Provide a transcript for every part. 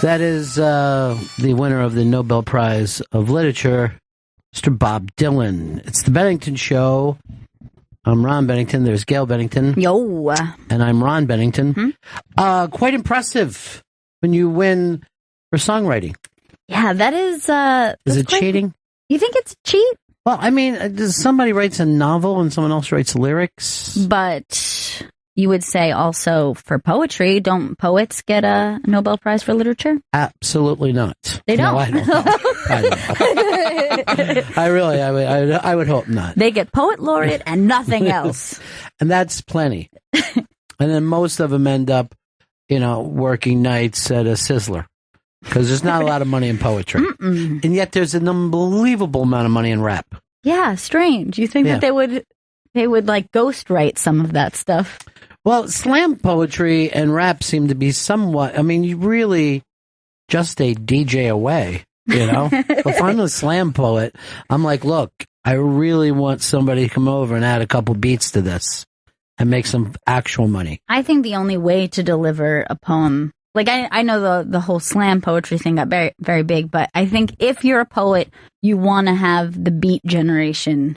That is the winner of the Nobel Prize of Literature, Mr. Bob Dylan. It's the Bennington Show. I'm Ron Bennington. There's Gail Bennington. Yo. And I'm Ron Bennington. Quite impressive when you win for songwriting. Yeah, that is... Is it cheating? You think it's cheat? Well, I mean, does somebody writes a novel and someone else writes lyrics? But you would say also for poetry, don't poets get a Nobel Prize for literature? Absolutely not. They don't. No, I don't know. I would hope not. They get poet laureate and nothing else. And that's plenty. And then most of them end up, working nights at a Sizzler. Because there's not a lot of money in poetry. And yet there's an unbelievable amount of money in rap. Yeah, strange. You think that they would like ghostwrite some of that stuff? Well, slam poetry and rap seem to be somewhat, you really just a DJ away, If I'm a slam poet, I'm like, look, I really want somebody to come over and add a couple beats to this and make some actual money. I think the only way to deliver a poem, like I know the whole slam poetry thing got very, very big, but I think if you're a poet, you want to have the beat generation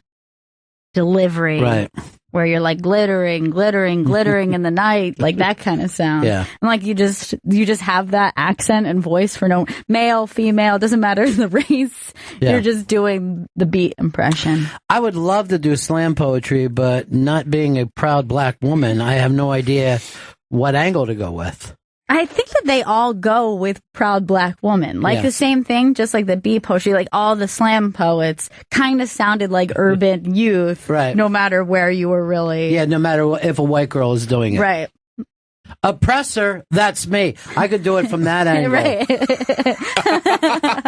delivery. Right. Where you're like glittering in the night, like that kind of sound. Yeah. And like you just have that accent and voice for no male, female, doesn't matter the race. Yeah. You're just doing the beat impression. I would love to do slam poetry, but not being a proud black woman, I have no idea what angle to go with. I think that they all go with proud black woman. Like the same thing, just like the beat poetry, like all the slam poets kind of sounded like urban youth. Right. No matter where you were really. Yeah, no matter if a white girl is doing it. Right. Oppressor, that's me. I could do it from that angle. Right.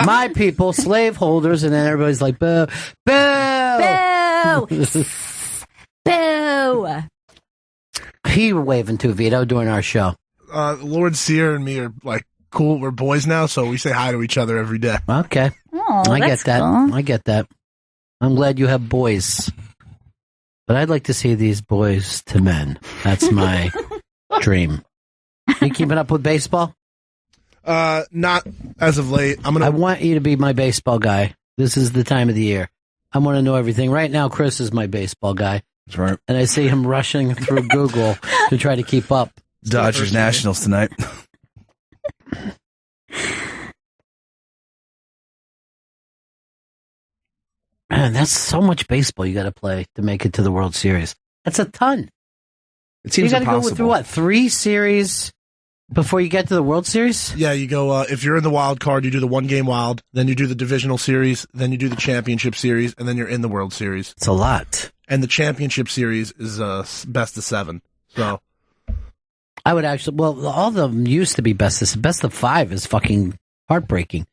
My people, slaveholders, and then everybody's like, boo, boo, boo, boo. He waving to Vito during our show. Lord Sear and me are like cool. We're boys now, so we say hi to each other every day. Okay. Oh, I get that. Cool. I get that. I'm glad you have boys. But I'd like to see these boys to men. That's my dream. You keeping up with baseball? Not as of late. I want you to be my baseball guy. This is the time of the year. I want to know everything. Right now, Chris is my baseball guy. That's right. And I see him rushing through Google to try to keep up. Dodgers Nationals tonight. Man, that's so much baseball you got to play to make it to the World Series. That's a ton. It seems you got to impossible. go through what, 3 series before you get to the World Series? Yeah, you go. If you're in the wild card, you do the 1 game wild, then you do the divisional series, then you do the championship series, and then you're in the World Series. It's a lot. And the championship series is best of 7. So. I would actually, well, all of them used to be best of 5 is fucking heartbreaking.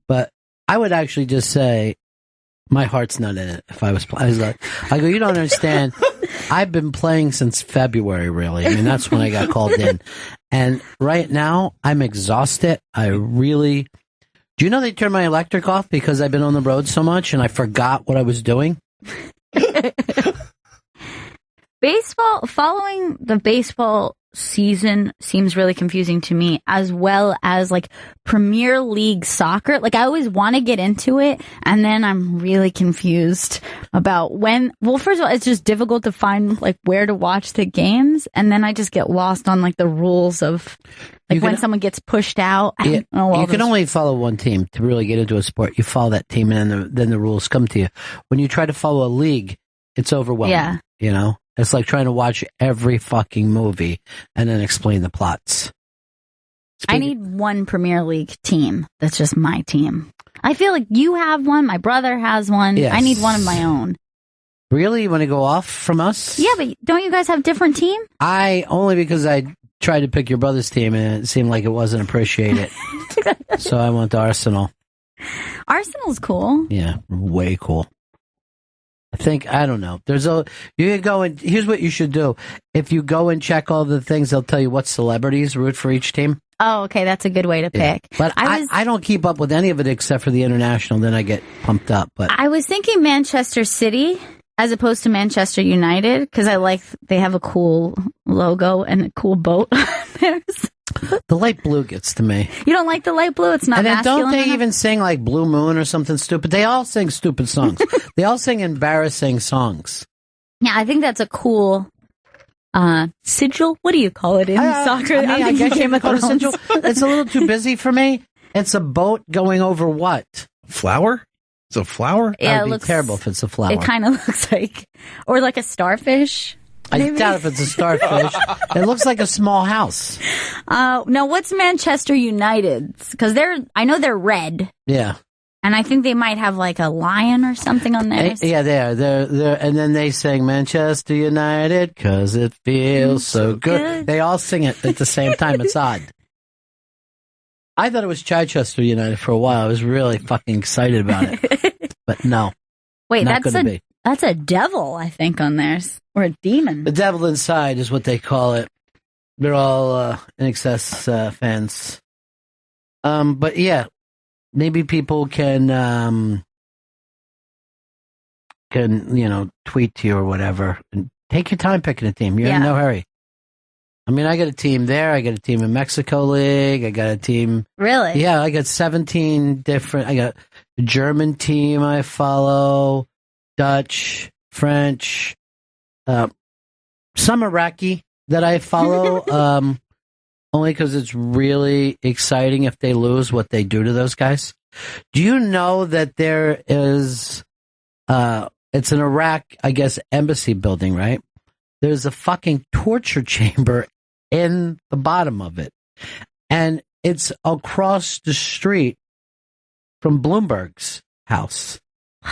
But I would actually just say, my heart's not in it. If I was like, I go, you don't understand. I've been playing since February, really. That's when I got called in. And right now, I'm exhausted. Do you know they turned my electric off because I've been on the road so much and I forgot what I was doing? Baseball, following the baseball season seems really confusing to me, as well as like Premier League soccer. Like I always want to get into it, and then I'm really confused about when. Well, first of all, it's just difficult to find like where to watch the games, and then I just get lost on like the rules of like when someone gets pushed out. You can only follow one team to really get into a sport. You follow that team, and then the rules come to you. When you try to follow a league, it's overwhelming. Yeah. It's like trying to watch every fucking movie and then explain the plots. I need one Premier League team. That's just my team. I feel like you have one. My brother has one. Yes. I need one of my own. Really? You want to go off from us? Yeah, but don't you guys have different team? Only because I tried to pick your brother's team and it seemed like it wasn't appreciated. So I went to Arsenal. Arsenal's cool. Yeah, way cool. I don't know. You can go and here's what you should do. If you go and check all the things, they'll tell you what celebrities root for each team. Oh, okay. That's a good way to pick. But I don't keep up with any of it except for the international. Then I get pumped up. But I was thinking Manchester City as opposed to Manchester United because they have a cool logo and a cool boat. The light blue gets to me. You don't like the light blue? It's not And then masculine don't they enough? even sing like Blue Moon or something stupid? They all sing stupid songs. They all sing embarrassing songs. Yeah, I think that's a cool sigil. What do you call it in soccer? I mean, I guess you could call it a sigil. Thrones. It's a little too busy for me. It's a boat going over what? Flower? It's a flower? Yeah, That it would looks be terrible if it's a flower. It kind of looks like, or like a starfish. I maybe? doubt if it's a starfish. It looks like a small house. Now, what's Manchester United's? Because I know they're red, Yeah. and I think they might have like a lion or something on there. Yeah, they are. They're, and then they sing Manchester United because it feels so good. They all sing it at the same time. It's odd. I thought it was Chichester United for a while. I was really fucking excited about it. But no. Wait, not gonna be. that's a devil, I think, on theirs. Or a demon. The devil inside is what they call it. They're all in excess fans. But yeah, maybe people can tweet to you or whatever. And take your time picking a team. You're in no hurry. I mean, I got a team there. I got a team in Mexico League. I got a team. Really? Yeah, I got 17 different. I got a German team I follow, Dutch, French, some Iraqi that I follow, only because it's really exciting if they lose what they do to those guys. Do you know that there is, it's an Iraq, I guess, embassy building, right? There's a fucking torture chamber in the bottom of it. And it's across the street from Bloomberg's house.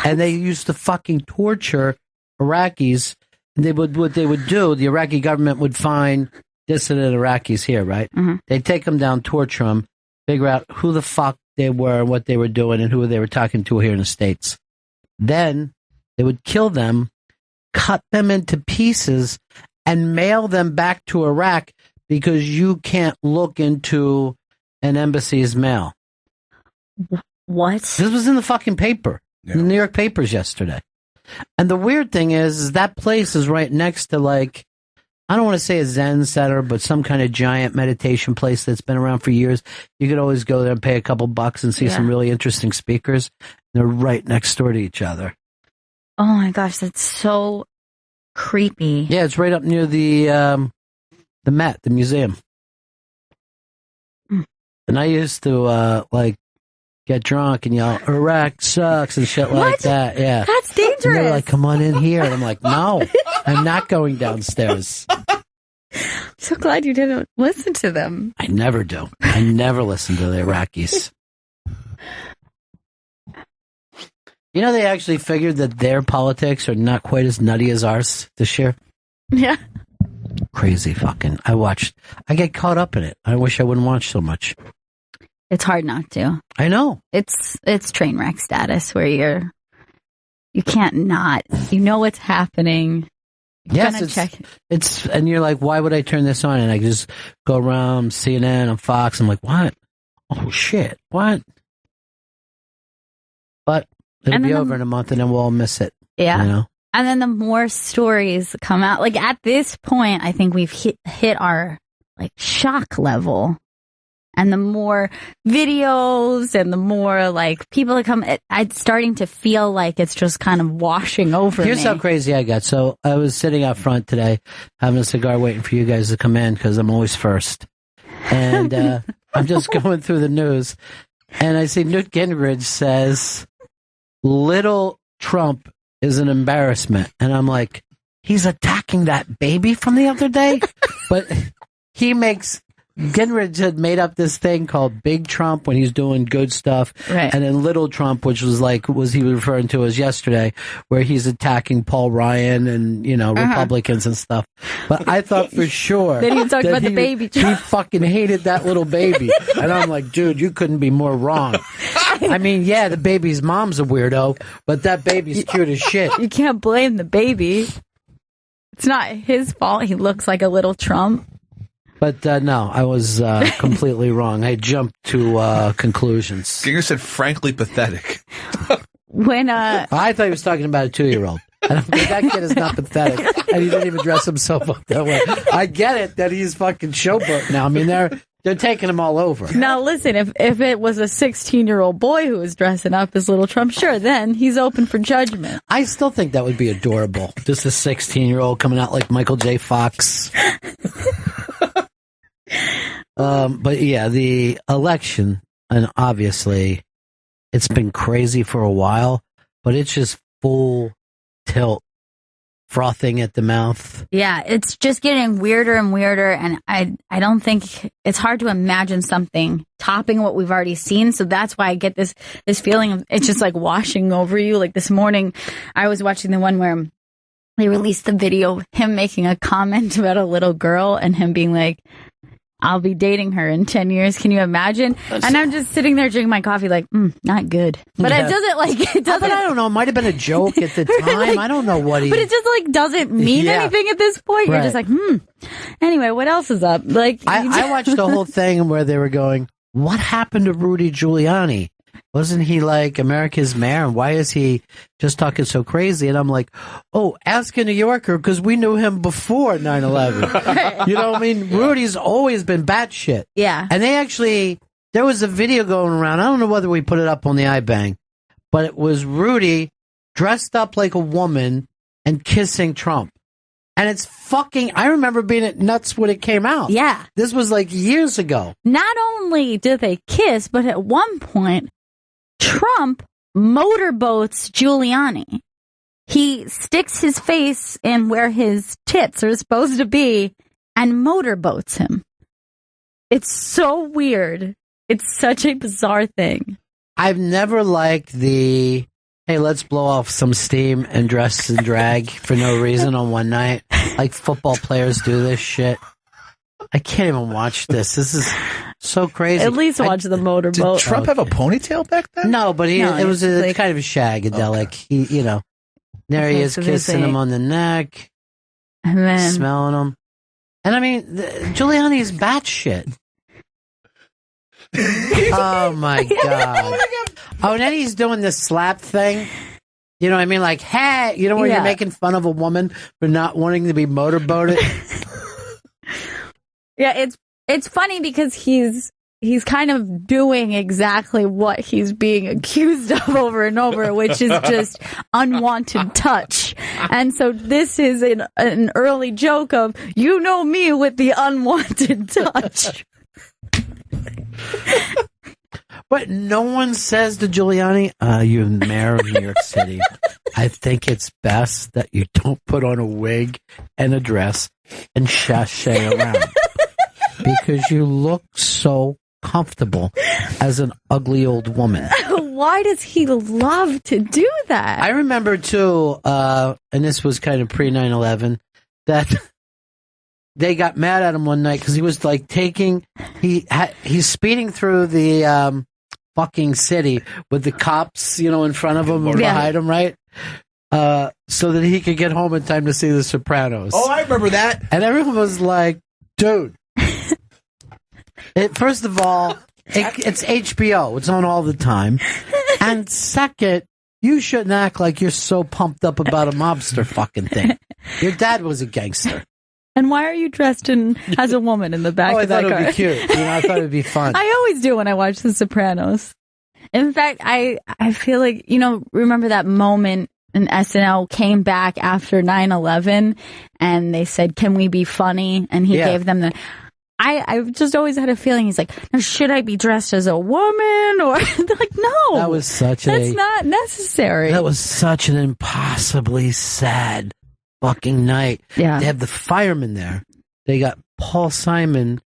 And they used to fucking torture Iraqis. What they would do, the Iraqi government would find dissident Iraqis here, right? Mm-hmm. They'd take them down, torture them, figure out who the fuck they were, what they were doing, and who they were talking to here in the States. Then they would kill them, cut them into pieces, and mail them back to Iraq because you can't look into an embassy's mail. What? This was in the fucking paper, in the New York papers yesterday. And the weird thing is that place is right next to, like, I don't want to say a Zen center, but some kind of giant meditation place that's been around for years. You could always go there and pay a couple bucks and see some really interesting speakers. They're right next door to each other. Oh my gosh, that's so creepy. Yeah, it's right up near the Met, the museum. And I used to get drunk and yell, Iraq sucks and shit like that. Yeah. That's dangerous. And they're like, come on in here. And I'm like, no, I'm not going downstairs. I'm so glad you didn't listen to them. I never do. I never listen to the Iraqis. You know, they actually figured that their politics are not quite as nutty as ours this year. Yeah. Crazy fucking. I get caught up in it. I wish I wouldn't watch so much. It's hard not to. I know. It's train wreck status where you can't not. You know what's happening. Yes, it's and you're like, why would I turn this on? And I just go around CNN and Fox. I'm like, what? Oh shit, what? But it'll be over in a month, and then we'll all miss it. Yeah. You know? And then the more stories come out, like at this point, I think we've hit our like shock level. And the more videos and the more like people that come, it's starting to feel like it's just kind of washing over Here's me. how crazy I got. So I was sitting out front today, having a cigar, waiting for you guys to come in because I'm always first. And I'm just going through the news, and I see Newt Gingrich says, "Little Trump is an embarrassment," and I'm like, he's attacking that baby from the other day, but Gingrich had made up this thing called Big Trump when he's doing good stuff, right. And then Little Trump, which was he referring to as yesterday, where he's attacking Paul Ryan and Republicans and stuff. But I thought for sure then he talked about the baby. He fucking hated that little baby, and I'm like, dude, you couldn't be more wrong. I mean, yeah, the baby's mom's a weirdo, but that baby's cute as shit. You can't blame the baby. It's not his fault. He looks like a little Trump. But no, I was completely wrong. I jumped to conclusions. Ginger said, frankly pathetic. When I thought he was talking about a 2-year-old. And that kid is not pathetic. And he didn't even dress himself up that way. I get it that he's fucking showboat now. I mean, they're They're taking him all over. Now, listen, if it was a 16-year-old boy who was dressing up as little Trump, sure, then he's open for judgment. I still think that would be adorable. Just a 16-year-old coming out like Michael J. Fox. But yeah, the election, and obviously it's been crazy for a while, but it's just full tilt, frothing at the mouth. Yeah, it's just getting weirder and weirder, and I don't think it's hard to imagine something topping what we've already seen. So that's why I get this feeling of it's just like washing over you. Like this morning, I was watching the one where they released the video of him making a comment about a little girl and him being like, I'll be dating her in 10 years. Can you imagine? And I'm just sitting there drinking my coffee like, not good. But Yeah. it doesn't. But I don't know. It might have been a joke at the time. Like, I don't know what he... But it just like doesn't mean Yeah. anything at this point. You're Right. just like, Anyway, what else is up? Like, I watched the whole thing where they were going, what happened to Rudy Giuliani? Wasn't he like America's mayor? And why is he just talking so crazy? And I'm like, ask a New Yorker, because we knew him before 9/11. You know what I mean? Rudy's always been batshit. Yeah. And there was a video going around. I don't know whether we put it up on the iBang, but it was Rudy dressed up like a woman and kissing Trump. And it's I remember being at nuts when it came out. Yeah. This was like years ago. Not only did they kiss, but at one point, Trump motorboats Giuliani. He sticks his face in where his tits are supposed to be and motorboats him. It's so weird. It's such a bizarre thing. I've never liked hey, let's blow off some steam and dress and drag for no reason on one night. Like football players do this shit. I can't even watch this. This is so crazy. At least watch the motorboat. Did Trump have a ponytail back then? No, but it was like, kind of a shagadelic. He, there he is kissing him on the neck, and then smelling him. And I mean, Giuliani's batshit. Oh my God. Oh, and then he's doing this slap thing. You know what I mean? Like, hey, where you're making fun of a woman for not wanting to be motorboated? Yeah, it's funny because he's kind of doing exactly what he's being accused of over and over, which is just unwanted touch. And so this is an early joke of, me with the unwanted touch. But no one says to Giuliani, you're the mayor of New York City. I think it's best that you don't put on a wig and a dress and sashay around. Because you look so comfortable as an ugly old woman. Why does he love to do that? I remember too, and this was kind of pre 9/11, that they got mad at him one night because he was like he's speeding through the fucking city with the cops, in front of him or behind him, right? So that he could get home in time to see The Sopranos. Oh, I remember that. And everyone was like, dude. First of all, it's HBO. It's on all the time. And second, you shouldn't act like you're so pumped up about a mobster fucking thing. Your dad was a gangster. And why are you dressed as a woman in the back I of that thought car? it would be cute. I thought it would be fun. I always do when I watch The Sopranos. In fact, I feel like, remember that moment and SNL came back after 9/11 and they said, can we be funny? And he gave them I've just always had a feeling he's like, now, should I be dressed as a woman? Or they're like, no, that's not necessary. That was such an impossibly sad fucking night. Yeah. They have the firemen there. They got Paul Simon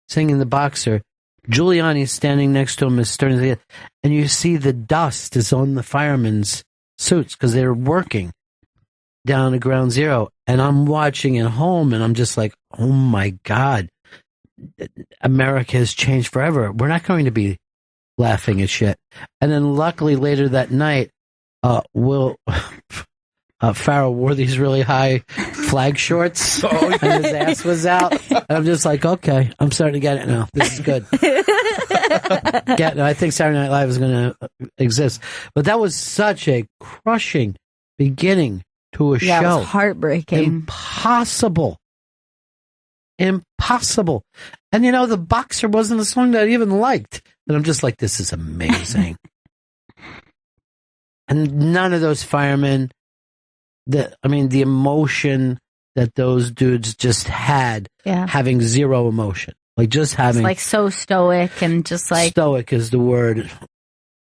singing The Boxer. Giuliani's standing next to him as stern as he is. And you see the dust is on the firemen's suits because they're working down at Ground Zero. And I'm watching at home and I'm just like, oh my God. America has changed forever. We're not going to be laughing at shit. And then luckily later that night, Will Farrell wore these really high flag shorts and his ass was out. And I'm just like, okay, I'm starting to get it now. This is good. I think Saturday Night Live is going to exist. But that was such a crushing beginning to a show. It was heartbreaking. Impossible impossible. And the Boxer wasn't a song that I even liked. And I'm just like, this is amazing. And none of those firemen, the emotion that those dudes just had, having zero emotion. Like just having. It's like so stoic and just like. Stoic is the word.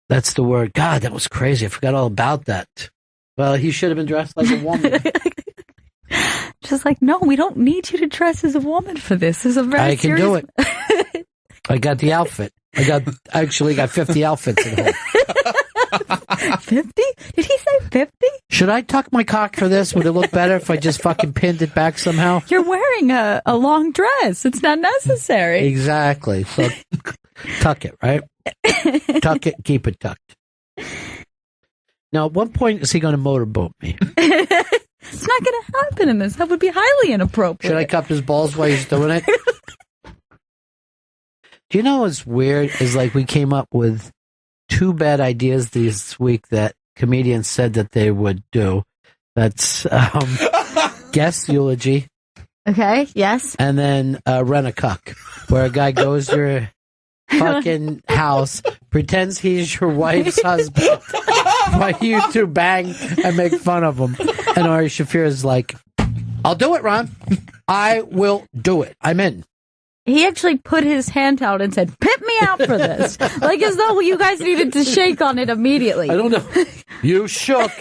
That's the word. God, that was crazy. I forgot all about that. Well, he should have been dressed like a woman. Just like, no, we don't need you to dress as a woman for this. This is a very I can serious... do it. I got the outfit. I actually got 50 outfits at home. 50? Did he say 50? Should I tuck my cock for this? Would it look better if I just fucking pinned it back somehow? You're wearing a long dress. It's not necessary. Exactly. So tuck it, right? Tuck it, keep it tucked. Now, at what point is he going to motorboat me? It's not going to happen in this. That would be highly inappropriate. Should I cup his balls while he's doing it? Do you know what's weird? Is like we came up with 2 bad ideas this week that comedians said that they would do. That's guest eulogy. Okay, yes. And then rent a cuck, where a guy goes to your fucking house, pretends he's your wife's husband, while you 2 bang and make fun of him. And Ari Shaffir is like, I'll do it, Ron. I will do it. I'm in. He actually put his hand out and said, pimp me out for this. Like as though you guys needed to shake on it immediately. I don't know. You shook.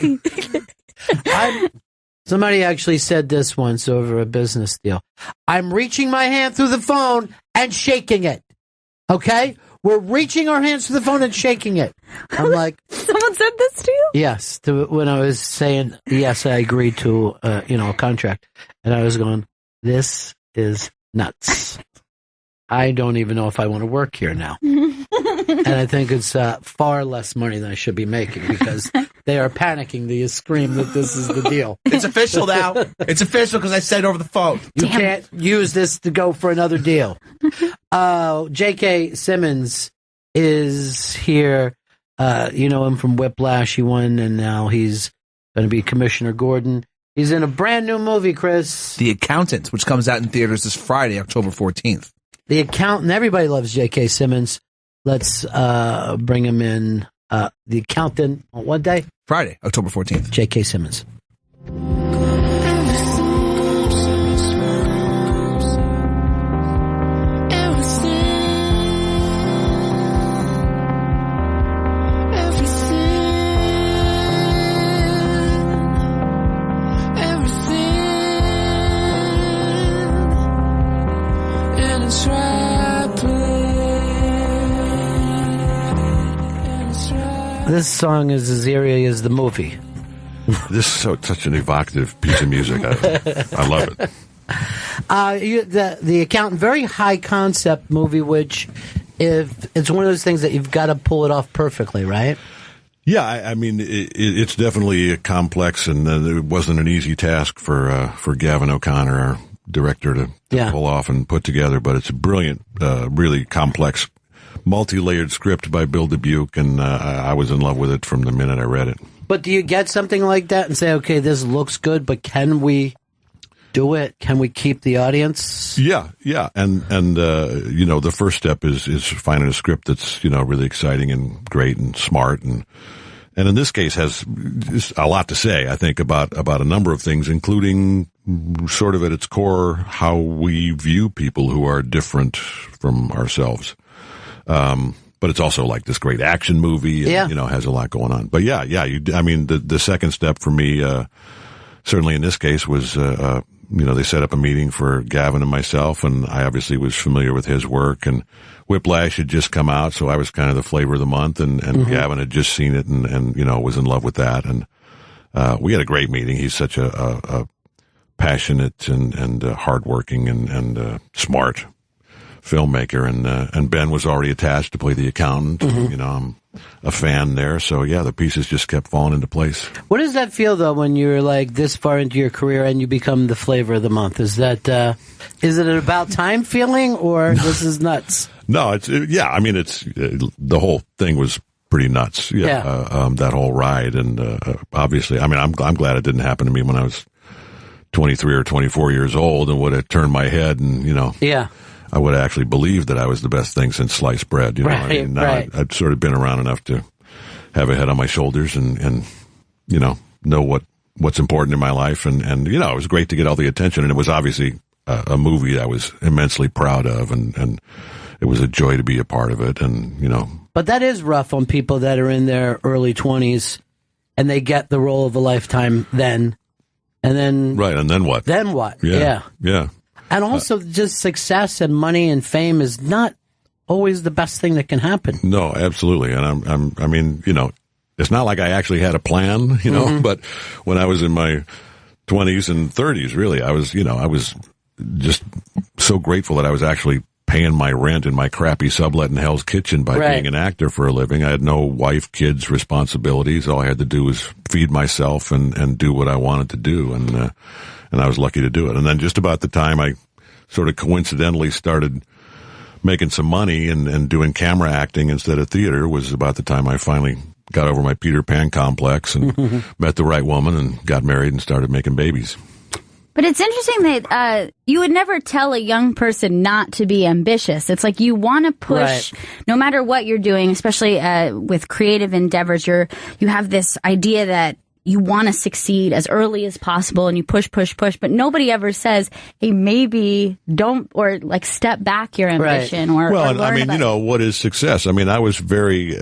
Somebody actually said this once over a business deal. I'm reaching my hand through the phone and shaking it. Okay? We're reaching our hands through the phone and shaking it. I'm like... Someone said this to you? Yes. When I was saying, yes, I agreed to, a contract. And I was going, this is nuts. I don't even know if I want to work here now. And I think it's far less money than I should be making because they are panicking to scream that this is the deal. It's official now. It's official because I said it over the phone. You can't use this to go for another deal. JK Simmons is here. You know him from Whiplash. He won, and now he's going to be Commissioner Gordon. He's in a brand new movie, Chris. The Accountant, which comes out in theaters this Friday, October 14th. The Accountant. Everybody loves J.K. Simmons. Let's bring him in. The Accountant on what day? Friday, October 14th. J.K. Simmons. This song is as eerie as the movie. This is such an evocative piece of music. I love it. The Accountant, very high concept movie, which if it's one of those things that you've got to pull it off perfectly, right? Yeah, I mean, it's definitely complex, and it wasn't an easy task for Gavin O'Connor, our director, to pull off and put together. But it's a brilliant, really complex, multi-layered script by Bill Dubuque, and I was in love with it from the minute I read it. But do you get something like that and say, okay, this looks good, but can we do it? Can we keep the audience? Yeah. And the first step is finding a script that's, really exciting and great and smart. And in this case has a lot to say, I think, about a number of things, including sort of at its core, how we view people who are different from ourselves. But it's also like this great action movie and, has a lot going on. But the second step for me, certainly in this case was, they set up a meeting for Gavin and myself, and I obviously was familiar with his work, and Whiplash had just come out, so I was kind of the flavor of the month, and Gavin had just seen it and was in love with that. And, we had a great meeting. He's such a passionate and hardworking and smart filmmaker, and Ben was already attached to play the accountant. I'm a fan there, so the pieces just kept falling into place. What does that feel though when you're like this far into your career and you become the flavor of the month? Is that is it an about time feeling, or this is nuts? No, it's the whole thing was pretty nuts. That whole ride, and obviously, I'm glad it didn't happen to me when I was 23 or 24 years old and would have turned my head and, Yeah. I would have actually believed that I was the best thing since sliced bread. Right, Now right. I'd sort of been around enough to have a head on my shoulders and know what's important in my life. And it was great to get all the attention. And it was obviously a movie I was immensely proud of. And it was a joy to be a part of it. And, But that is rough on people that are in their early 20s and they get the role of a lifetime then. And then. Right. And then what? Then what? Yeah. And also, just success and money and fame is not always the best thing that can happen. No, absolutely. And I mean, it's not like I actually had a plan, but when I was in my 20s and 30s, really, I was just so grateful that I was actually paying my rent in my crappy sublet in Hell's Kitchen by being an actor for a living. I had no wife, kids, responsibilities. All I had to do was feed myself and do what I wanted to do. And I was lucky to do it. And then just about the time I sort of coincidentally started making some money and doing camera acting instead of theater was about the time I finally got over my Peter Pan complex and met the right woman and got married and started making babies. But it's interesting that you would never tell a young person not to be ambitious. It's like you want to push, no matter what you're doing, especially with creative endeavors. You have this idea that you want to succeed as early as possible and you push, but nobody ever says, hey, maybe don't, or like step back your ambition or well, or I mean, what is success? I mean, I was very,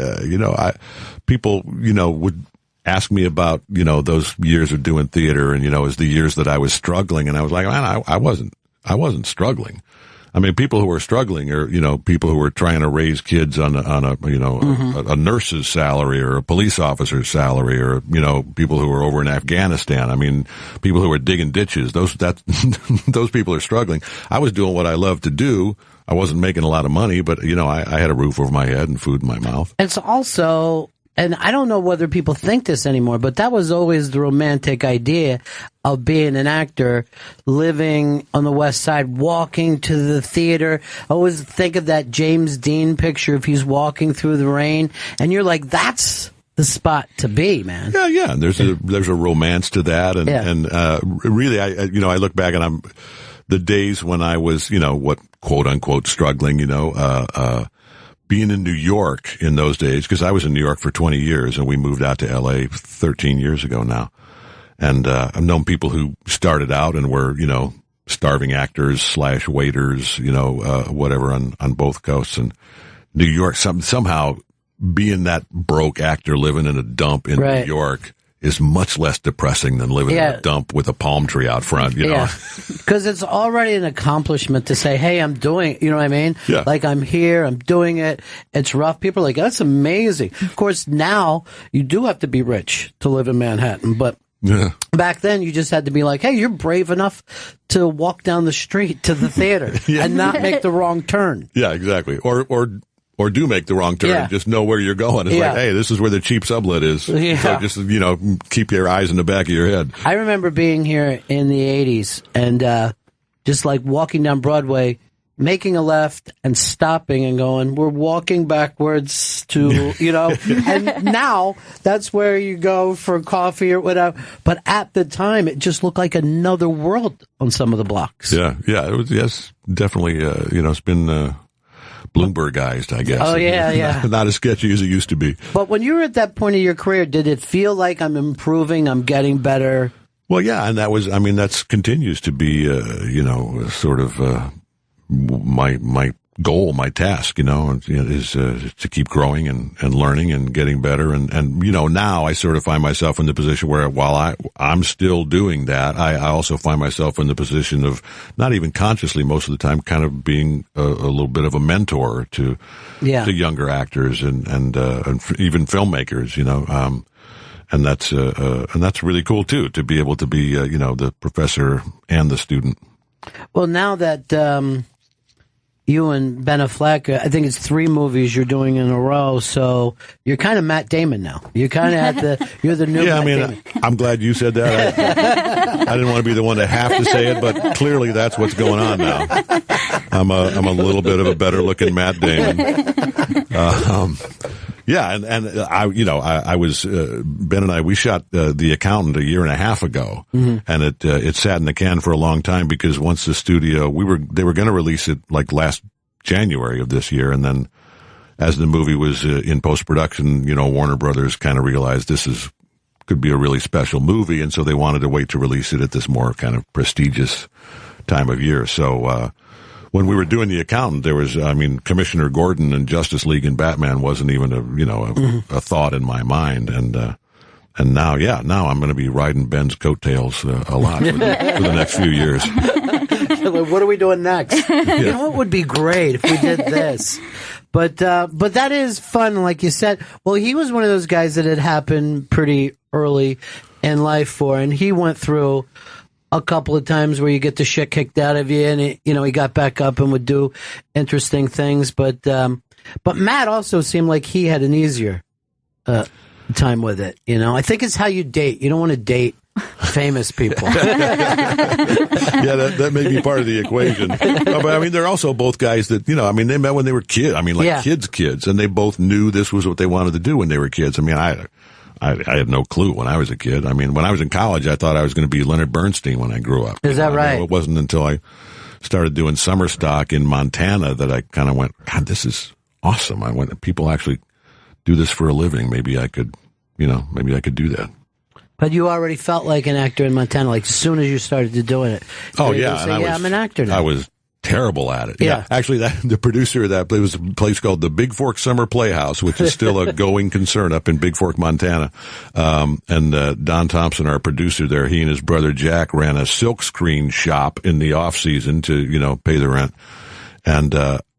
people, would ask me about, those years of doing theater and, as the years that I was struggling. And I was like, man, I wasn't struggling. I mean, people who are struggling are, people who are trying to raise kids on a nurse's salary or a police officer's salary or, people who are over in Afghanistan. I mean, people who are digging ditches, those people are struggling. I was doing what I love to do. I wasn't making a lot of money, but, I had a roof over my head and food in my mouth. It's also, and I don't know whether people think this anymore, but that was always the romantic idea of being an actor, living on the West Side, walking to the theater. I always think of that James Dean picture if he's walking through the rain, and you're like, that's the spot to be, man. Yeah. And there's a romance to that, and really, I look back and the days when I was, what quote unquote struggling, being in New York in those days, because I was in New York for 20 years and we moved out to LA 13 years ago now. And, I've known people who started out and were, starving actors / waiters, whatever on both coasts. And New York, somehow being that broke actor living in a dump in New York is much less depressing than living in a dump with a palm tree out front, know? Because it's already an accomplishment to say, hey, I'm doing it, you know what I mean? Yeah. Like, I'm here, I'm doing it. It's rough. People are like, that's amazing. Of course, now you do have to be rich to live in Manhattan, but back then you just had to be like, hey, you're brave enough to walk down the street to the theater and not make the wrong turn. Yeah, exactly. Or do make the wrong turn and just know where you're going. It's like, hey, this is where the cheap sublet is. Yeah. So just, keep your eyes in the back of your head. I remember being here in the 80s and just like walking down Broadway, making a left and stopping and going, we're walking backwards to, and now that's where you go for coffee or whatever. But at the time, it just looked like another world on some of the blocks. Yeah. It was, definitely, it's been, Bloombergized, I guess. Oh, yeah. Not as sketchy as it used to be. But when you were at that point of your career, did it feel like I'm improving, I'm getting better? Well, yeah, and that continues to be, sort of my goal, my task, is to keep growing and learning and getting better. And now I sort of find myself in the position where while I'm still doing that, I also find myself in the position of not even consciously most of the time kind of being a little bit of a mentor to younger actors and even filmmakers, and that's really cool too, to be able to be, the professor and the student. Well, now that, you and Ben Affleck, I think it's 3 movies you're doing in a row, so you're kind of Matt Damon now. You kind of you're the new Matt Damon. I'm glad you said that. I didn't want to be the one to have to say it, but clearly that's what's going on now. I'm a little bit of a better looking Matt Damon. Yeah, and I was Ben and I, we shot The Accountant a year and a half ago, and it sat in the can for a long time because once the studio they were going to release it like last January of this year, and then as the movie was in post production, Warner Brothers kind of realized could be a really special movie, and so they wanted to wait to release it at this more kind of prestigious time of year. So when we were doing The Accountant, there was, Commissioner Gordon and Justice League and Batman wasn't even a thought in my mind, and now I'm going to be riding Ben's coattails a lot for the next few years. What are we doing next? You know what would be great if we did this? But that is fun, like you said. Well, he was one of those guys that had happened pretty early in life and he went through a couple of times where you get the shit kicked out of you, and he got back up and would do interesting things. But Matt also seemed like he had an easier time with it. I think it's how you date. You don't want to date famous people. Yeah, that may be part of the equation. But they're also both guys that, they met when they were kids. Kids, and they both knew this was what they wanted to do when they were kids. I had no clue when I was a kid. When I was in college, I thought I was going to be Leonard Bernstein when I grew up. Is that right? It wasn't until I started doing summer stock in Montana that I kind of went, God, this is awesome. People actually do this for a living. Maybe I could do that. But you already felt like an actor in Montana, like as soon as you started to doing it. Oh, yeah. I'm an actor now. I was terrible at it. Yeah. Actually, the producer of that play was a place called the Big Fork Summer Playhouse, which is still a going concern up in Big Fork, Montana. And Don Thompson, our producer there, he and his brother Jack ran a silkscreen shop in the off season to, pay the rent.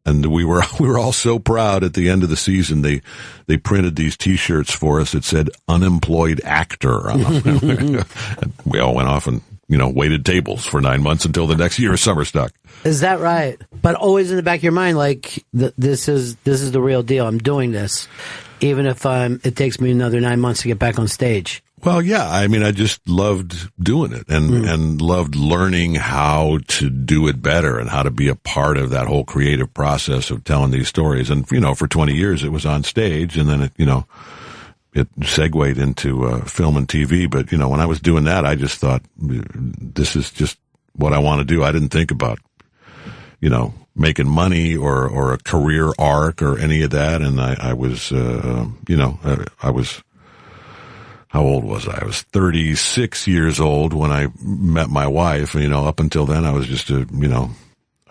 And we were all so proud at the end of the season. They printed these T-shirts for us that said "unemployed actor" on them. And we all went off and waited tables for 9 months until the next year of summer stock. Is that right? But always in the back of your mind, like this is the real deal. I'm doing this, even if it takes me another 9 months to get back on stage. Well, yeah. I just loved doing it and loved learning how to do it better and how to be a part of that whole creative process of telling these stories. And, for 20 years it was on stage, and then it segued into film and TV. But, when I was doing that, I just thought, this is just what I want to do. I didn't think about, making money or a career arc or any of that. And I was, how old was I? I was 36 years old when I met my wife. Up until then, I was just a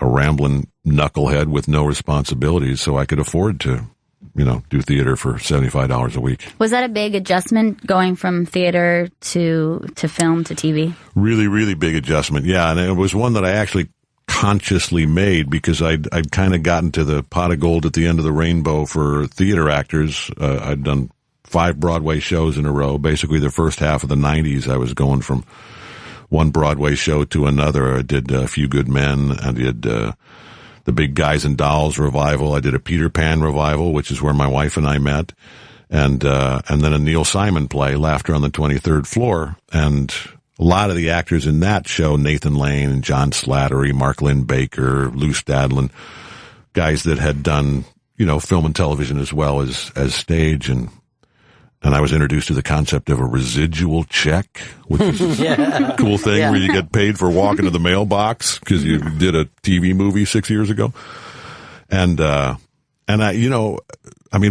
rambling knucklehead with no responsibilities, so I could afford to, do theater for $75 a week. Was that a big adjustment going from theater to film to TV? Really, really big adjustment. Yeah, and it was one that I actually consciously made because I'd kind of gotten to the pot of gold at the end of the rainbow for theater actors. I'd done 5 Broadway shows in a row. Basically, the first half of the 90s, I was going from one Broadway show to another. I did A Few Good Men. I did the big Guys and Dolls revival. I did a Peter Pan revival, which is where my wife and I met. And then a Neil Simon play, Laughter on the 23rd Floor. And a lot of the actors in that show, Nathan Lane and John Slattery, Mark Lynn Baker, Lou Stadlin, guys that had done, film and television as well as stage. And I was introduced to the concept of a residual check, which is a cool thing where you get paid for walking to the mailbox because you did a TV movie 6 years ago. And I,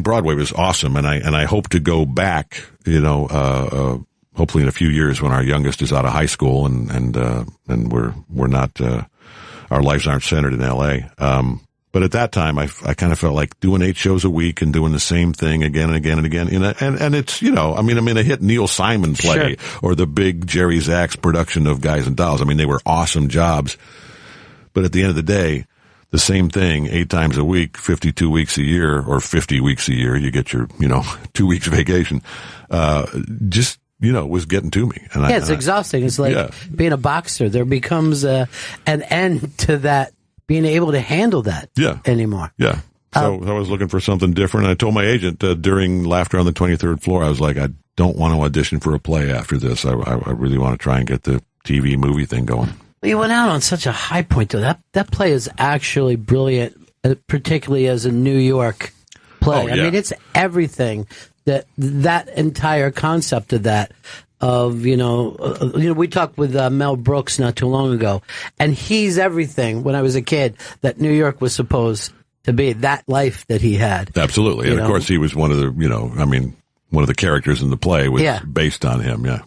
Broadway was awesome. And I hope to go back, hopefully in a few years when our youngest is out of high school and we're not, our lives aren't centered in LA. But at that time, I kind of felt like doing 8 shows a week and doing the same thing again and again and again. And it's, a hit Neil Simon play or the big Jerry Zaks production of Guys and Dolls. They were awesome jobs. But at the end of the day, the same thing 8 times a week, 52 weeks a year or 50 weeks a year, you get your, 2 weeks vacation, was getting to me. And it's exhausting. It's like being a boxer. There becomes an end to that. Being able to handle that anymore. Yeah. So I was looking for something different. I told my agent during Laughter on the 23rd Floor, I was like, I don't want to audition for a play after this. I really want to try and get the TV movie thing going. You went out on such a high point, though. That play is actually brilliant, particularly as a New York play. Oh, yeah. I mean, it's everything that entire concept of that. We talked with Mel Brooks not too long ago, and he's everything when I was a kid that New York was supposed to be, that life that he had. Absolutely. And of course he was one of the, one of the characters in the play was based on him. Yeah.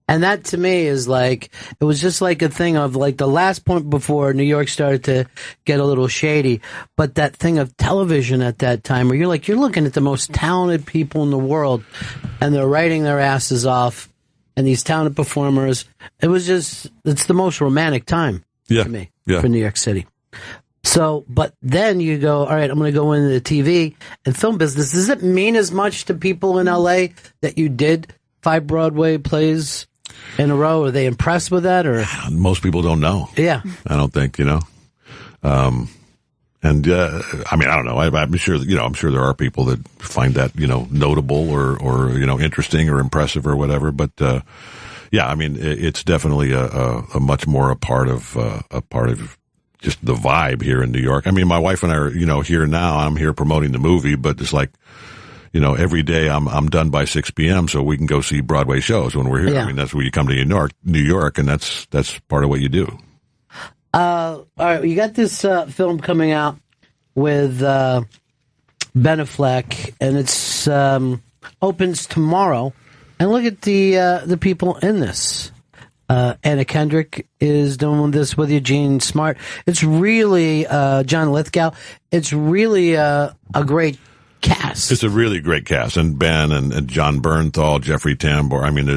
And that to me is like, it was just like a thing of like the last point before New York started to get a little shady. But that thing of television at that time where you're looking at the most talented people in the world and they're writing their asses off and these talented performers. It's the most romantic time to me for New York City. So, but then you go, all right, I'm going to go into the TV and film business. Does it mean as much to people in LA that you did 5 Broadway plays in a row? Are they impressed with that, or most people don't know? Yeah, I don't think I don't know. I'm sure there are people that find that notable or interesting or impressive or whatever. But it's definitely a much more a part of just the vibe here in New York. I mean, my wife and I are here now. I'm here promoting the movie, but it's like, every day I'm done by 6 p.m. so we can go see Broadway shows when we're here. Yeah. I mean, that's where you come to New York, and that's part of what you do. All right, you got this film coming out with Ben Affleck, and it's opens tomorrow. And look at the people in this. Anna Kendrick is doing this with Eugene Smart. It's really John Lithgow. It's really a great cast. It's a really great cast, and Ben and John Bernthal, Jeffrey Tambor. I mean,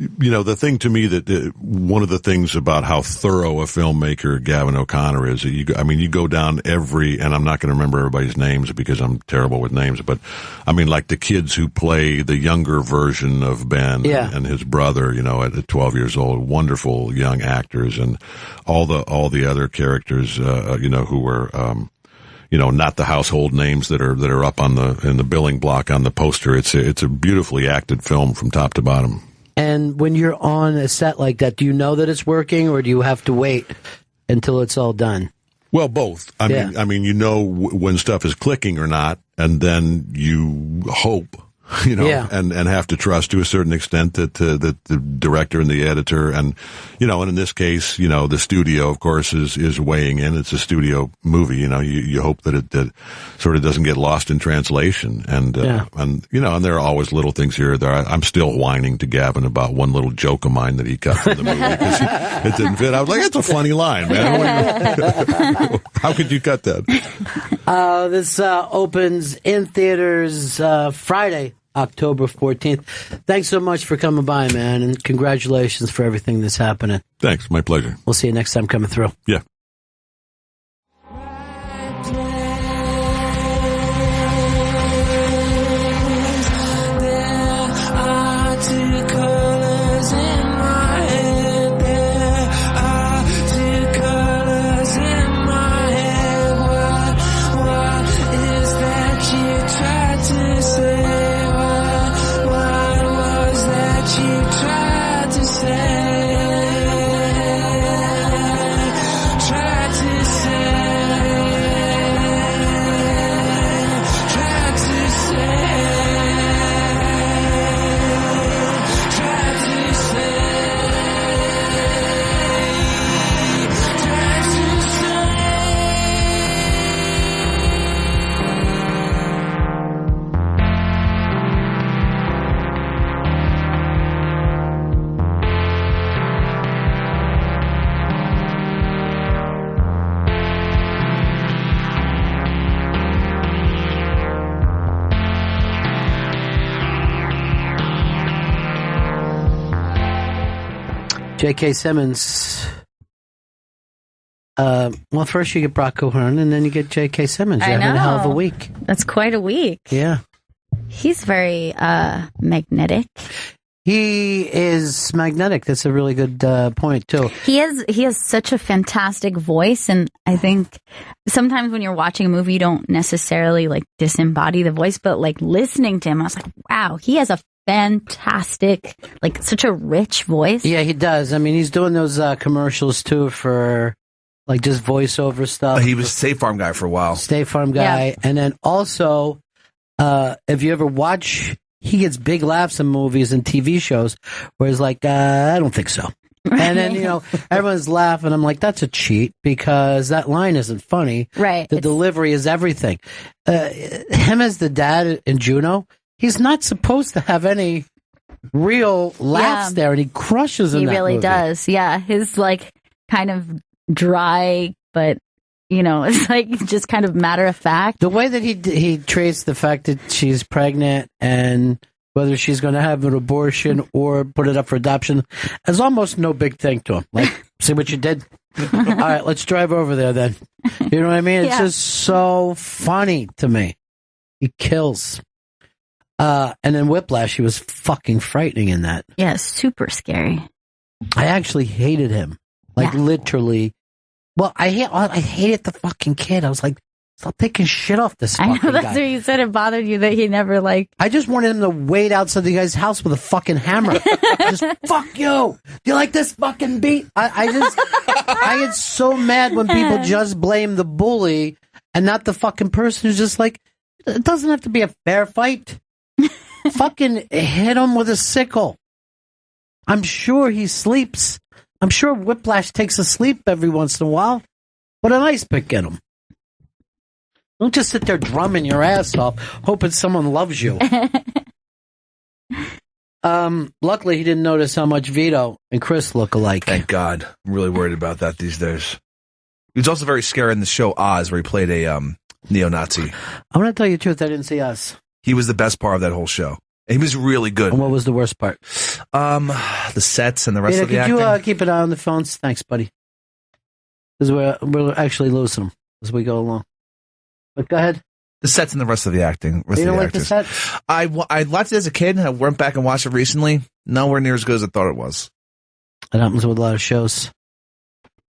the thing to me that one of the things about how thorough a filmmaker Gavin O'Connor is, you go down and I'm not going to remember everybody's names because I'm terrible with names, but I mean, like the kids who play the younger version of Ben and his brother, at 12 years old, wonderful young actors, and all the other characters, who were, not the household names that are up in the billing block on the poster. It's a beautifully acted film from top to bottom. And when you're on a set like that, do you know that it's working, or do you have to wait until it's all done? Well, both. I mean, when stuff is clicking or not, and then you hope, and have to trust to a certain extent that the director and the editor and in this case, the studio, of course, is weighing in. It's a studio movie. You hope that it sort of doesn't get lost in translation. And there are always little things here or there. I'm still whining to Gavin about one little joke of mine that he cut from the movie because it didn't fit. I was like, that's a funny line, man. How could you cut that? This opens in theaters Friday, October 14th. Thanks so much for coming by, man, and congratulations for everything that's happening. Thanks. My pleasure. We'll see you next time coming through. Yeah. JK Simmons. Well, first you get Brock O'Hearn, and then you get JK Simmons. You're having a hell of a week. That's quite a week. Yeah. He's very magnetic. He is magnetic. That's a really good point, too. He has such a fantastic voice, and I think sometimes when you're watching a movie, you don't necessarily like disembody the voice, but like listening to him, I was like, wow, he has a fantastic, like such a rich voice. Yeah, he does. I mean, he's doing those commercials too for like just voiceover stuff. He was State Farm guy for a while. State Farm guy. Yeah. And then also, if you ever watch, he gets big laughs in movies and TV shows where he's like, I don't think so. And then, everyone's laughing. I'm like, that's a cheat because that line isn't funny. Right. The delivery is everything. Him as the dad in Juno, he's not supposed to have any real laughs there, and he crushes in He that really movie. does. Yeah. His like kind of dry, but it's like just kind of matter of fact. The way that he treats the fact that she's pregnant and whether she's going to have an abortion or put it up for adoption is almost no big thing to him. Like, see what you did? All right, let's drive over there then. You know what I mean? It's just so funny to me. He kills. And then Whiplash, he was fucking frightening in that. Yeah, super scary. I actually hated him. Like, literally. Well, I hated the fucking kid. I was like, stop taking shit off this fucking I know, that's guy. what you said. It bothered you that he never I just wanted him to wait outside the guy's house with a fucking hammer. Just, fuck you. Do you like this fucking beat? I get so mad when people just blame the bully and not the fucking person who's just like, it doesn't have to be a fair fight. Fucking hit him with a sickle. I'm sure he sleeps. I'm sure Whiplash takes a sleep every once in a while. Put an ice pick in him. Don't just sit there drumming your ass off, hoping someone loves you. Luckily, he didn't notice how much Vito and Chris look alike. Thank God. I'm really worried about that these days. He was also very scary in the show Oz, where he played a neo-Nazi. I'm going to tell you the truth. I didn't see Us. He was the best part of that whole show. And he was really good. And what was the worst part? The sets and the rest Vito, of the could acting. you keep an eye on the phones? Thanks, buddy. Because we're actually losing them as we go along. But go ahead. The sets and the rest of the acting. You don't like the set? I watched it as a kid. I went back and watched it recently. Nowhere near as good as I thought it was. That happens with a lot of shows.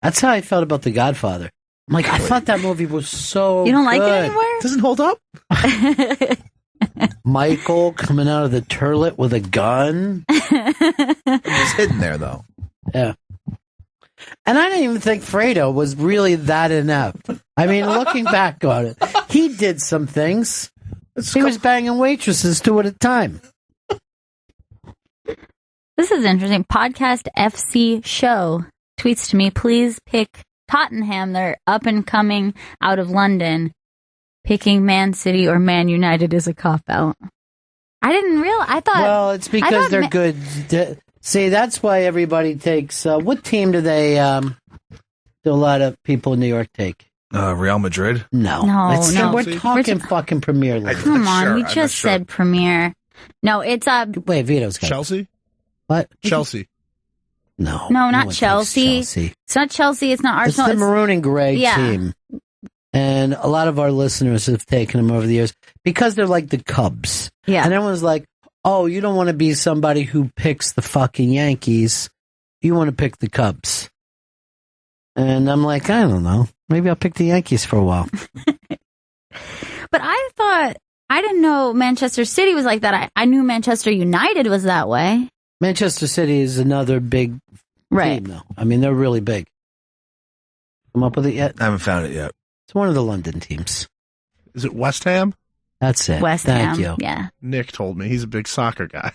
That's how I felt about The Godfather. I'm like, I thought that movie was so You don't like good. it anymore? It doesn't hold up. Michael coming out of the turlet with a gun. It's hidden there, though. Yeah. And I didn't even think Fredo was really that inept. I mean, looking back on it, he did some things. He was banging waitresses 2 at a time. This is interesting. Podcast FC Show tweets to me, please pick Tottenham. They're up and coming out of London. Picking Man City or Man United is a cop-out. I didn't realize. I thought... Well, it's because they're good. See, that's why everybody takes... what team do a lot of people in New York take? Real Madrid? No. No. We're talking fucking Premier League. Come on, we just said Premier. No, it's... Wait, Vito's got Chelsea? What? Chelsea. No. No, not one takes Chelsea. Chelsea. It's not Chelsea. It's not Arsenal. It's the maroon and gray Yeah. team. And a lot of our listeners have taken them over the years because they're like the Cubs. Yeah. And everyone's like, oh, you don't want to be somebody who picks the fucking Yankees. You want to pick the Cubs. And I'm like, I don't know. Maybe I'll pick the Yankees for a while. But I didn't know Manchester City was like that. I knew Manchester United was that way. Manchester City is another big team, though. I mean, they're really big. Come up with it yet? I haven't found it yet. It's one of the London teams. Is it West Ham? That's it. West Ham. Thank you. Yeah. Nick told me. He's a big soccer guy.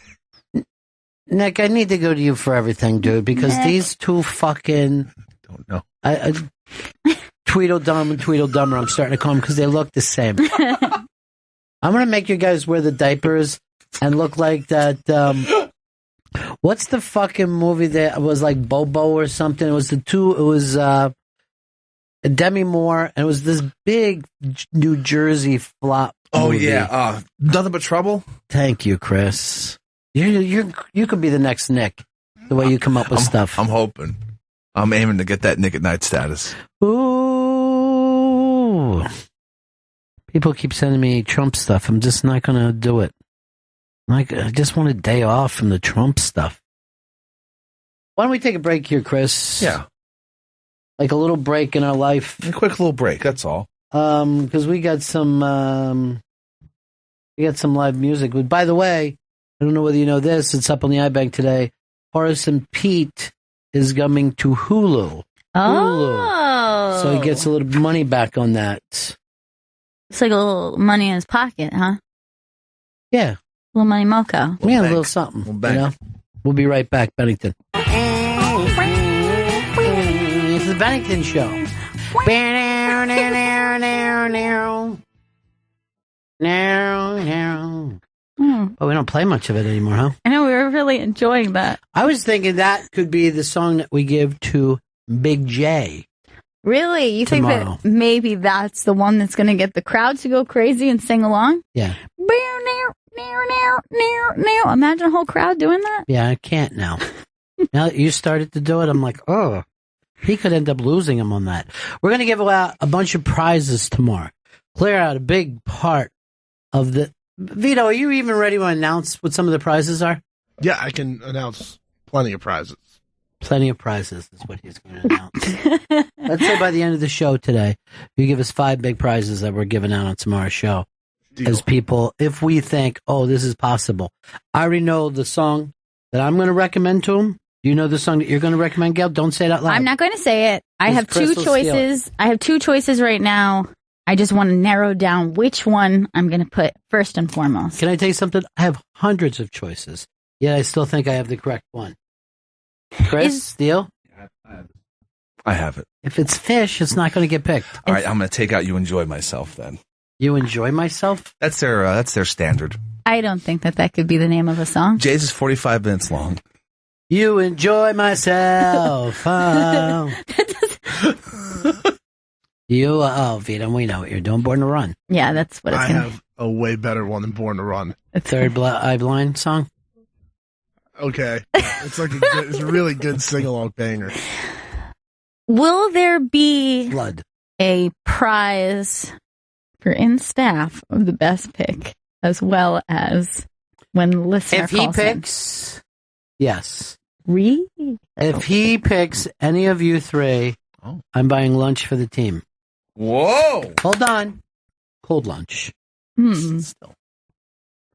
Nick, I need to go to you for everything, dude, because Nick. these two fucking... Don't know. Tweedledum and Tweedledummer, I'm starting to call them because they look the same. I'm going to make you guys wear the diapers and look like that... what's the fucking movie that was like Bobo or something? It was Demi Moore, and it was this big New Jersey flop movie. Yeah. Nothing But Trouble? Thank you, Chris. You could be the next Nick, the way you come up with stuff. I'm hoping. I'm aiming to get that Nick at Night status. Ooh. People keep sending me Trump stuff. I'm just not going to do it. I just want a day off from the Trump stuff. Why don't we take a break here, Chris? Yeah. Like a little break in our life. A quick little break, that's all. Because we got some live music. But by the way, I don't know whether you know this. It's up on the iBank today. Horace and Pete is coming to Hulu. Oh. Oh. So he gets a little money back on that. It's like a little money in his pocket, huh? Yeah. A little money moco. Yeah, a little something. Little bank. You know? We'll be right back, Bennington. It's the Bennington Show. But we don't play much of it anymore, huh? I know, we were really enjoying that. I was thinking that could be the song that we give to Big J. Really? You Tomorrow. think that maybe that's the one that's going to get the crowd to go crazy and sing along? Yeah. Imagine a whole crowd doing that. Yeah, I can't now. Now that you started to do it, I'm like, oh, he could end up losing him on that. We're going to give out a bunch of prizes tomorrow. Clear out a big part of the... Vito, are you even ready to announce what some of the prizes are? Yeah, I can announce plenty of prizes. Plenty of prizes is what he's going to announce. Let's say by the end of the show today, you give us 5 big prizes that we're giving out on tomorrow's show. Deal. As people, if we think, oh, this is possible. I already know the song that I'm going to recommend to them. Do you know the song that you're going to recommend, Gail? Don't say it out loud. I'm not going to say it. I It's have 2 Crystal choices. I have 2 choices right now. I just want to narrow down which one I'm going to put first and foremost. Can I tell you something? I have hundreds of choices, yet I still think I have the correct one. Chris, Steele? I have it. If it's fish, it's not going to get picked. All right, I'm going to take out "You Enjoy Myself" then. You enjoy myself? That's their standard. I don't think that could be the name of a song. Jay's is 45 minutes long. You enjoy myself. Oh. Vito, we know what you're doing. Born to Run. Yeah, that's what it's I going to have a way better one than Born to Run. A Third Eye Blind song? Okay. It's like it's a really good sing-along banger. Will there be Blood. a prize for in staff of the best pick, as well as when the listener If he calls in? picks, yes. Really? If he picks any of you 3, I'm buying lunch for the team. Whoa! Hold on. Cold lunch. Still.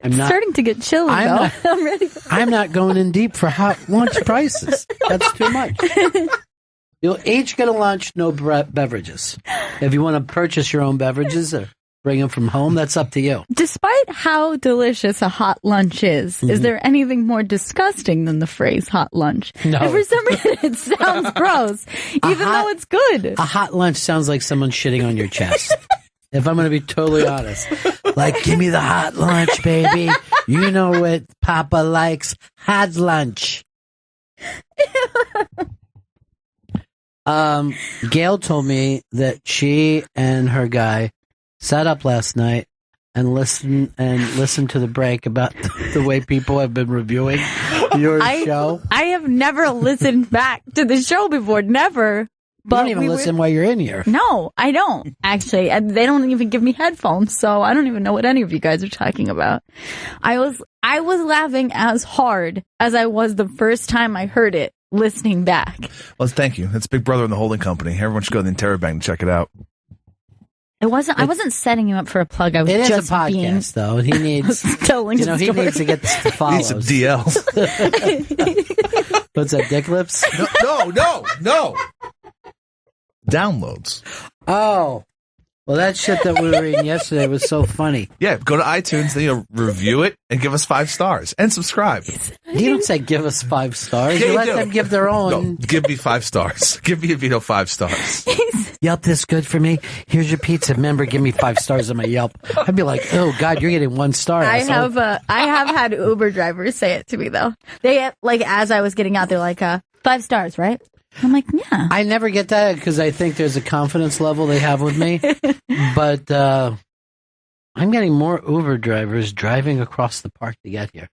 I'm It's not. starting to get chilly, I'm though. not- I'm ready. I'm not going in deep for hot lunch prices. That's too much. You'll each get a lunch, no beverages. If you want to purchase your own beverages or bring them from home, that's up to you. Despite how delicious a hot lunch is there anything more disgusting than the phrase hot lunch? No. And for some reason, it sounds gross, even though it's good. A hot lunch sounds like someone shitting on your chest. If I'm going to be totally honest. Like, give me the hot lunch, baby. You know what Papa likes. Hot lunch. Gail told me that she and her guy sat up last night and listened to the break about the way people have been reviewing your show. I have never listened back to the show before, never. You don't even listen while you're in here. No, I don't, actually. And they don't even give me headphones, so I don't even know what any of you guys are talking about. I was laughing as hard as I was the first time I heard it, listening back. Well, thank you. It's Big Brother in the holding company. Everyone should go to the Interrobang and check it out. I wasn't setting you up for a plug. I was It is just a podcast, though. He needs, telling he needs to get the He follows. needs some DLs. What's that, dick lips? No. Downloads. Oh. Well, that shit that we were reading yesterday was so funny. Yeah, go to iTunes, then review it and give us 5 stars and subscribe. You don't say give us 5 stars. Yeah, you you let do. them give their own. No, give me 5 stars. Give me a Vito 5 stars. Yelp this good for me. Here's your pizza. Remember, give me 5 stars on my Yelp. I'd be like, oh God, you're getting 1 star. I asshole. have had Uber drivers say it to me though. They like as I was getting out, they're like, 5 stars, right? I'm like, yeah. I never get that because I think there's a confidence level they have with me. But I'm getting more Uber drivers driving across the park to get here.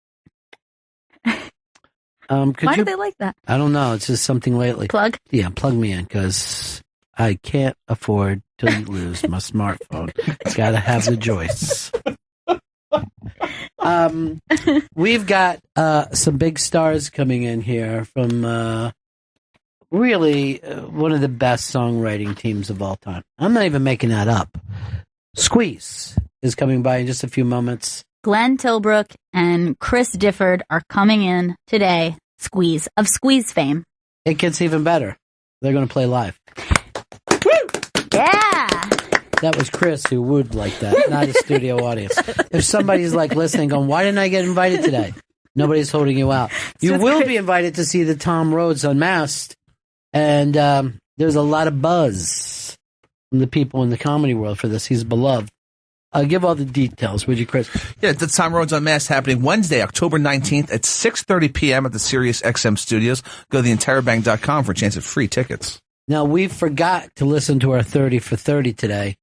Why do they like that? I don't know. It's just something lately. Plug? Yeah, plug me in because I can't afford to lose my smartphone. Gotta have the choice. We've got some big stars coming in here from really one of the best songwriting teams of all time. I'm not even making that up. Squeeze is coming by in just a few moments. Glenn Tilbrook and Chris Difford are coming in today. Squeeze of Squeeze fame. It gets even better. They're going to play live. Woo! That was Chris who wooed like that, not a studio audience. If somebody's like listening, going, "Why didn't I get invited today?" Nobody's holding you out. You will be invited to see the Tom Rhodes Unmasked, and there's a lot of buzz from the people in the comedy world for this. He's beloved. Give all the details, would you, Chris? Yeah, the Tom Rhodes Unmasked happening Wednesday, October 19th at 6:30 p.m. at the Sirius XM studios. Go to theintirebang.com for a chance at free tickets. Now, we forgot to listen to our 30 for 30 today.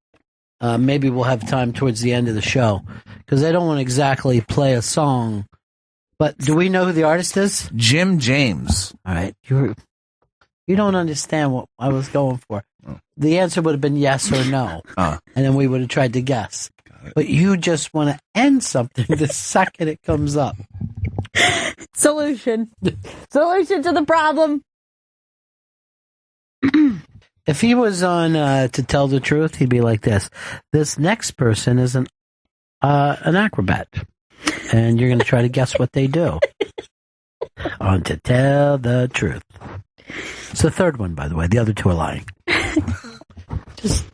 Maybe we'll have time towards the end of the show, because I don't want to exactly play a song. But do we know who the artist is? Jim James. All right. You don't understand what I was going for. The answer would have been yes or no. And then we would have tried to guess. But you just want to end something the second it comes up. Solution. Solution to the problem. If he was on To Tell the Truth, he'd be like this. This next person is an acrobat. And you're going to try to guess what they do. On To Tell the Truth. It's the third one, by the way. The other two are lying. Just...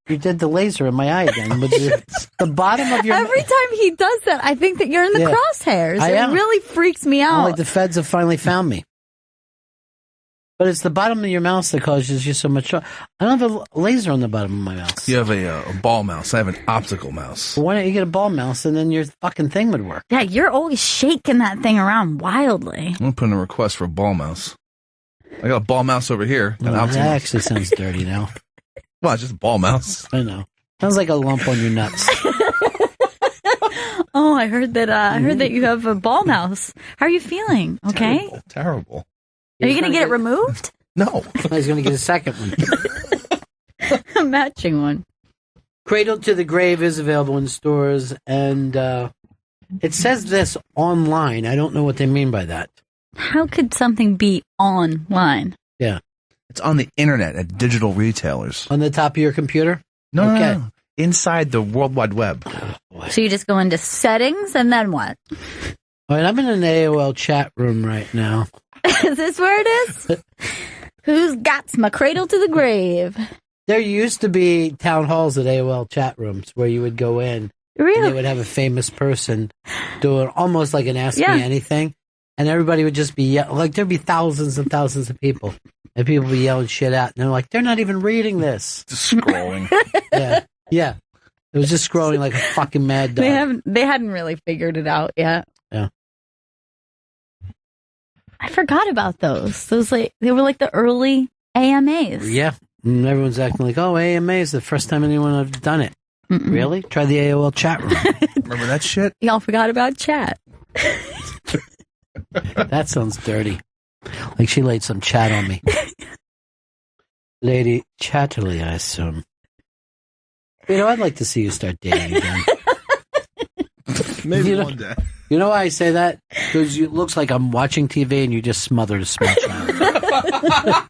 You did the laser in my eye again. With the bottom of your... Every time he does that, I think that you're in the crosshairs. It really freaks me out. Like the feds have finally found me. But it's the bottom of your mouse that causes you so much... I don't have a laser on the bottom of my mouse. You have a ball mouse. I have an optical mouse. Well, why don't you get a ball mouse and then your fucking thing would work? Yeah, you're always shaking that thing around wildly. I'm going to put in a request for a ball mouse. I got a ball mouse over here. That actually sounds dirty now. Well, it's just a ball mouse. I know. Sounds like a lump on your nuts. Oh, I heard that. I heard that you have a ball mouse. How are you feeling? Okay. Terrible. Are you going to get it removed? No. He's going to get a second one. A matching one. Cradle to the Grave is available in stores, and it says this online. I don't know what they mean by that. How could something be online? Yeah. It's on the internet at digital retailers. On the top of your computer? No, okay. No. Inside the World Wide Web. So you just go into settings, and then what? All right, I'm in an AOL chat room right now. Is this where it is? Who's got my cradle to the grave? There used to be town halls at AOL chat rooms where you would go in. Really? And they would have a famous person doing almost like an Ask Me Anything. And everybody would just be like, there'd be thousands and thousands of people. And people would be yelling shit out. And they're like, they're not even reading this. Just scrolling. Yeah. It was just scrolling like a fucking mad dog. They hadn't really figured it out yet. Yeah. I forgot about those. They were like the early AMAs. Yeah. And everyone's acting like, oh, AMA is the first time anyone have done it. Mm-mm. Really? Try the AOL chat room. Remember that shit? Y'all forgot about chat. That sounds dirty. Like she laid some chat on me. Lady Chatterley, I assume. You know, I'd like to see you start dating again. Maybe one day. You know why I say that? Because it looks like I'm watching TV and you just smothered a small child.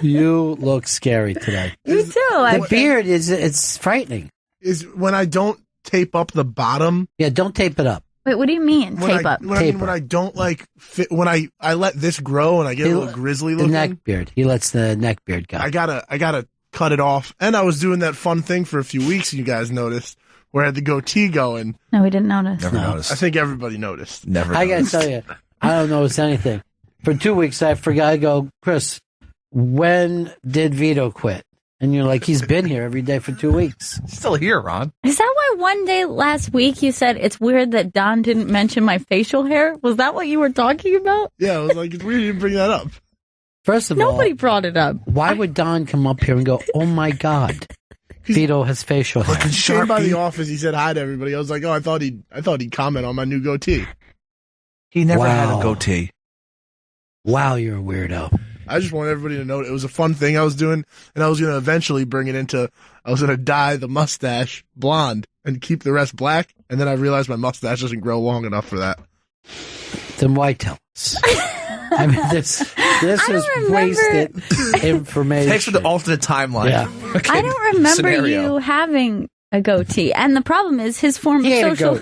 You look scary today. You too. The beard it's frightening. Is when I don't tape up the bottom. Yeah, don't tape it up. Wait, what do you mean? Tape up? When I don't like fit, when I let this grow and I get a little grizzly looking. The neck beard. He lets the neck beard go. I gotta cut it off. And I was doing that fun thing for a few weeks. You guys noticed where I had the goatee going. No, we didn't notice. Never noticed. I think everybody noticed. Never. I gotta tell you, I don't notice anything. For 2 weeks, I forgot. I go, Chris, when did Vito quit? And you're like, he's been here every day for 2 weeks. Still here, Ron. Is that why one day last week you said it's weird that Don didn't mention my facial hair? Was that what you were talking about? Yeah, I was like, it's weird you didn't bring that up. First of all, nobody brought it up. Why would Don come up here and go, oh my God, Vito has facial hair? He came by the office, he said hi to everybody. I was like, oh, I thought he'd comment on my new goatee. He never had a goatee. Wow, you're a weirdo. I just want everybody to know it was a fun thing I was doing, and I was going to eventually bring it into, I was going to dye the mustache blonde and keep the rest black, and then I realized my mustache doesn't grow long enough for that. Then why tell us? I mean, this is wasted information. Thanks for the alternate timeline. Yeah. Okay. I don't remember you having a goatee, and the problem is his form of social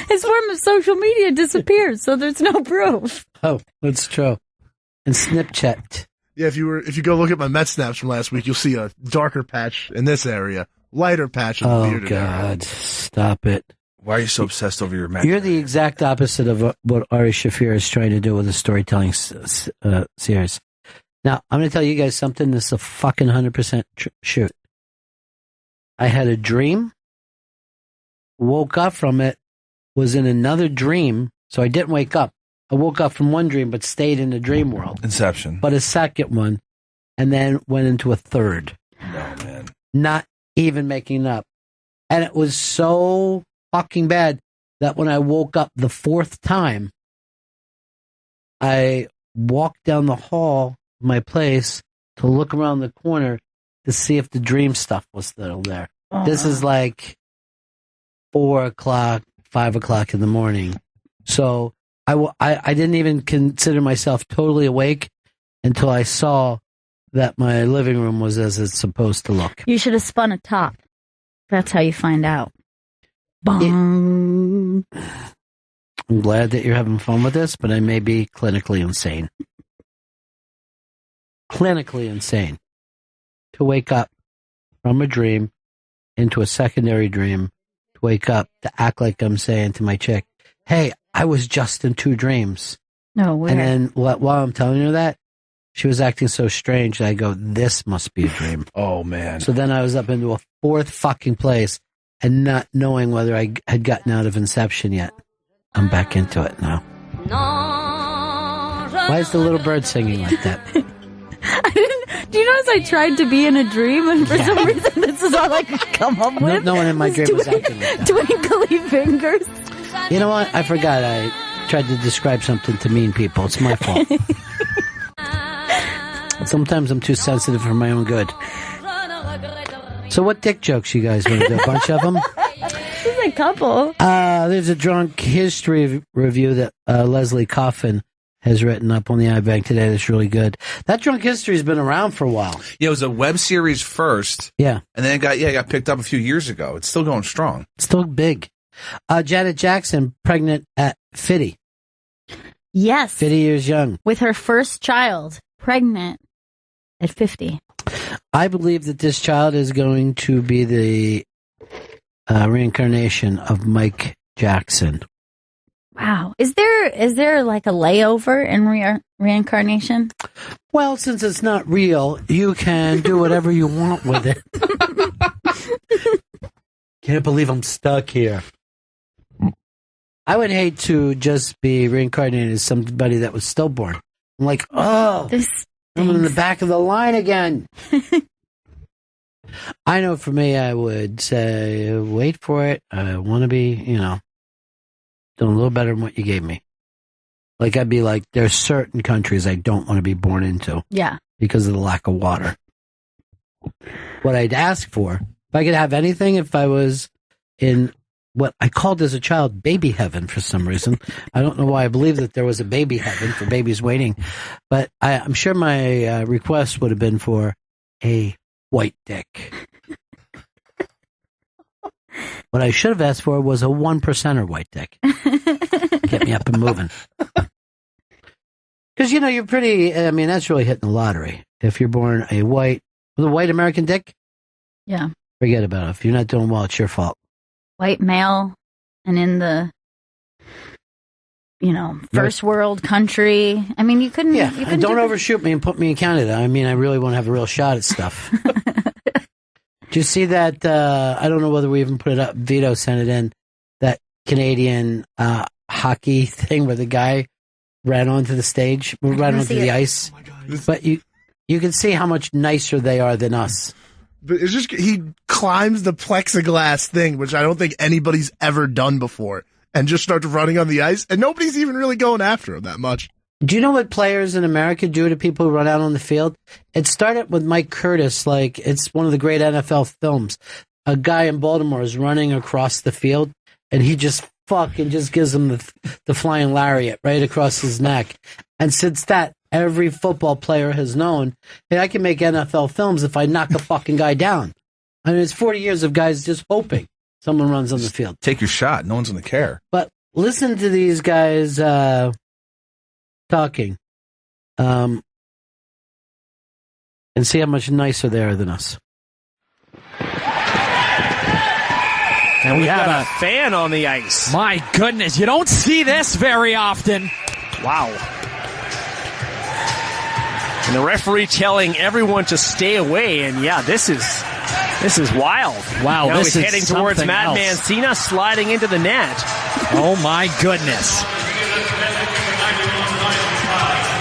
his form of social media disappeared, so there's no proof. Oh, that's true. And Snapchat. Yeah, if you go look at my Met snaps from last week, you'll see a darker patch in this area, lighter patch in the Oh, bearded area. God. Stop it. Why are you so obsessed over your Met? You're the exact opposite of what Ari Shaffir is trying to do with a storytelling series. Now, I'm going to tell you guys something. This is a fucking 100% shoot. I had a dream, woke up from it, was in another dream, so I didn't wake up. I woke up from one dream, but stayed in the dream world. Inception. But a second one, and then went into a third. No, man. Not even making up. And it was so fucking bad that when I woke up the fourth time, I walked down the hall of my place to look around the corner to see if the dream stuff was still there. This is like 4 o'clock, 5 o'clock in the morning. So I didn't even consider myself totally awake until I saw that my living room was as it's supposed to look. You should have spun a top. That's how you find out. Bong. I'm glad that you're having fun with this, but I may be clinically insane. Clinically insane. To wake up from a dream into a secondary dream, to wake up, to act like I'm saying to my chick, hey, I was just in 2 dreams. No, weird. And then while I'm telling her that, she was acting so strange that I go, this must be a dream. Oh, man. So then I was up into a 4th fucking place and not knowing whether I had gotten out of Inception yet. I'm back into it now. Why is the little bird singing like that? Do you notice I tried to be in a dream, and for some reason this is all I could come up with? No one in my dream was acting like that. Twinkly fingers. You know what? I forgot. I tried to describe something to mean people. It's my fault. Sometimes I'm too sensitive for my own good. So what dick jokes you guys want to do? A bunch of them? There's a couple. There's a drunk history review that Leslie Coffin has written up on the iBank today that's really good. That drunk history's been around for a while. Yeah, it was a web series first. Yeah. And then it got picked up a few years ago. It's still going strong. Still big. Janet Jackson, pregnant at 50. Yes. 50 years young. With her first child, pregnant at 50. I believe that this child is going to be the reincarnation of Mike Jackson. Wow. Is there like a layover in reincarnation? Well, since it's not real, you can do whatever you want with it. Can't believe I'm stuck here. I would hate to just be reincarnated as somebody that was stillborn. I'm like, oh, I'm in the back of the line again. I know for me, I would say, wait for it. I want to be, doing a little better than what you gave me. Like, I'd be like, there's certain countries I don't want to be born into. Yeah. Because of the lack of water. What I'd ask for, if I could have anything, if I was in what I called as a child baby heaven for some reason. I don't know why I believe that there was a baby heaven for babies waiting. But I'm sure my request would have been for a white dick. What I should have asked for was a 1%er white dick. Get me up and moving. Because, you're pretty, that's really hitting the lottery. If you're born with a white American dick, yeah, forget about it. If you're not doing well, it's your fault. White male and in the, first world country. I mean, you couldn't. Yeah, you couldn't and don't overshoot me and put me in Canada. I really want to have a real shot at stuff. Did you see that? I don't know whether we even put it up. Vito sent it in. That Canadian hockey thing where the guy ran onto the stage, ran onto the ice. Oh my God. But you can see how much nicer they are than us. But it's just he climbs the plexiglass thing, which I don't think anybody's ever done before, and just starts running on the ice, and nobody's even really going after him that much. Do you know what players in America do to people who run out on the field? It started with Mike Curtis, like it's one of the great NFL films. A guy in Baltimore is running across the field, and he just fucking just gives him the flying lariat right across his neck. And since that, every football player has known, hey, I can make NFL films if I knock a fucking guy down. I mean, it's 40 years of guys just hoping someone runs on the field. Take your shot. No one's going to care. But listen to these guys talking. and see how much nicer they are than us. And we have got a fan on the ice. My goodness, you don't see this very often. Wow. And the referee telling everyone to stay away. And yeah, this is wild. Wow, now this he's is heading towards something Matt else. Mancina, sliding into the net. Oh my goodness.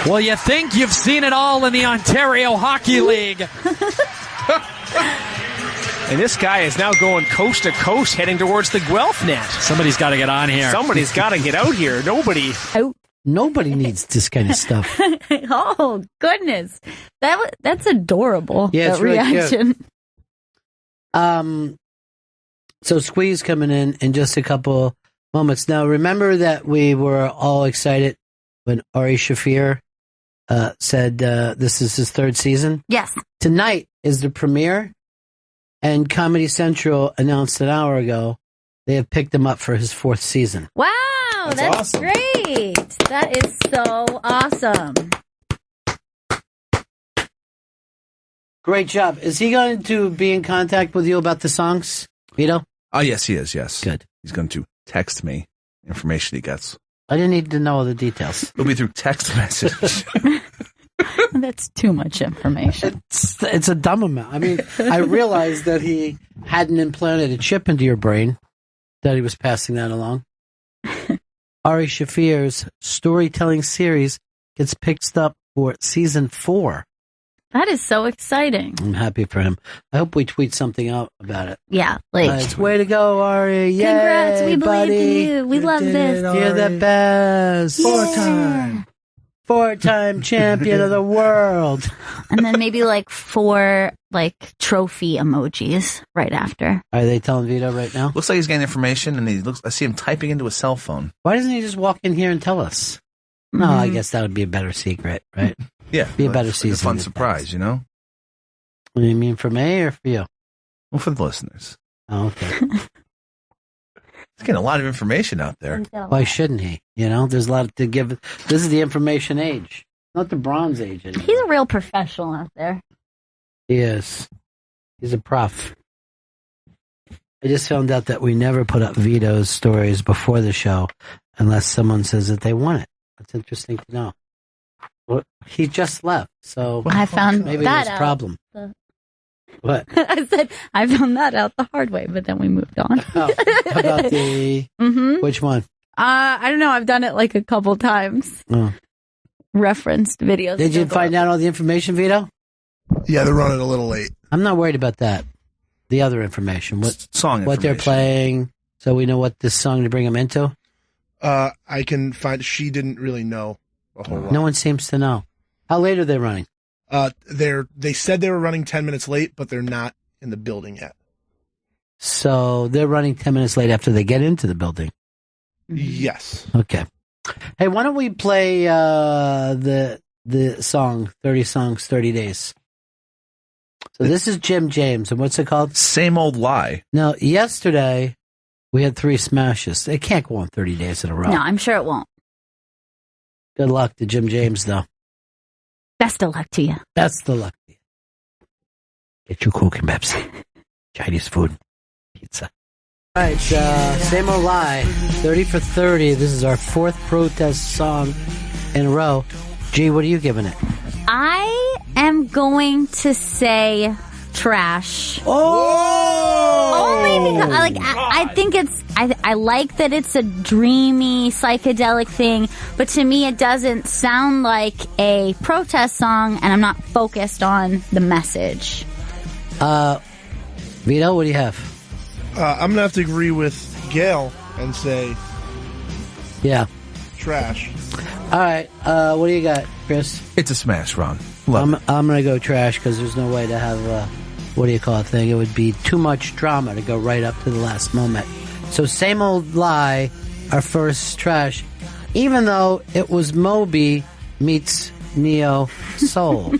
Well, you think you've seen it all in the Ontario Hockey League. And this guy is now going coast to coast, heading towards the Guelph net. Somebody's got to get on here. Somebody's got to get out here. Nobody needs this kind of stuff. Oh goodness, that's adorable. Yeah, it's that really reaction. cute. So Squeeze coming in just a couple moments. Now, remember that we were all excited when Ari Shaffir said this is his third season? Yes. Tonight is the premiere, and Comedy Central announced an hour ago they have picked him up for his fourth season. Wow, that's awesome. great. That is so awesome. Great job. Is he going to be in contact with you about the songs, Vito? Oh, yes, he is, yes. Good. He's going to text me information he gets. I didn't need to know all the details. It'll be through text message. That's too much information. It's a dumb amount. I mean, I realized that he hadn't implanted a chip into your brain, that he was passing that along. Ari Shaffir's storytelling series gets picked up for season 4. That is so exciting. I'm happy for him. I hope we tweet something out about it. Yeah, like Way to go, Ari. Yay, congrats, we believe buddy. in you. We love this. You're the best. Yeah. 4-time champion of the world. And then maybe like 4 like trophy emojis right after. Are they telling Vito right now? Looks like he's getting information, and I see him typing into a cell phone. Why doesn't he just walk in here and tell us? No, I guess that would be a better secret, right? Yeah. Be a better like season. a fun than surprise, that. you know? What do you mean, for me or for you? Well, for the listeners. Oh, okay. He's getting a lot of information out there. Why shouldn't he? You know, there's a lot to give. This is the information age, not the bronze age anymore. He's a real professional out there. He is. He's a prof. I just found out that we never put up Vito's stories before the show unless someone says that they want it. That's interesting to know. Well, he just left, so I found maybe that there's a out. problem. What? I said I found that out the hard way, but then we moved on. Oh, about the which one? I don't know. I've done it like a couple times. Oh. Referenced videos. Did you find out all the information, Vito? Yeah, they're running a little late. I'm not worried about that. The other information, Song what they're information. playing, so we know what this song to bring them into. I can find. She didn't really know a whole lot. No one seems to know. How late are they running? They said they were running 10 minutes late, but they're not in the building yet. So they're running 10 minutes late after they get into the building. Yes. Okay. Hey, why don't we play the song 30 Songs, 30 Days? So this is Jim James, and what's it called? Same Old Lie. Now, yesterday we had 3 smashes. They can't go on 30 days in a row. No, I'm sure it won't. Good luck to Jim James, though. Best of luck to you. That's the luck. Get your Coke and Pepsi. Chinese food. Pizza. All right, Same Old Lie. 30 for 30. This is our 4th protest song in a row. G, what are you giving it? I am going to say trash. Oh! Only because I think it's I like that it's a dreamy psychedelic thing, but to me it doesn't sound like a protest song, and I'm not focused on the message. Vito, what do you have? I'm going to have to agree with Gail and say Yeah. trash. All right, what do you got, Chris? It's a smash, Ron. Love it. I'm going to go trash because there's no way to have what do you call it thing? It would be too much drama to go right up to the last moment. So Same Old Lie, our first trash, even though it was Moby meets Neo Soul.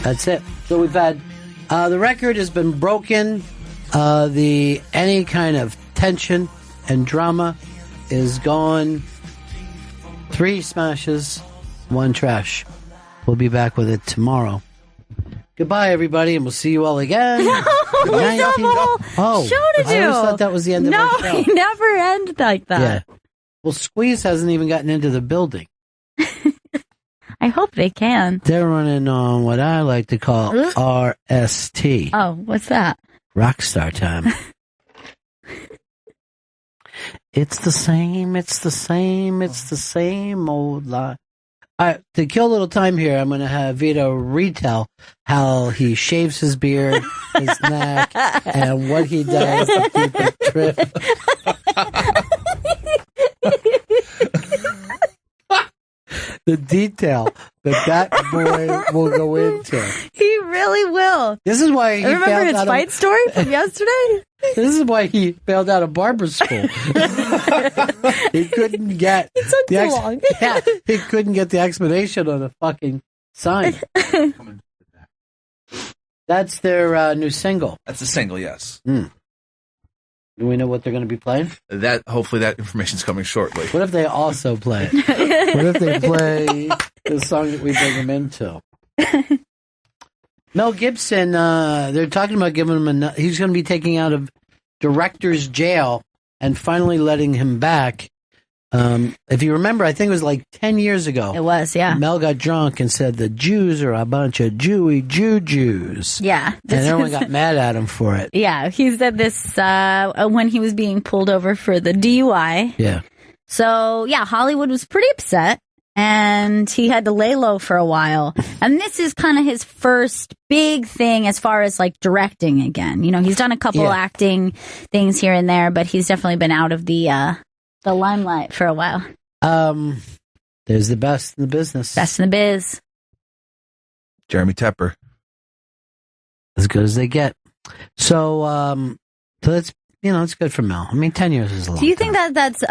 That's it. So we've had the record has been broken. Any kind of tension and drama is gone. 3 smashes, 1 trash. We'll be back with it tomorrow. Goodbye, everybody, and we'll see you all again. No, we still have a whole show to do. I always thought that was the end of our show. No, we never end like that. Yeah. Well, Squeeze hasn't even gotten into the building. I hope they can. They're running on what I like to call RST. Oh, what's that? Rockstar time. It's the same old lie. All right, to kill a little time here, I'm going to have Vito retell how he shaves his beard, his neck, and what he does to keep it trim. The detail that boy will go into. He really will. This is why he remember his fight story from yesterday? This is why he failed out of barber school. He couldn't get it took too long. Yeah, he couldn't get the explanation on the fucking sign. That's their new single. That's a single, yes. Do we know what they're going to be playing? Hopefully that information's coming shortly. What if they also play it? What if they play the song that we bring them into? Mel Gibson, they're talking about giving him he's going to be taking out of director's jail and finally letting him back. If you remember, I think it was like 10 years ago. It was, yeah. Mel got drunk and said the Jews are a bunch of Jews. Yeah. And everyone got mad at him for it. Yeah, he said this when he was being pulled over for the DUI. Yeah. So, yeah, Hollywood was pretty upset, and he had to lay low for a while. And this is kind of his first big thing as far as, like, directing again. You know, he's done a couple acting things here and there, but he's definitely been out of the limelight for a while. There's the best in the business. Best in the biz. Jeremy Tepper. As good as they get. So that's, it's good for Mel. I mean, 10 years is a long Do you time. think that's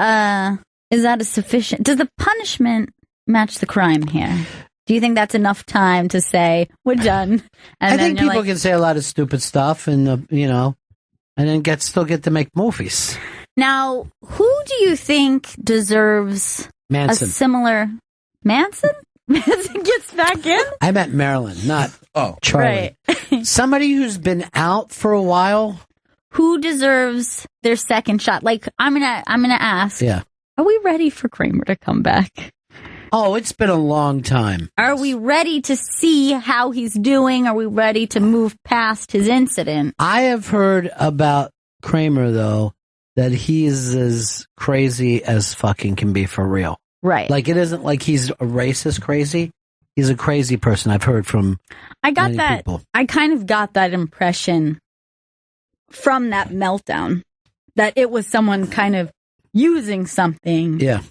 is that a sufficient? Does the punishment match the crime here? Do you think that's enough time to say we're done? And I think people can say a lot of stupid stuff, and and then still get to make movies. Now, who do you think deserves Manson. a similar Manson? Manson gets back in? I meant Marilyn, not Charlie. Right. Somebody who's been out for a while. Who deserves their second shot? Like, I'm gonna ask. Yeah. Are we ready for Kramer to come back? Oh, it's been a long time. Are we ready to see how he's doing? Are we ready to move past his incident? I have heard about Kramer, though, that he is as crazy as fucking can be for real. Right. Like, it isn't like he's a racist crazy. He's a crazy person. I've heard from many people. I kind of got that impression from that meltdown, that it was someone kind of using something. Yeah.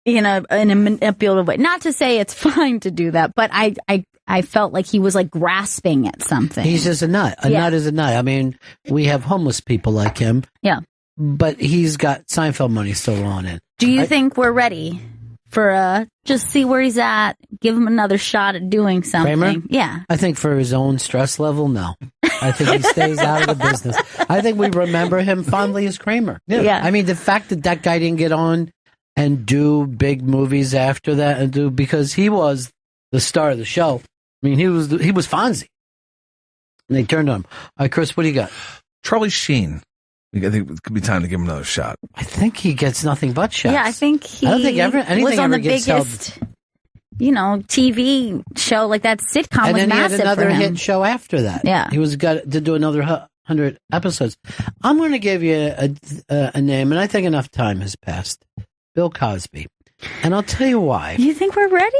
In a manipulative way. Not to say it's fine to do that, but I felt like he was like grasping at something. He's just a nut. A nut is a nut. I mean, we have homeless people like him. Yeah. But he's got Seinfeld money still on it. Do you think we're ready for just see where he's at, give him another shot at doing something? Kramer? Yeah. I think for his own stress level, no. I think he stays out of the business. I think we remember him fondly as Kramer. Yeah. I mean, the fact that guy didn't get on and do big movies after that because he was the star of the show. I mean, he was Fonzie. And they turned on him. All right, Chris, what do you got? Charlie Sheen. I think it could be time to give him another shot. I think he gets nothing but shots. Yeah, I think he I don't think anything was on ever the gets biggest, held. TV show, like that sitcom And was then he had massive another for him. hit show after that. Yeah. He was got to do another 100 episodes. I'm going to give you a name, and I think enough time has passed. Bill Cosby. And I'll tell you why. You think we're ready?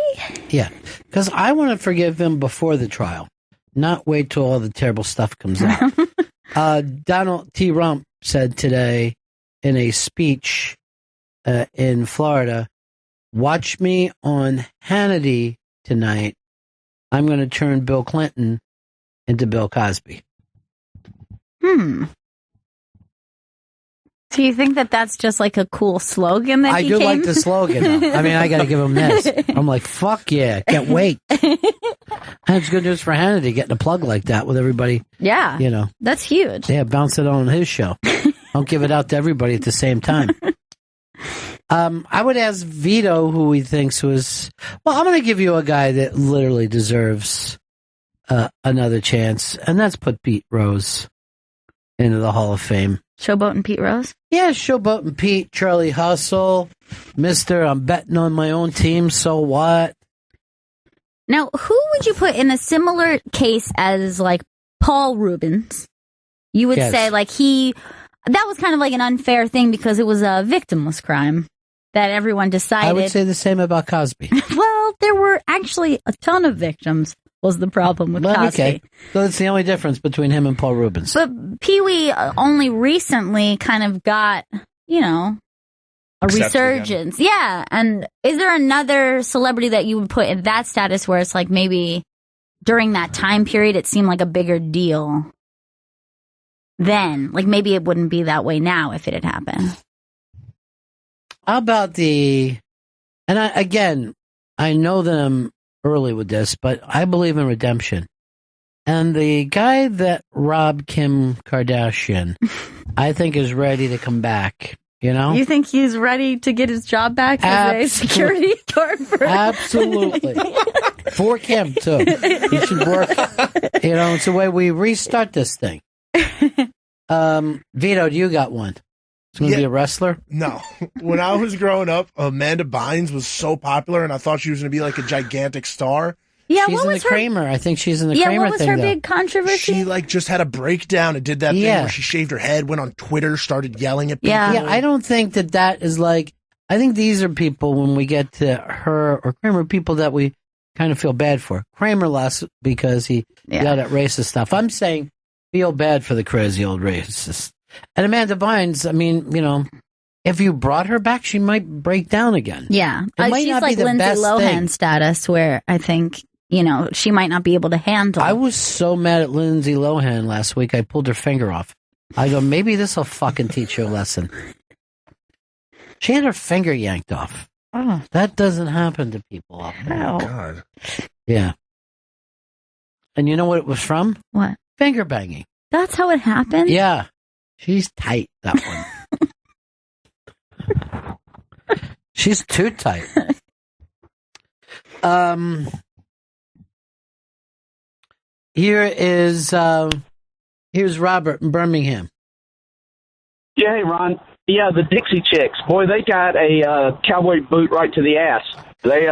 Yeah, because I want to forgive him before the trial, not wait till all the terrible stuff comes out. Donald T. Rump said today in a speech in Florida, watch me on Hannity tonight. I'm going to turn Bill Clinton into Bill Cosby. Do you think that that's just like a cool slogan that I he do came? like the slogan, though. I mean, I got to give him this. I'm like, fuck yeah, can't wait. And it's good news for Hannity getting a plug like that with everybody. Yeah. That's huge. Yeah, bounce it on his show. Don't give it out to everybody at the same time. I would ask Vito who he thinks was. Well, I'm going to give you a guy that literally deserves another chance, and that's put Pete Rose into the Hall of Fame. Showboat and Pete Rose? Yeah, Showboat and Pete, Charlie Hustle, Mr. I'm betting on my own team, so what? Now, who would you put in a similar case as, like, Paul Rubens? You would say, like, that was kind of like an unfair thing because it was a victimless crime that everyone decided. I would say the same about Cosby. Well, there were actually a ton of victims, was the problem with Cosby. Okay, so that's the only difference between him and Paul Rubens. But Pee-wee only recently kind of got, a resurgence. Again. Yeah, and is there another celebrity that you would put in that status where it's like maybe during that time period it seemed like a bigger deal then? Like maybe it wouldn't be that way now if it had happened. How about I know that I'm early with this, but I believe in redemption. And the guy that robbed Kim Kardashian, I think is ready to come back. You think he's ready to get his job back as a security guard? Absolutely. For Kim, too. He should work. It's the way we restart this thing. Vito, do you got one? It's going to be a wrestler? No. When I was growing up, Amanda Bynes was so popular, and I thought she was going to be like a gigantic star. Yeah, she's what in was the Kramer. I think she's in the Kramer thing. Yeah, what was her big controversy? She just had a breakdown and did that thing where she shaved her head, went on Twitter, started yelling at people. Yeah, I don't think that is like. I think these are people when we get to her or Kramer, people that we kind of feel bad for. Kramer lost because he yelled at racist stuff. I'm saying feel bad for the crazy old racist. And Amanda Bynes, I mean, if you brought her back, she might break down again. Yeah, it might she's not like be the Lindsay best Lohan thing. status, where I think she might not be able to handle. I was so mad at Lindsay Lohan last week. I pulled her finger off. I go, maybe this will fucking teach you a lesson. She had her finger yanked off. Oh, that doesn't happen to people. Oh, God. Yeah. And you know what it was from? What? Finger banging. That's how it happened? Yeah. She's tight, that one. She's too tight. Here's Robert in Birmingham. Yeah, hey, Ron. Yeah, the Dixie Chicks. Boy, they got a cowboy boot right to the ass. They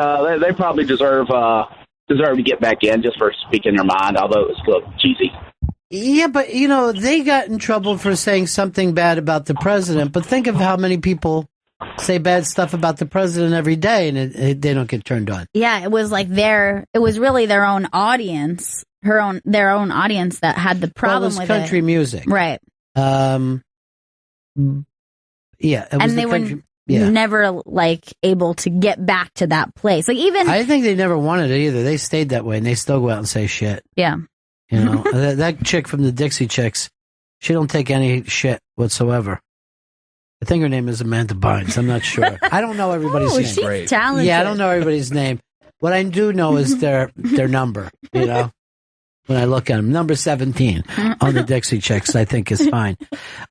probably deserve to get back in just for speaking their mind, although it was still cheesy. Yeah, but, they got in trouble for saying something bad about the president. But think of how many people say bad stuff about the president every day, and they don't get turned on. Yeah, it was like it was really their own audience, their own audience that had the problem with country music. Right. Yeah. It was and they were never, able to get back to that place. I think they never wanted it either. They stayed that way, and they still go out and say shit. Yeah. That chick from the Dixie Chicks, she don't take any shit whatsoever. I think her name is Amanda Bynes. I'm not sure. I don't know everybody's name. She's talented. Yeah, I don't know everybody's name. What I do know is their number, when I look at them. Number 17 on the Dixie Chicks, I think is fine.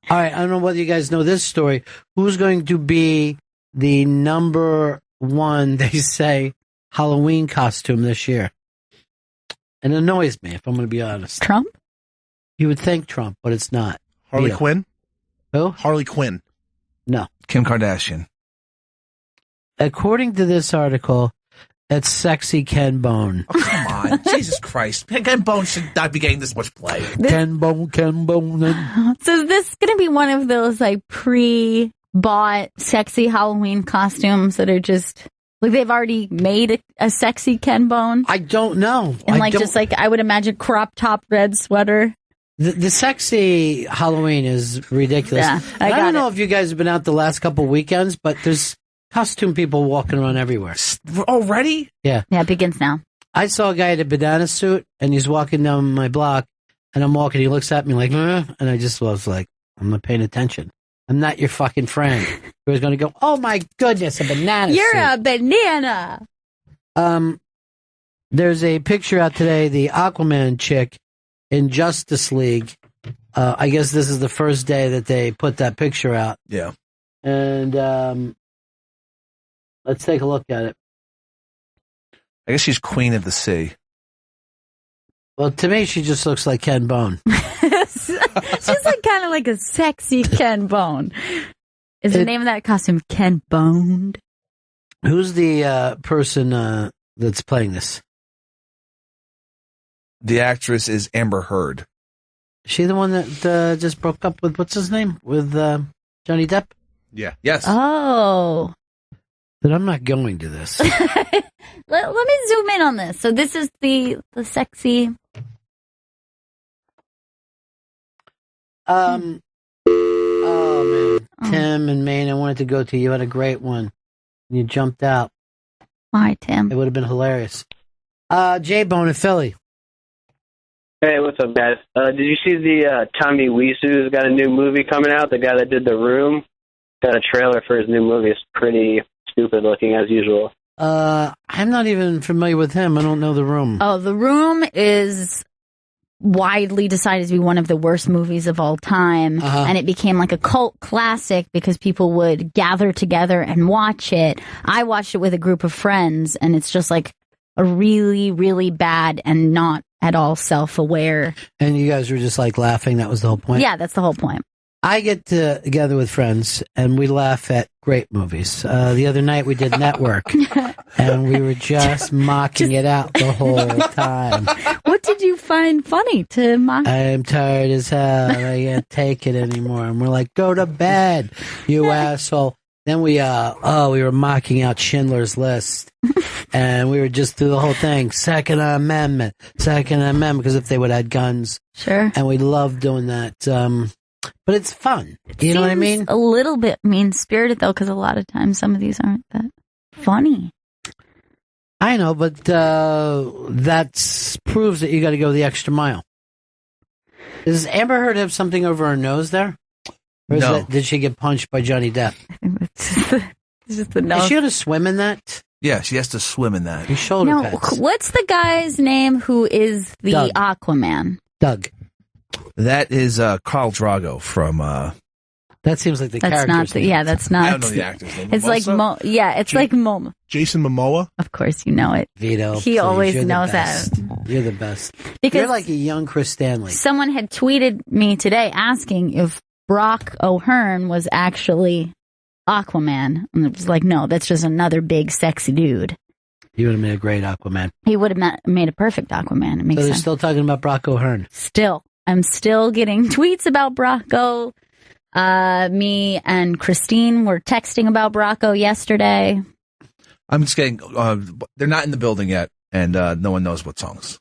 All right, I don't know whether you guys know this story. Who's going to be the number one, they say, Halloween costume this year? It annoys me, if I'm going to be honest. Trump? You would think Trump, but it's not. Harley Quinn? Who? Harley Quinn. No. Kim Kardashian. According to this article, it's sexy Ken Bone. Oh, come on. Jesus Christ. Ken Bone should not be getting this much play. Ken Bone. So is this going to be one of those pre-bought sexy Halloween costumes that are just they've already made a sexy Ken Bone? I don't know. And I would imagine crop top red sweater. The sexy Halloween is ridiculous. Yeah, I don't know if you guys have been out the last couple weekends, but there's costume people walking around everywhere. Already? Yeah. Yeah, it begins now. I saw a guy in a banana suit, and he's walking down my block, and I'm walking, he looks at me like, and I just was like, I'm not paying attention. I'm not your fucking friend. He was going to go, oh my goodness, a banana You're suit. a banana. There's a picture out today, the Aquaman chick in Justice League. I guess this is the first day that they put that picture out. Yeah. And Let's take a look at it. I guess she's queen of the sea. Well, to me, she just looks like Ken Bone. She's like kind of like a sexy Ken Bone. Is the name of that costume Ken Boned? Who's the person that's playing this? The actress is Amber Heard. Is she the one that just broke up with, what's his name? With Johnny Depp? Yeah. Yes. Oh. But I'm not going to this. Let me zoom in on this. So this is the sexy. Oh man, Tim and Maine, I wanted to go to. You had a great one. You jumped out. Why, Tim? It would have been hilarious. J-Bone in Philly. Hey, what's up, guys? Did you see the Tommy Wiseau's got a new movie coming out? The guy that did The Room got a trailer for his new movie. It's pretty stupid looking as usual. I'm not even familiar with him. I don't know The Room. Oh, The Room is widely decided to be one of the worst movies of all time. And it became like a cult classic because people would gather together and watch it. I watched it with a group of friends, and it's just like a really, really bad and not at all self-aware. And you guys were just like laughing. That was the whole point. Yeah, that's the whole point. I get together with friends and we laugh at great movies. The other night we did Network and we were just mocking it out the whole time. What did you find funny to mock? I'm tired as hell. I can't take it anymore. And we're like, go to bed, you asshole. Then we were mocking out Schindler's List. And we were just through the whole thing. Second Amendment, because if they would have had guns. Sure. And we love doing that. But it's fun. You know what I mean? A little bit mean-spirited, though, because a lot of times some of these aren't that funny. I know, but that proves that you got to go the extra mile. Does Amber Heard have something over her nose there? Or No. Did she get punched by Johnny Depp? It's just the nose. Is she going to swim in that? Yeah, she has to swim in that. Your shoulder No, pads. what's the guy's name who is the Doug. Aquaman? Doug. That is Khal Drogo from. That seems like the That's character's not the. name. Yeah, that's not. I don't know the actor's name. It's like it's like Momo. Jason Momoa? Of course, you know it. Vito. He please, always you're the knows best. that. You're the best. Because You're like a young Chris Stanley. someone had tweeted me today asking if Brock O'Hearn was actually Aquaman, and it was like, no, that's just another big sexy dude. You would have made a great Aquaman. He would have made a perfect Aquaman. It makes So they're sense. still talking about Brock O'Hearn. I'm still getting tweets about Brocco. Me and Christine were texting about Brocco yesterday. I'm just getting. They're not in the building yet, and no one knows what songs.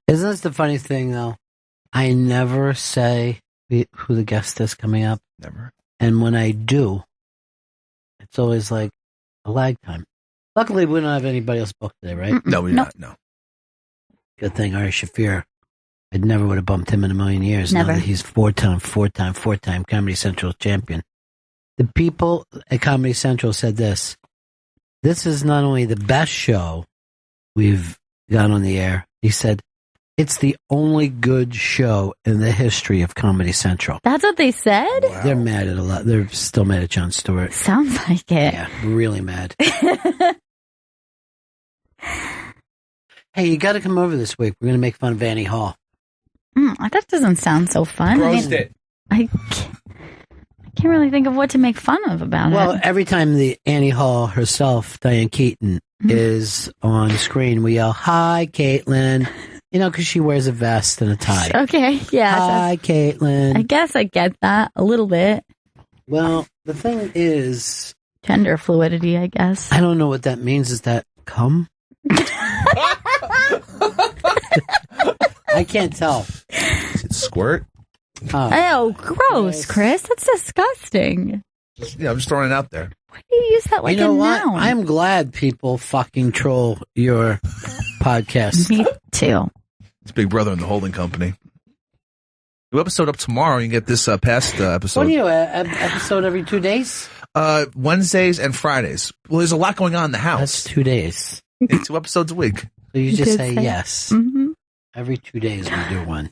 Isn't this the funny thing, though? I never say who the guest is coming up. Never. And when I do, it's always like a lag time. Luckily, we don't have anybody else booked today, right? No, we're not. No. Good thing Ari Shaffir. I never would have bumped him in a million years. Never. Now that he's four-time Comedy Central champion. The people at Comedy Central said this. This is not only the best show we've got on the air. He said, it's the only good show in the history of Comedy Central. That's what they said? Wow. They're mad at a lot. They're still mad at Jon Stewart. Sounds like it. Yeah, really mad. Hey, you got to come over this week. We're going to make fun of Annie Hall. That doesn't sound so fun. Roast it. I can't really think of what to make fun of about Well, it. every time the Annie Hall herself, Diane Keaton, is on screen, we yell, "Hi, Caitlin." You know, because she wears a vest and a tie. Okay, yeah. Hi, Caitlin. I guess I get that a little bit. Well, the thing is, Gender fluidity, I guess. I don't know what that means. Is that cum? I can't tell. Is it squirt? Oh, gross, Chris. That's disgusting. I'm just throwing it out there. Why do you use that like you know a what? noun? I'm glad people fucking troll your podcast. Me too. It's Big Brother and the holding company. New episode up tomorrow. You can get this past episode. What do you, episode every 2 days? Wednesdays and Fridays. Well, there's a lot going on in the house. That's 2 days. It's 2 episodes a week. So you just say yes. Mm-hmm. Every 2 days we do one.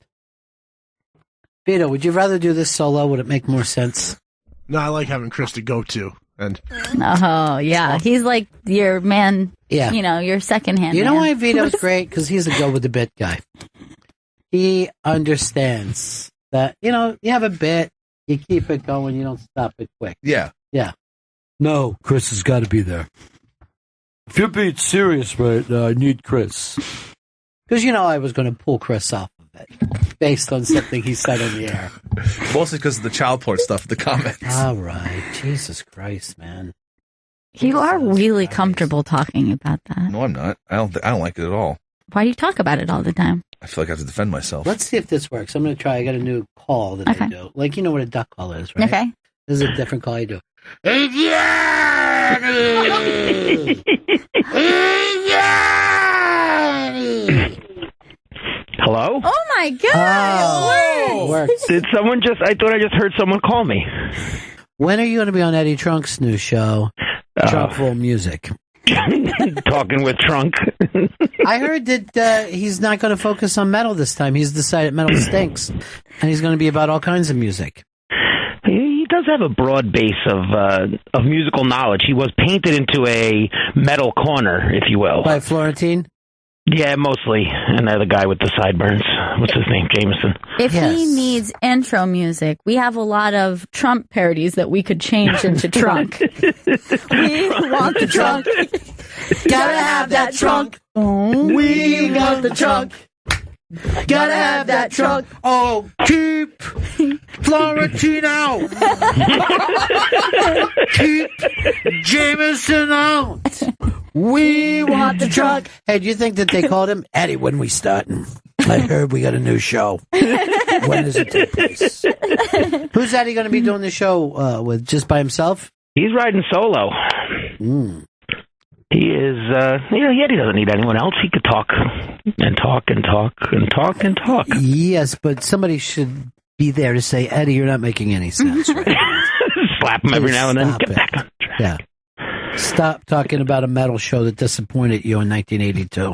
Vito, would you rather do this solo? Would it make more sense? No, I like having Chris to go to. And Oh, yeah. He's like your man, Yeah. your secondhand You man. know why Vito's great? Because he's a go with the bit guy. He understands that, you have a bit, you keep it going, you don't stop it quick. Yeah. Yeah. No, Chris has got to be there. If you're being serious right now, I need Chris. Because, I was going to pull Chris off of it based on something he said on the air. Mostly because of the child porn stuff in the comments. All right. Jesus Christ, man. You are really comfortable talking about that. No, I'm not. I don't like it at all. Why do you talk about it all the time? I feel like I have to defend myself. Let's see if this works. I'm going to try. I got a new call that I do. Like, you know what a duck call is, right? Okay. This is a different call I do. Hello? Oh, my God. Oh, it works. Did someone I thought I just heard someone call me. When are you going to be on Eddie Trunk's new show, Trunkful Music? Talking with Trunk. I heard that he's not going to focus on metal this time. He's decided metal stinks, and he's going to be about all kinds of music. He does have a broad base of musical knowledge. He was painted into a metal corner, if you will. By Florentine? Yeah, mostly. And the guy with the sideburns. What's his name? Jameson. If he needs intro music, we have a lot of Trump parodies that we could change into Trunk. We want the trunk. Gotta have that trunk. We want the trunk. Gotta have that trunk. Oh, keep Florentine out. Keep Jameson out. We want the trunk. Hey, do you think that they called him Eddie when we starting? I heard we got a new show. When does it take place? Who's Eddie going to be doing the show with? Just by himself? He's riding solo. He is, Eddie doesn't need anyone else. He could talk and talk and talk and talk and talk. Yes, but somebody should be there to say, Eddie, you're not making any sense right now. Slap him every now and then. Get back on track. Yeah. Stop talking about a metal show that disappointed you in 1982.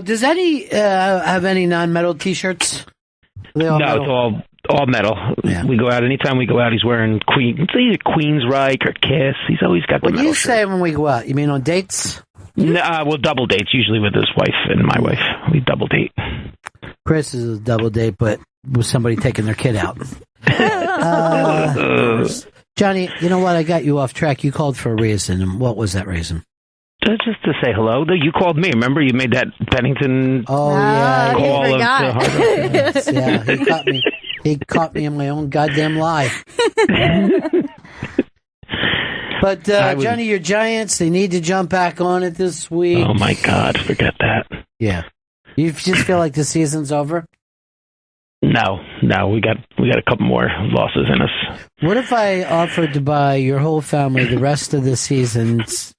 Does Eddie have any non-metal T-shirts? No, metal? It's all metal. Yeah. We go out anytime we go out. He's wearing it's either Queensryche or Kiss. He's always got the metal. When you shirt. say when we go out, you mean on dates? No, we'll double dates usually with his wife and my wife. We double date. Chris is a double date, but with somebody taking their kid out. Johnny, you know what? I got you off track. You called for a reason. And what was that reason? Just to say hello. You called me. Remember, you made that Bennington call. Yes, yeah, he caught me. He caught me in my own goddamn lie. But Johnny, your Giants, they need to jump back on it this week. Oh my God, forget that. Yeah, you just feel like the season's over. No, we got a couple more losses in us. What if I offered to buy your whole family the rest of the season's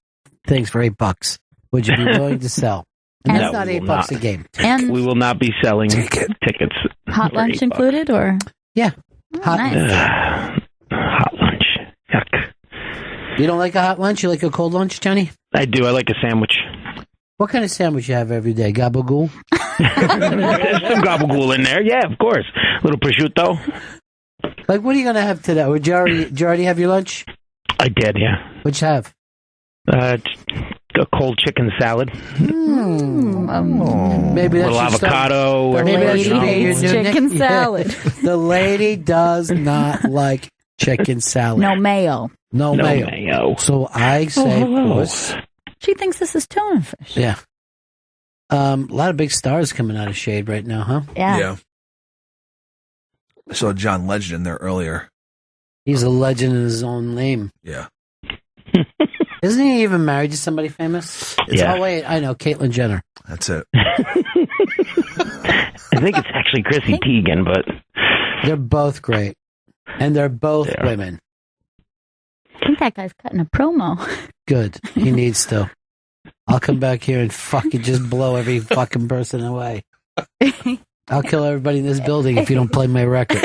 things for $8? Would you be willing to sell? And that's not $8 a game. And we will not be selling tickets. Hot lunch included, or yeah, hot lunch. Hot lunch. Yuck. You don't like a hot lunch? You like a cold lunch, Johnny? I do. I like a sandwich. What kind of sandwich you have every day? Gabagool? There's some gabagool in there. Yeah, of course. A little prosciutto. Like, what are you going to have today? Did you already have your lunch? I did, yeah. What'd you have? A cold chicken salad. Maybe that's a little avocado. The lady hates chicken salad. The lady does not like chicken salad. No mayo. No mayo. So I say, puss. She thinks this is tuna fish. Yeah. A lot of big stars coming out of Shade right now, huh? Yeah. I saw John Legend in there earlier. He's a legend in his own name. Yeah. Isn't he even married to somebody famous? Oh, wait, I know, Caitlyn Jenner. That's it. I think it's actually Chrissy Teigen, but... They're both great. And they're both women. I think that guy's cutting a promo. Good. He needs to. I'll come back here and fucking just blow every fucking person away. I'll kill everybody in this building if you don't play my record.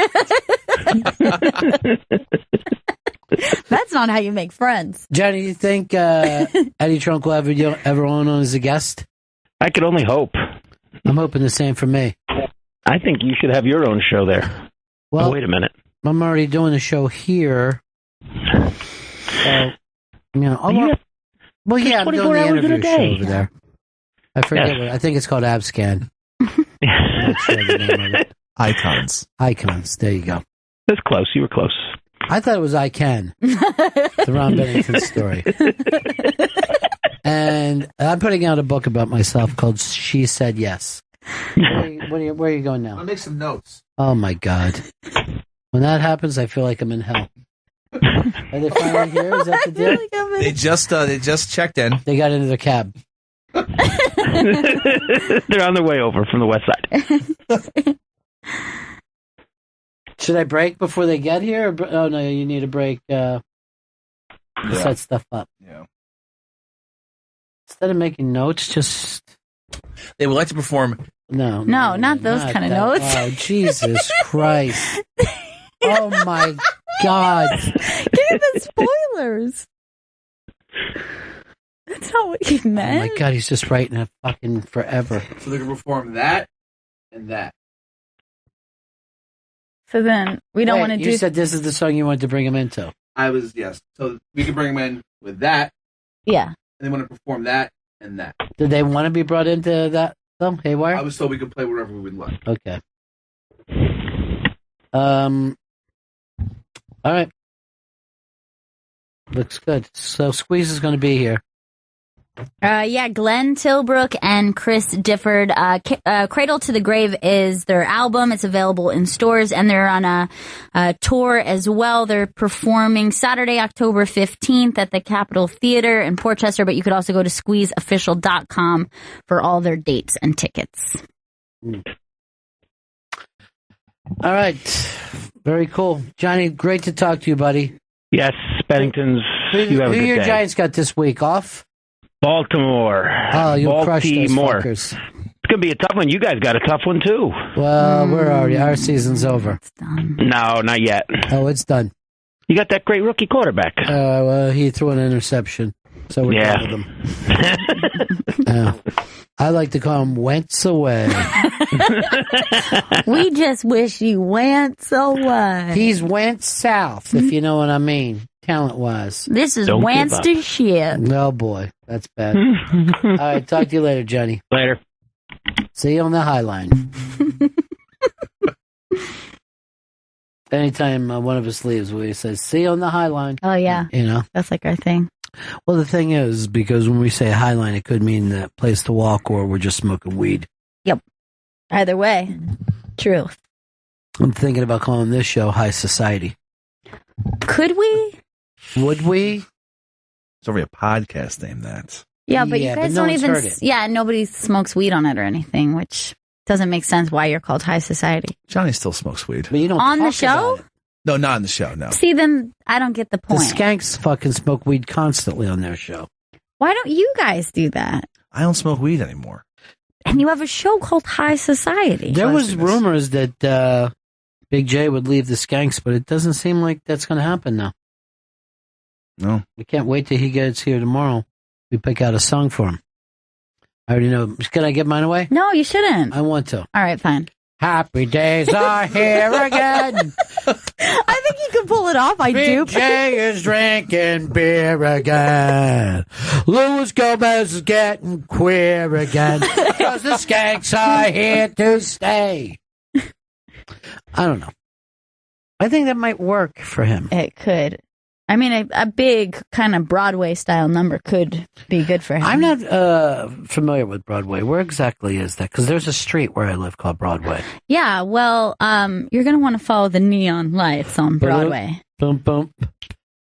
That's not how you make friends. Johnny, you think Eddie Trunk will ever on as a guest? I could only hope. I'm hoping the same for me. I think you should have your own show there. Well, wait a minute. I'm already doing the show here. So, you know, I'm doing the interview show over there. I forget what, I think it's called AbScan. I'm not sure the name of it. Icons. There you go. That's close. You were close. I thought it was I Can. The Ron Bennington story. And I'm putting out a book about myself called She Said Yes. Where are you going now? I'll make some notes. Oh, my God. When that happens, I feel like I'm in hell. Are they finally here? Is that the deal? They just checked in. They got into the cab. They're on their way over from the west side. Should I break before they get here? Oh, no, you need a break. Set stuff up. Yeah. Instead of making notes, just... They would like to perform... No, not those kind of notes. Oh, Jesus Christ. Oh, my God. Give the spoilers. That's not what he meant. Oh, my God, he's just writing it fucking forever. So they're going to perform that and that. So then, we don't want to do... You said this is the song you wanted to bring him into. Yes. So we can bring him in with that. Yeah. And they want to perform that and that. Did they want to be brought into that, though? Haywire? I was told we could play whatever we would like. Okay. All right. Looks good. So Squeeze is going to be here. Glenn Tilbrook and Chris Difford. Cradle to the Grave is their album. It's available in stores, and they're on a tour as well. They're performing Saturday, October 15th at the Capitol Theater in Portchester, but you could also go to squeezeofficial.com for all their dates and tickets. All right. Very cool. Johnny, great to talk to you, buddy. Yes, Bennington's. You have a good your day. Giants got this week off? Baltimore. Oh, you'll crush those Baltimore. fuckers. It's going to be a tough one. You guys got a tough one, too. Well, where are you? Our season's over. It's done. No, not yet. Oh, it's done. You got that great rookie quarterback. Well, he threw an interception, so we're done with him. I like to call him Wentz away. We just wish he went away. He's went south, if you know what I mean, talent-wise. This is Wentz to shit. Oh, boy. That's bad. All right, talk to you later, Johnny. Later. See you on the High Line. Anytime one of us leaves, we say, see you on the High Line. Oh, yeah. You know? That's like our thing. Well, the thing is, because when we say High Line, it could mean the place to walk or we're just smoking weed. Yep. Either way. True. I'm thinking about calling this show High Society. Could we? Would we? It's already a podcast name, that. Yeah, but you guys no don't one's even... heard it. Yeah, nobody smokes weed on it or anything, which doesn't make sense why you're called High Society. Johnny still smokes weed. But you don't On the talk show? about it. No, not on the show, no. See, then I don't get the The point. Skanks fucking smoke weed constantly on their show. Why don't you guys do that? I don't smoke weed anymore. And you have a show called High Society. There was rumors that Big J would leave the Skanks, but it doesn't seem like that's going to happen now. No. We can't wait till he gets here tomorrow. We pick out a song for him. I already know. Can I give mine away? No, you shouldn't. I want to. All right, fine. Happy days are here again. I think you can pull it off. I do. Big J is drinking beer again. Luis Gomez is getting queer again. Because the Skanks are here to stay. I don't know. I think that might work for him. It could. I mean, a big kind of Broadway style number could be good for him. I'm not familiar with Broadway. Where exactly is that? Because there's a street where I live called Broadway. Yeah, well, you're going to want to follow the neon lights on Broadway. Bump, bump,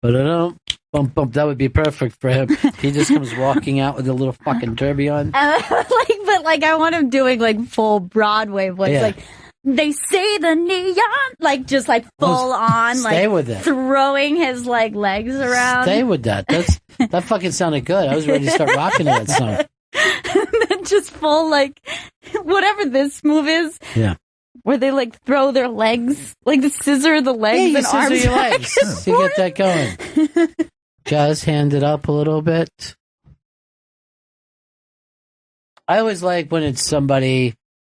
ba-da-dum, bump, bump. That would be perfect for him. He just comes walking out with a little fucking derby on. But I want him doing like full Broadway voice, Yeah. like. They say the neon, like just like full on, stay like with it. throwing his like legs around. Stay with that. That fucking sounded good. I was ready to start rocking to that song. And then just full like whatever this move is. Yeah. Where they like throw their legs, like the scissor the legs Yeah, you and arms. scissor your legs. You get that going. Just hand it up a little bit. I always like when it's somebody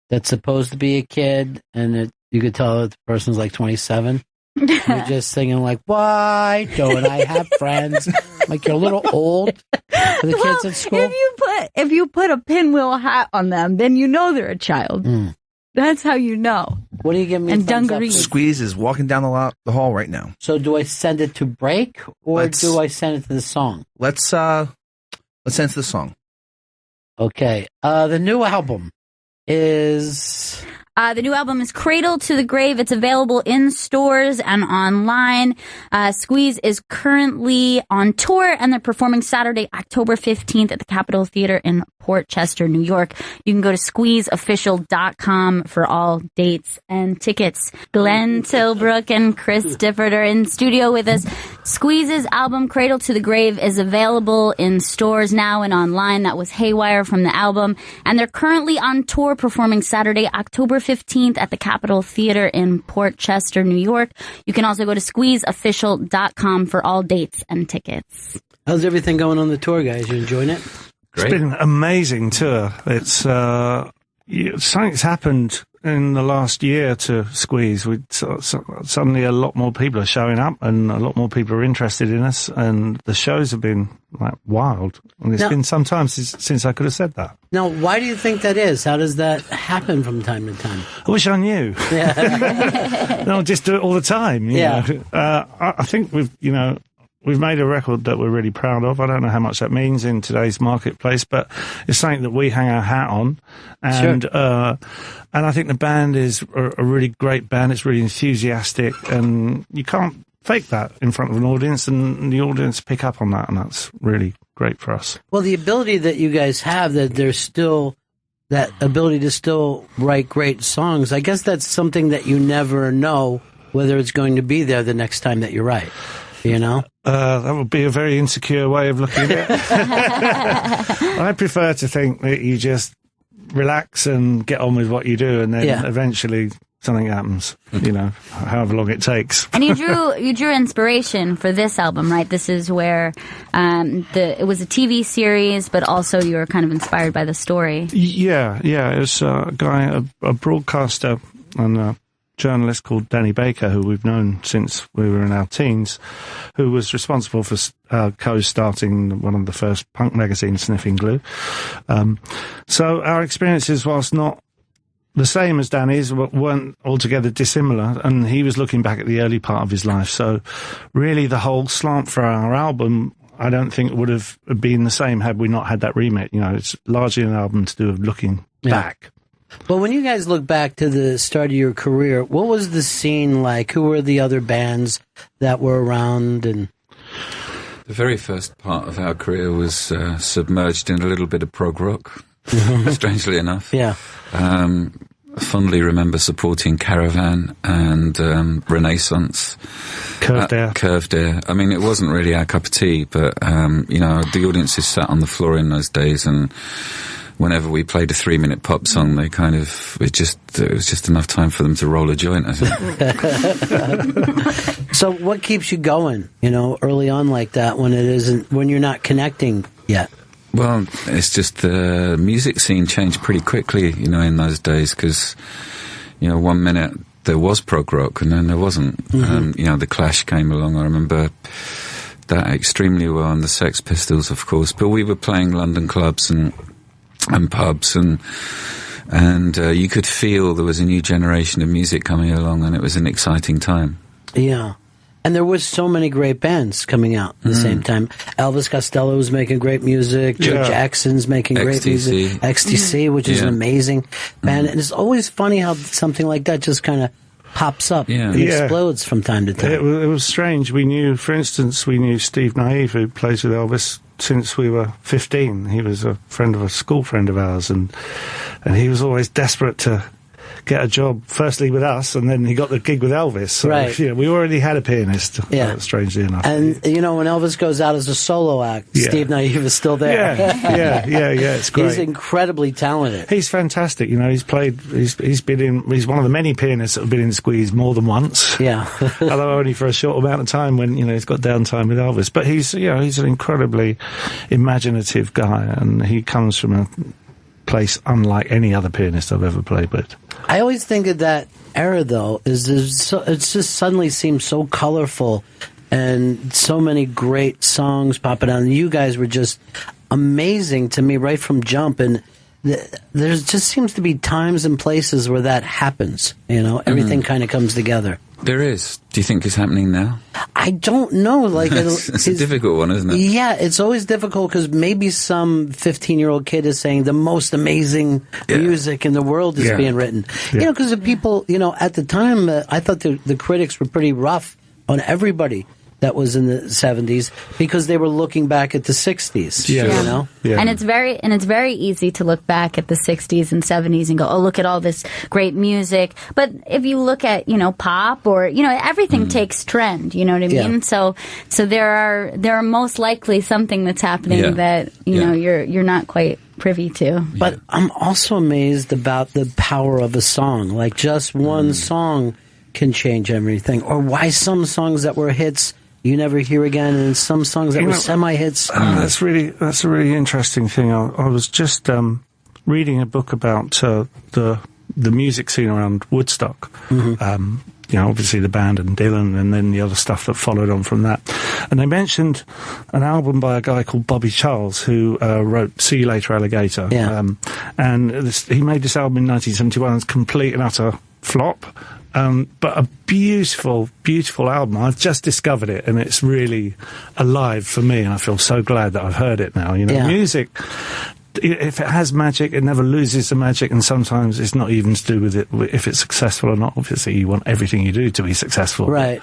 that's supposed to be a kid, and you could tell that the person's like 27. You're just singing like, why don't I have friends? Like you're a little old for the kids at school. If you put a pinwheel hat on them, then you know they're a child. That's how you know. What do you give me? And dungarees. Squeeze is walking down the hall right now. So do I send it to break or do I send it to the song? Let's send it to the song. Okay. The new album is... The new album is Cradle to the Grave. It's available in stores and online. Squeeze is currently on tour, and they're performing Saturday, October 15th at the Capitol Theater in Port Chester, New York. You can go to squeezeofficial.com for all dates and tickets. Glenn Tilbrook and Chris Difford are in studio with us. Squeeze's album, Cradle to the Grave, is available in stores now and online. That was Haywire from the album. And they're currently on tour performing Saturday, October 15th at the Capitol Theater in Port Chester, New York. You can also go to squeezeofficial.com for all dates and tickets. How's everything going on the tour, guys? You enjoying it? Great. It's been an amazing tour. It's something's happened in the last year to Squeeze. Suddenly a lot more people are showing up and a lot more people are interested in us, and the shows have been like wild. And it's been some time since I could have said that. Now, why do you think that is? How does that happen from time to time? I wish I knew. Yeah. No, just do it all the time. You know? I think we've made a record that we're really proud of. I don't know how much that means in today's marketplace, but it's something that we hang our hat on. And and I think the band is a really great band. It's really enthusiastic, and you can't fake that in front of an audience, and the audience pick up on that, and that's really great for us. Well, the ability that you guys have, that there's still that ability to still write great songs, I guess that's something that you never know whether it's going to be there the next time that you write. You know? That would be a very insecure way of looking at it. I prefer to think that you just relax and get on with what you do, and then eventually something happens, however long it takes. And you drew inspiration for this album, right? This is where it was a TV series, but also you were kind of inspired by the story. Yeah. It was a guy, a broadcaster and a journalist called Danny Baker, who we've known since we were in our teens, who was responsible for co-starting one of the first punk magazines, Sniffing Glue. So our experiences, whilst not the same as Danny's, weren't altogether dissimilar, and he was looking back at the early part of his life. So really the whole slant for our album, I don't think would have been the same had we not had that remit. It's largely an album to do with looking back. Well, when you guys look back to the start of your career, what was the scene like? Who were the other bands that were around? And the very first part of our career was submerged in a little bit of prog rock, strangely enough. Yeah. I fondly remember supporting Caravan and Renaissance. Curved Air. I mean, it wasn't really our cup of tea, but, the audiences sat on the floor in those days, and whenever we played a 3-minute pop song, they it was just enough time for them to roll a joint, I think. So what keeps you going, early on like that when you're not connecting yet? Well, it's just the music scene changed pretty quickly, in those days, because, 1 minute there was prog rock and then there wasn't. The Clash came along, I remember that extremely well, and the Sex Pistols, of course, but we were playing London clubs and pubs, and you could feel there was a new generation of music coming along, and it was an exciting time. Yeah. And there was so many great bands coming out at the same time. Elvis Costello was making great music. Joe Jackson's making great music. XTC, which is an amazing band. And it's always funny how something like that just kind of pops up and explodes from time to time. It was strange. For instance, we knew Steve Naive, who plays with Elvis since we were 15. He was a school friend of ours, and he was always desperate to get a job, firstly with us, and then he got the gig with Elvis. So, we already had a pianist, strangely enough. And, when Elvis goes out as a solo act, Steve Naive is still there. It's great. He's incredibly talented. He's fantastic. He's one of the many pianists that have been in Squeeze more than once. Yeah. Although only for a short amount of time when, he's got downtime with Elvis. But he's an incredibly imaginative guy, and he comes from a place unlike any other pianist I've ever played with. I always think of that era, though, is it just suddenly seems so colorful and so many great songs popping out. And you guys were just amazing to me right from jump. And there just seems to be times and places where that happens. Everything kind of comes together. There is. Do you think it's happening now? I don't know. Like it's a difficult one, isn't it? Yeah, it's always difficult because maybe some 15-year-old kid is saying the most amazing music in the world is being written. Yeah. Because the people, at the time, I thought the critics were pretty rough on everybody that was in the 70s because they were looking back at the 60s. Yeah. Yeah. And it's very easy to look back at the 60s and 70s and go, oh, look at all this great music. But if you look at, pop or, everything takes trend, you know what I mean? Yeah. So there are most likely something that's happening that, you're not quite privy to. But I'm also amazed about the power of a song. Like just one song can change everything. Or why some songs that were hits you never hear again, and some songs that were semi-hits. That's a really interesting thing. I was just reading a book about the music scene around Woodstock. Obviously the band and Dylan, and then the other stuff that followed on from that. And they mentioned an album by a guy called Bobby Charles, who wrote "See You Later, Alligator." Yeah. He made this album in 1971. It's complete and utter flop. But a beautiful, beautiful album. I've just discovered it, and it's really alive for me, and I feel so glad that I've heard it now. Music, if it has magic, it never loses the magic, and sometimes it's not even to do with it if it's successful or not. Obviously, you want everything you do to be successful. Right.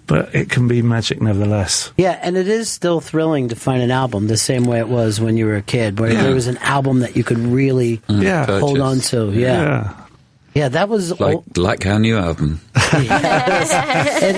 But it can be magic nevertheless. Yeah, and it is still thrilling to find an album the same way it was when you were a kid, where there was an album that you could really hold on to. Yeah, that was like our new album. It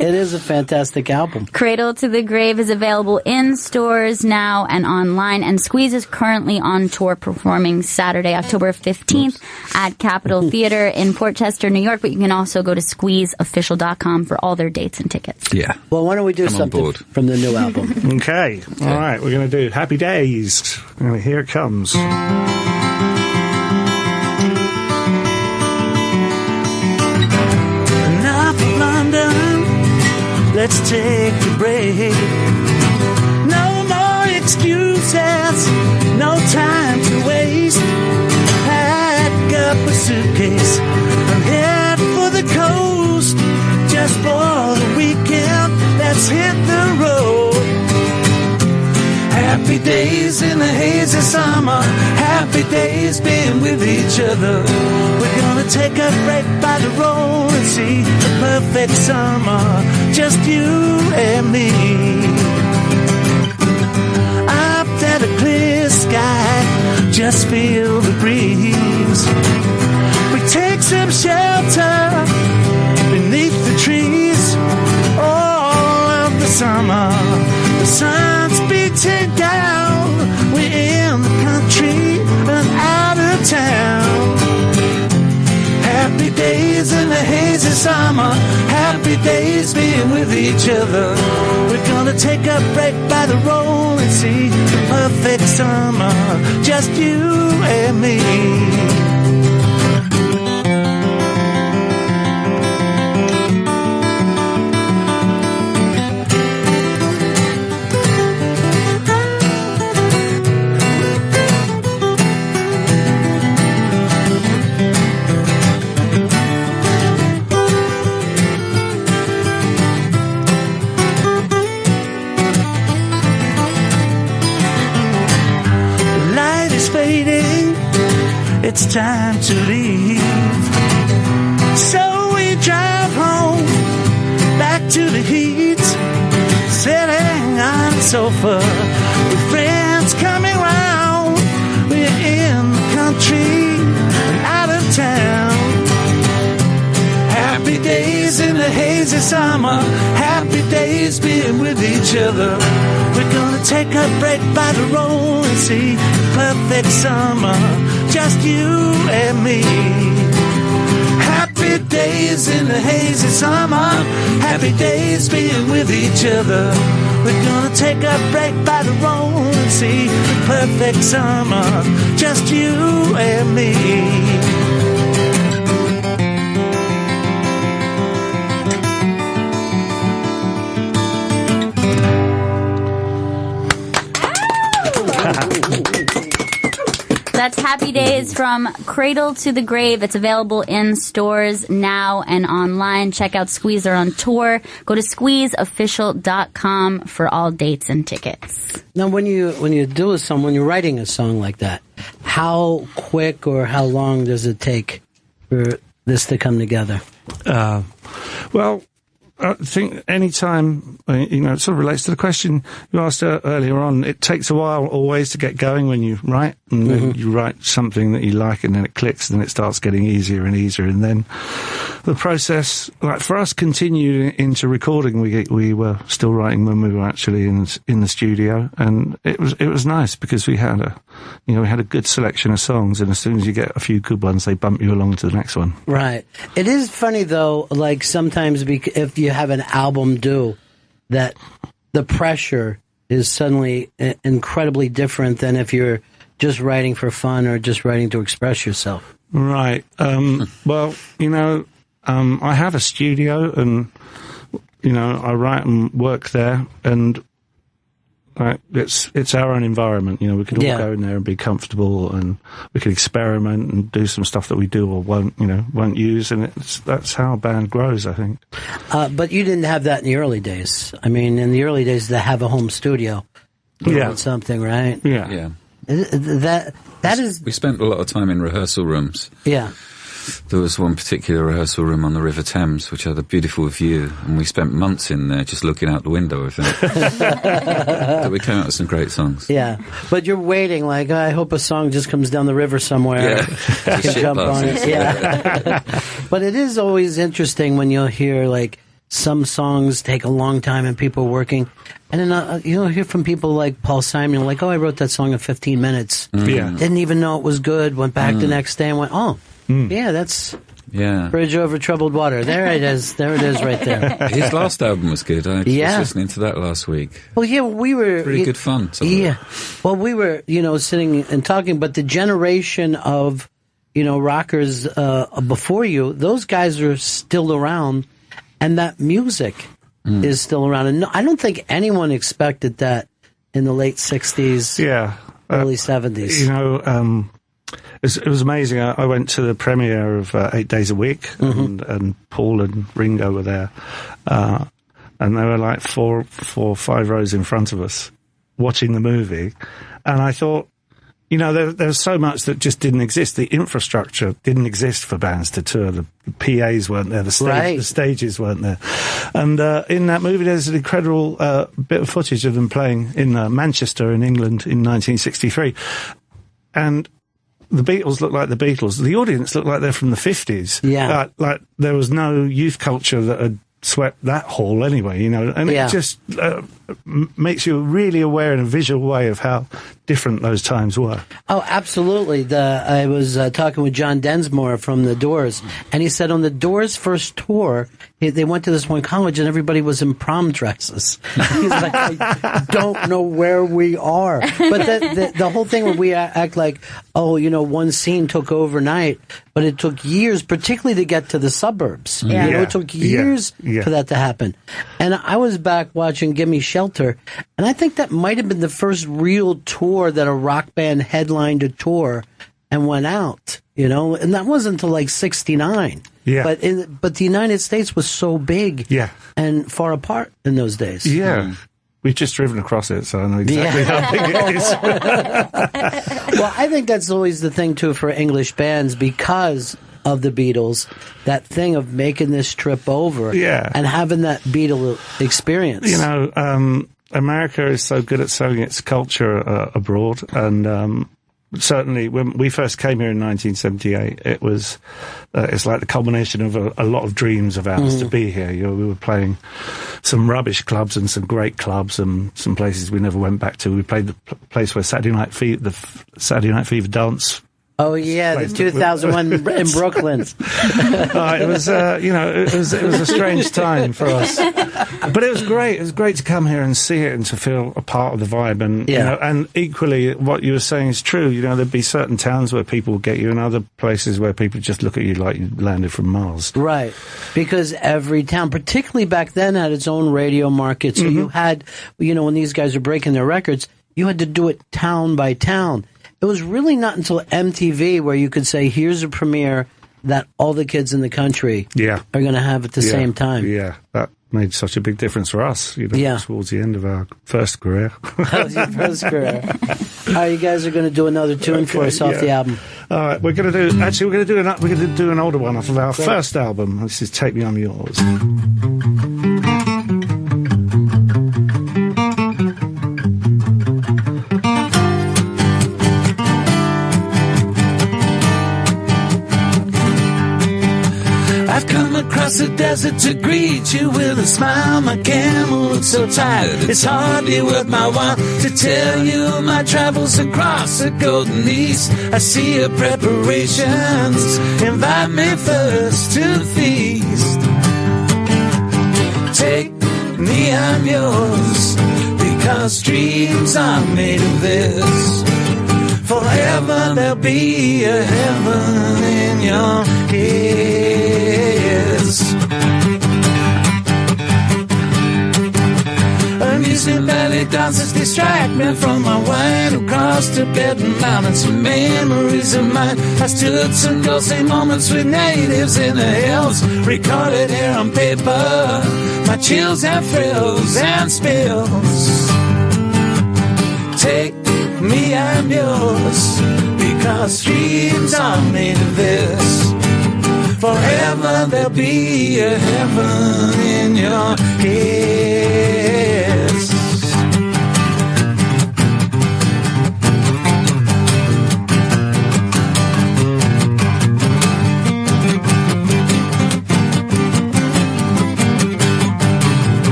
is a fantastic album. Cradle to the Grave is available in stores now and online, and Squeeze is currently on tour performing Saturday, October 15th at Capitol Theater in Port Chester, New York, but you can also go to squeezeofficial.com for all their dates and tickets. Yeah. Well, why don't we do something from the new album? Okay. All right, we're going to do Happy Days. Here it comes. Let's take a break. No more excuses, no time to waste. Pack up a suitcase and head for the coast. Just for the weekend, let's hit the road. Happy days in the hazy summer. Happy days being with each other. We're gonna take a break by the road and see the perfect summer. Just you and me. Up at a clear sky, just feel the breeze. We take some shelter beneath the trees. All of the summer, the sun's beating down. We're in the country and out of town. Happy days in the hazy summer. Happy days being with each other. We're gonna take a break by the road and see the perfect summer. Just you and me. It's time to leave. So we drive home, back to the heat, sitting on the sofa with friends coming round. We're in the country and out of town. Happy days in the hazy summer. Happy days being with each other. We're gonna take a break by the road and see the perfect summer. Just you and me. Happy days in the hazy summer. Happy days being with each other. We're gonna take a break by the road and see the perfect summer. Just you and me. That's Happy Days from Cradle to the Grave. It's available in stores now and online. Check out Squeeze. They're on tour. Go to squeezeofficial.com for all dates and tickets. Now, when you do a song, when you're writing a song like that, how quick or how long does it take for this to come together? Well, I think any time, it sort of relates to the question you asked earlier on. It takes a while always to get going when you write, and then you write something that you like, and then it clicks, and then it starts getting easier and easier, and then the process, like for us, continued into recording. We were still writing when we were actually in the studio, and it was nice because we had a good selection of songs, and as soon as you get a few good ones, they bump you along to the next one. Right. It is funny though, like sometimes if you have an album due, that the pressure is suddenly incredibly different than if you're just writing for fun or just writing to express yourself. Right. Well, I have a studio, and I write and work there, and it's our own environment. We could all go in there and be comfortable, and we could experiment and do some stuff that we do or won't use, and that's how a band grows, I think. But you didn't have that in the early days. I mean, in the early days, to have a home studio, something, right? Yeah. That is. We spent a lot of time in rehearsal rooms. Yeah. There was one particular rehearsal room on the River Thames, which had a beautiful view, and we spent months in there just looking out the window, I think. But we came out with some great songs. Yeah, but you're waiting, like, I hope a song just comes down the river somewhere. Yeah. I can jump on it. Yeah. But it is always interesting when you'll hear, like, some songs take a long time and people are working. And then you'll hear from people like Paul Simon, like, I wrote that song in 15 minutes. Yeah. Didn't even know it was good, went back the next day and went, yeah, that's Bridge Over Troubled Water. There it is. There it is right there. His last album was good. I was listening to that last week. Well, yeah, we were... Pretty good fun. Yeah. Well, we were, sitting and talking, but the generation of, rockers before you, those guys are still around, and that music is still around. And I don't think anyone expected that in the late 60s, early 70s. It was amazing. I went to the premiere of 8 Days a Week, and Paul and Ringo were there, and they were like four or five rows in front of us watching the movie, and I thought, there's so much that just didn't exist. The infrastructure didn't exist for bands to tour. The PAs weren't there. The stages weren't there. And in that movie, there's an incredible bit of footage of them playing in Manchester in England in 1963, and the Beatles look like the Beatles. The audience looked like they're from the 50s. Yeah. Like there was no youth culture that had swept that hall anyway, and it just makes you really aware in a visual way of how different those times were. Oh, absolutely. I was talking with John Densmore from The Doors, and he said on The Doors' first tour, they went to this one college and everybody was in prom dresses. He's like, I don't know where we are. But the whole thing where we act like, one scene took overnight, but it took years, particularly to get to the suburbs. Yeah. It took years for that to happen. And I was back watching Gimme Shelter, and I think that might have been the first real tour that a rock band headlined a tour and went out, and that wasn't until like 69. Yeah. But the United States was so big and far apart in those days. Yeah. We've just driven across it, so I know exactly how big it is. Well, I think that's always the thing, too, for English bands, because of the Beatles, that thing of making this trip over and having that Beatle experience. America is so good at selling its culture abroad, and certainly when we first came here in 1978, it was it's like the culmination of a lot of dreams of ours to be here. We were playing some rubbish clubs and some great clubs and some places we never went back to. We played the place where Saturday Night Fever dance. Oh yeah, the 2001 in Brooklyn. It was a strange time for us, but it was great. It was great to come here and see it and to feel a part of the vibe. And and equally, what you were saying is true. There'd be certain towns where people would get you, and other places where people just look at you like you landed from Mars. Right, because every town, particularly back then, had its own radio market. So you had, when these guys were breaking their records, you had to do it town by town. it was really not until MTV where you could say, here's a premiere that all the kids in the country are going to have at the same time. Yeah, that made such a big difference for us, towards the end of our first career. That was your first career. All right, you guys are going to do another tune for us off the album. All right, we're going to do an older one off of our first album. This is Take Me, I'm Yours. I've come across the desert to greet you with a smile. My camel looks so tired, it's hardly worth my while to tell you my travels across the golden east. I see your preparations, invite me first to feast. Take me, I'm yours, because dreams are made of this. Forever there'll be a heaven in your ears. Amusing belly dances distract me from my wine. Across Tibetan mountains, some memories of mine. I stood some ghostly moments with natives in the hills, recorded here on paper. My chills and frills and spills. Take me, I'm yours, because dreams are made of this. Forever there'll be a heaven in your ears.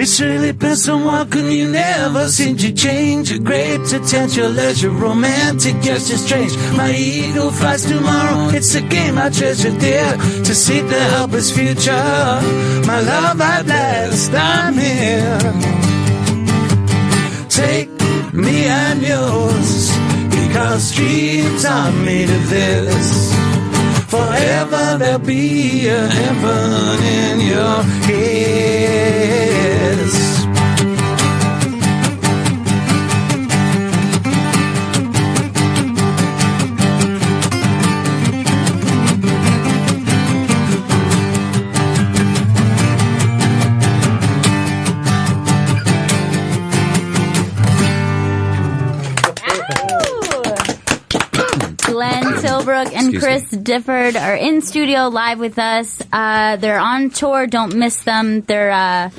It's really been so welcome, you never seem to change. A great attention, leisure, romantic, just as strange. My ego flies tomorrow, it's a game I treasure dear. To seek the helpless future, my love at last, I'm here. Take me, I'm yours, because dreams are made of this. Forever there'll be a heaven in your ears. Glenn Tilbrook and Chris Difford are in studio live with us. They're on tour. Don't miss them. They're at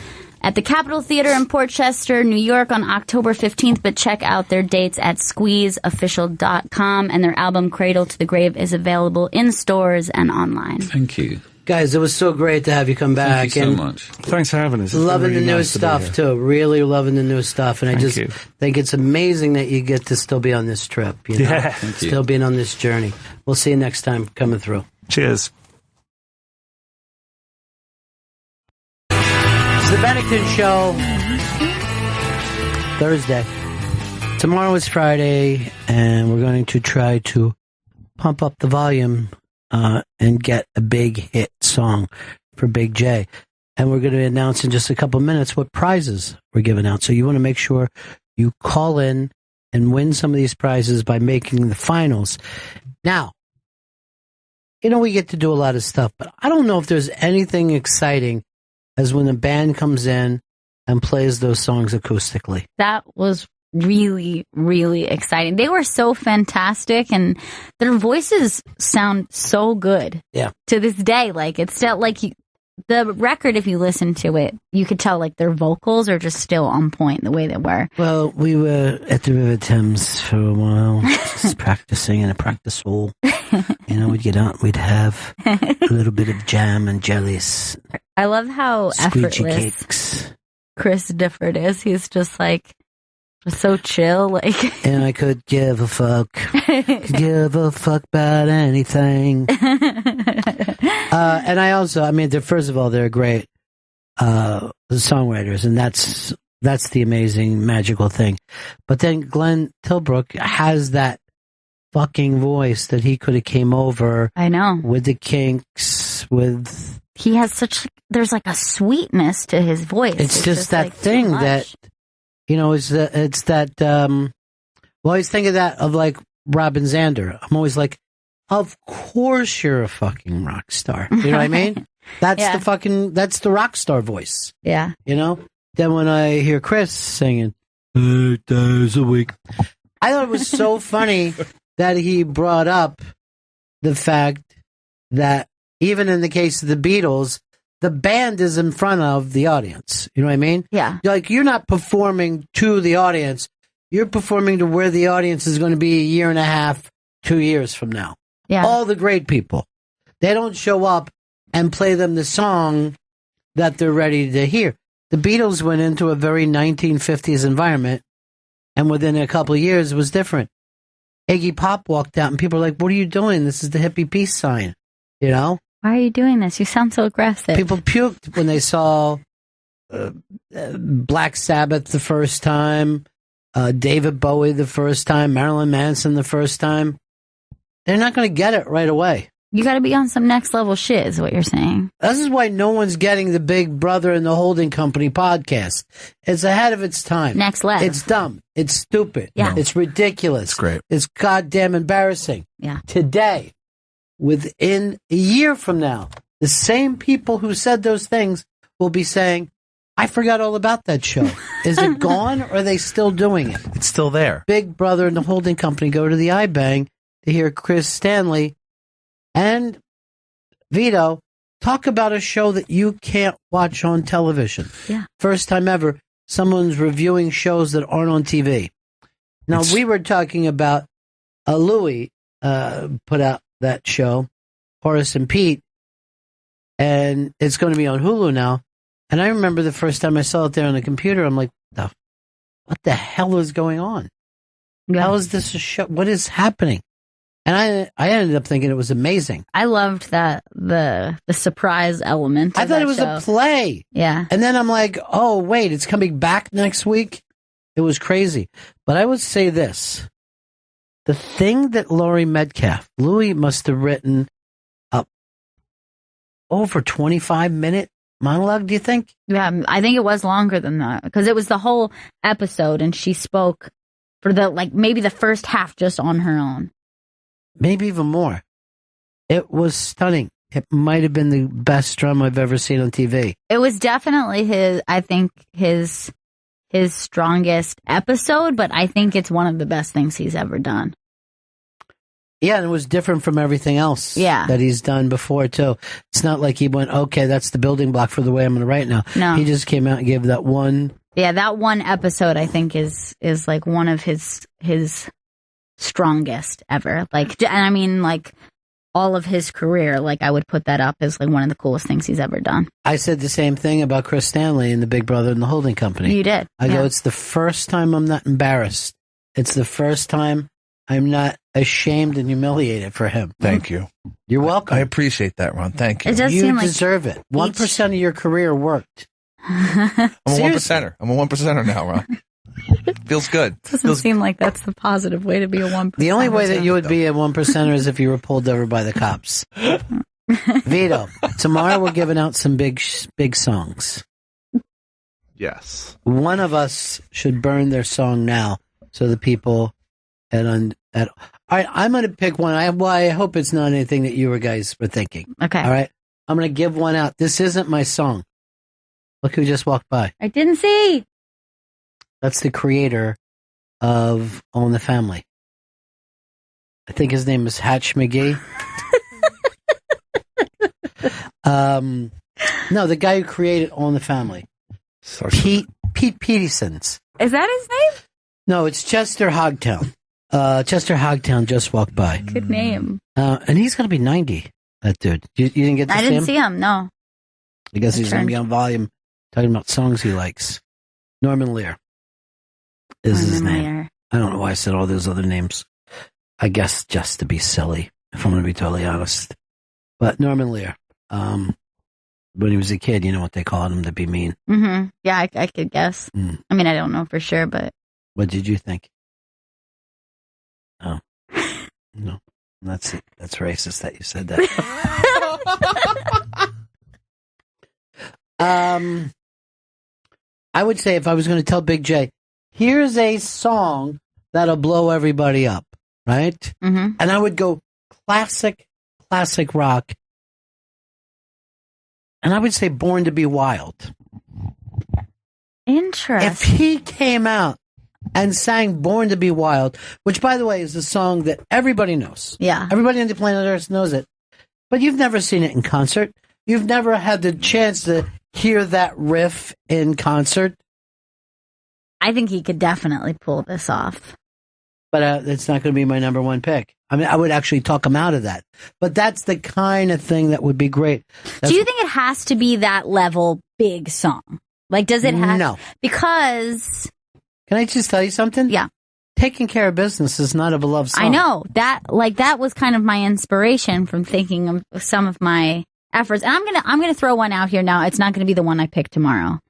the Capitol Theater in Port Chester, New York on October 15th, but check out their dates at squeezeofficial.com, and their album Cradle to the Grave is available in stores and online. Thank you. Guys, it was so great to have you come back. Thank you so much. Thanks for having us. Loving the new stuff, too. Really loving the new stuff. And I just think it's amazing that you get to still be on this trip. You know? Yeah. Still being on this journey. We'll see you next time coming through. Cheers. It's the Bennington Show. Thursday. Tomorrow is Friday, and we're going to try to pump up the volume and get a big hit song for Big J. And we're going to announce in just a couple minutes what prizes we're giving out. So you want to make sure you call in and win some of these prizes by making the finals. Now, you know, we get to do a lot of stuff, but I don't know if there's anything exciting as when a band comes in and plays those songs acoustically. That was really, really exciting. They were so fantastic, and their voices sound so good. Yeah. To this day, like, it's still like the record, if you listen to it, you could tell like their vocals are just still on point the way they were. Well, we were at the River Thames for a while, just practicing in a practice hall. You know, we'd get out, we'd have a little bit of jam and jellies. I love how Squeegee effortless cakes. Chris Difford is. He's just like so chill, like. And I could give a fuck. Could give a fuck about anything. And I also, I mean, first of all, they're great songwriters, and that's the amazing, magical thing. But then Glenn Tilbrook has that fucking voice that he could have came over. I know. With the Kinks, with... He has such... There's like a sweetness to his voice. It's just that like thing that, it's that, well, I always think of that, of like Robin Zander. I'm always like, of course you're a fucking rock star. You know what I mean? That's that's the rock star voice. Yeah. You know? Then when I hear Chris singing, 8 days a week, I thought it was so funny that he brought up the fact that even in the case of the Beatles, the band is in front of the audience. You know what I mean? Yeah. Like, you're not performing to the audience. You're performing to where the audience is going to be a year and a half, 2 years from now. Yeah. All the great people. They don't show up and play them the song that they're ready to hear. The Beatles went into a very 1950s environment, and within a couple of years, it was different. Iggy Pop walked out, and people were like, what are you doing? This is the hippie peace sign. You know? Why are you doing this? You sound so aggressive. People puked when they saw Black Sabbath the first time, David Bowie the first time, Marilyn Manson the first time. They're not going to get it right away. You got to be on some next level shit, is what you're saying. This is why no one's getting the Big Brother and the Holding Company podcast. It's ahead of its time. Next level. It's dumb. It's stupid. Yeah. It's ridiculous. It's great. It's goddamn embarrassing. Yeah. Today, within a year from now, the same people who said those things will be saying, I forgot all about that show. Is it gone, or are they still doing it? It's still there. Big Brother and the Holding Company go to the iBang to hear Chris Stanley and Vito talk about a show that you can't watch on television. Yeah. First time ever, someone's reviewing shows that aren't on TV. Now, we were talking about Louis put out that show, Horace and Pete, and it's going to be on Hulu now. And I remember the first time I saw it there on the computer, I'm like, what the hell is going on? Yeah. How is this a show? What is happening? And I ended up thinking it was amazing. I loved that the surprise element. I thought it was a play. Yeah. And then I'm like, oh, wait, it's coming back next week? It was crazy. But I would say this. The thing that Louis must have written up over 25-minute monologue, do you think? Yeah, I think it was longer than that, because it was the whole episode, and she spoke for maybe the first half just on her own. Maybe even more. It was stunning. It might have been the best drum I've ever seen on TV. It was definitely his strongest episode, but I think it's one of the best things he's ever done. Yeah, and it was different from everything else that he's done before, too. It's not like he went, okay, that's the building block for the way I'm going to write now. No. He just came out and gave that one. Yeah, that one episode, I think, is like one of his strongest ever. And I mean, like, all of his career, like, I would put that up as like one of the coolest things he's ever done. I said the same thing about Chris Stanley and the Big Brother and the Holding Company. You did. I go, it's the first time I'm not embarrassed. It's the first time I'm not ashamed and humiliated for him. Thank you. You're welcome. I appreciate that, Ron. Thank you. It does you seem like deserve it. 1% of your career worked. I'm a 1%er. I'm a 1%er now, Ron. Feels good. Doesn't seem like that's the positive way to be a 1%. The only way that you would be a 1%er is if you were pulled over by the cops. Vito, tomorrow we're giving out some big songs. Yes. One of us should burn their song now, so the people all right, I'm going to pick one. I hope it's not anything that you guys were thinking. Okay. All right. I'm going to give one out. This isn't my song. Look who just walked by. I didn't see. That's the creator of All in the Family. I think his name is Hatch McGee. No, the guy who created All in the Family. Pete Petersons. Is that his name? No, it's Chester Hogtown. Chester Hogtown just walked by. Good name. And he's going to be 90, that dude. You didn't get to see him? I didn't see him, no. I guess he's going to be on volume talking about songs he likes. Norman Lear is his name. I don't know why I said all those other names. I guess just to be silly, if I'm going to be totally honest. But Norman Lear, when he was a kid, you know what they called him, to be mean. Mm-hmm. Yeah, I could guess. I mean, I don't know for sure, but... What did you think? Oh. No, that's racist that you said that. I would say if I was going to tell Big J, here's a song that'll blow everybody up, right? Mm-hmm. And I would go classic rock. And I would say Born to Be Wild. Interesting. If he came out and sang Born to Be Wild, which, by the way, is a song that everybody knows. Yeah. Everybody on the planet Earth knows it. But you've never seen it in concert. You've never had the chance to hear that riff in concert. I think he could definitely pull this off. But it's not going to be my number one pick. I mean, I would actually talk him out of that. But that's the kind of thing that would be great. Do you think it has to be that level big song? Like, does it have? No. Because... Can I just tell you something? Yeah. Taking Care of Business is not a beloved song. I know. That was kind of my inspiration from thinking of some of my efforts. And I'm gonna throw one out here now. It's not gonna be the one I pick tomorrow.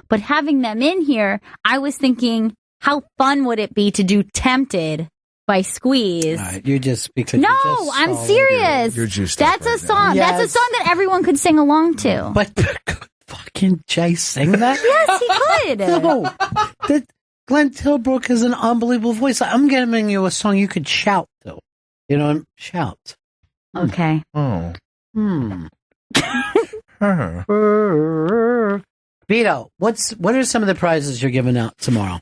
But having them in here, I was thinking, how fun would it be to do Tempted by Squeeze? All right, you're just because No, you're just I'm serious. You're juiced That's up a song. Yes. That's a song that everyone could sing along to. But fucking Jay sing that? Yes, he could. No. Glenn Tilbrook has an unbelievable voice. I'm giving you a song you could shout to. You know, shout. Okay. Oh. Vito, what are some of the prizes you're giving out tomorrow?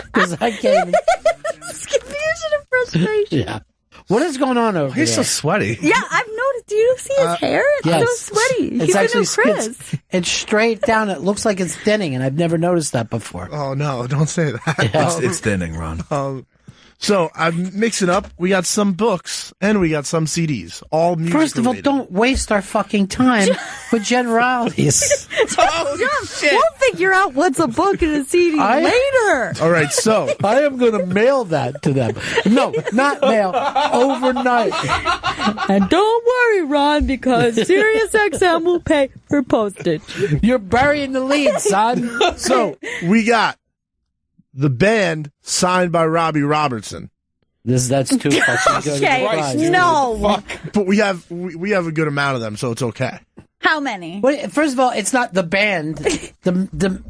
Because I can't even... It's confusion and frustration. Yeah. What is going on over there? He's so sweaty. Yeah, I've noticed. Do you see his hair? It's yes. so sweaty. It's He's actually a new Chris. it's straight down. It looks like it's thinning, and I've never noticed that before. Oh no, don't say that. Yeah. It's thinning, Ron. So I'm mixing up. We got some books and we got some CDs. All music First of all, related. don't waste our fucking time with generalities. We'll figure out what's a book and a CD later. All right, so I am going to mail that to them. No, not mail. Overnight. And don't worry, Ron, because SiriusXM will pay for postage. You're burying the lead, son. So we got the band signed by Robbie Robertson. That's too fucking good. Okay, no. But we have a good amount of them, so it's okay. How many? Well, first of all, it's not the band. The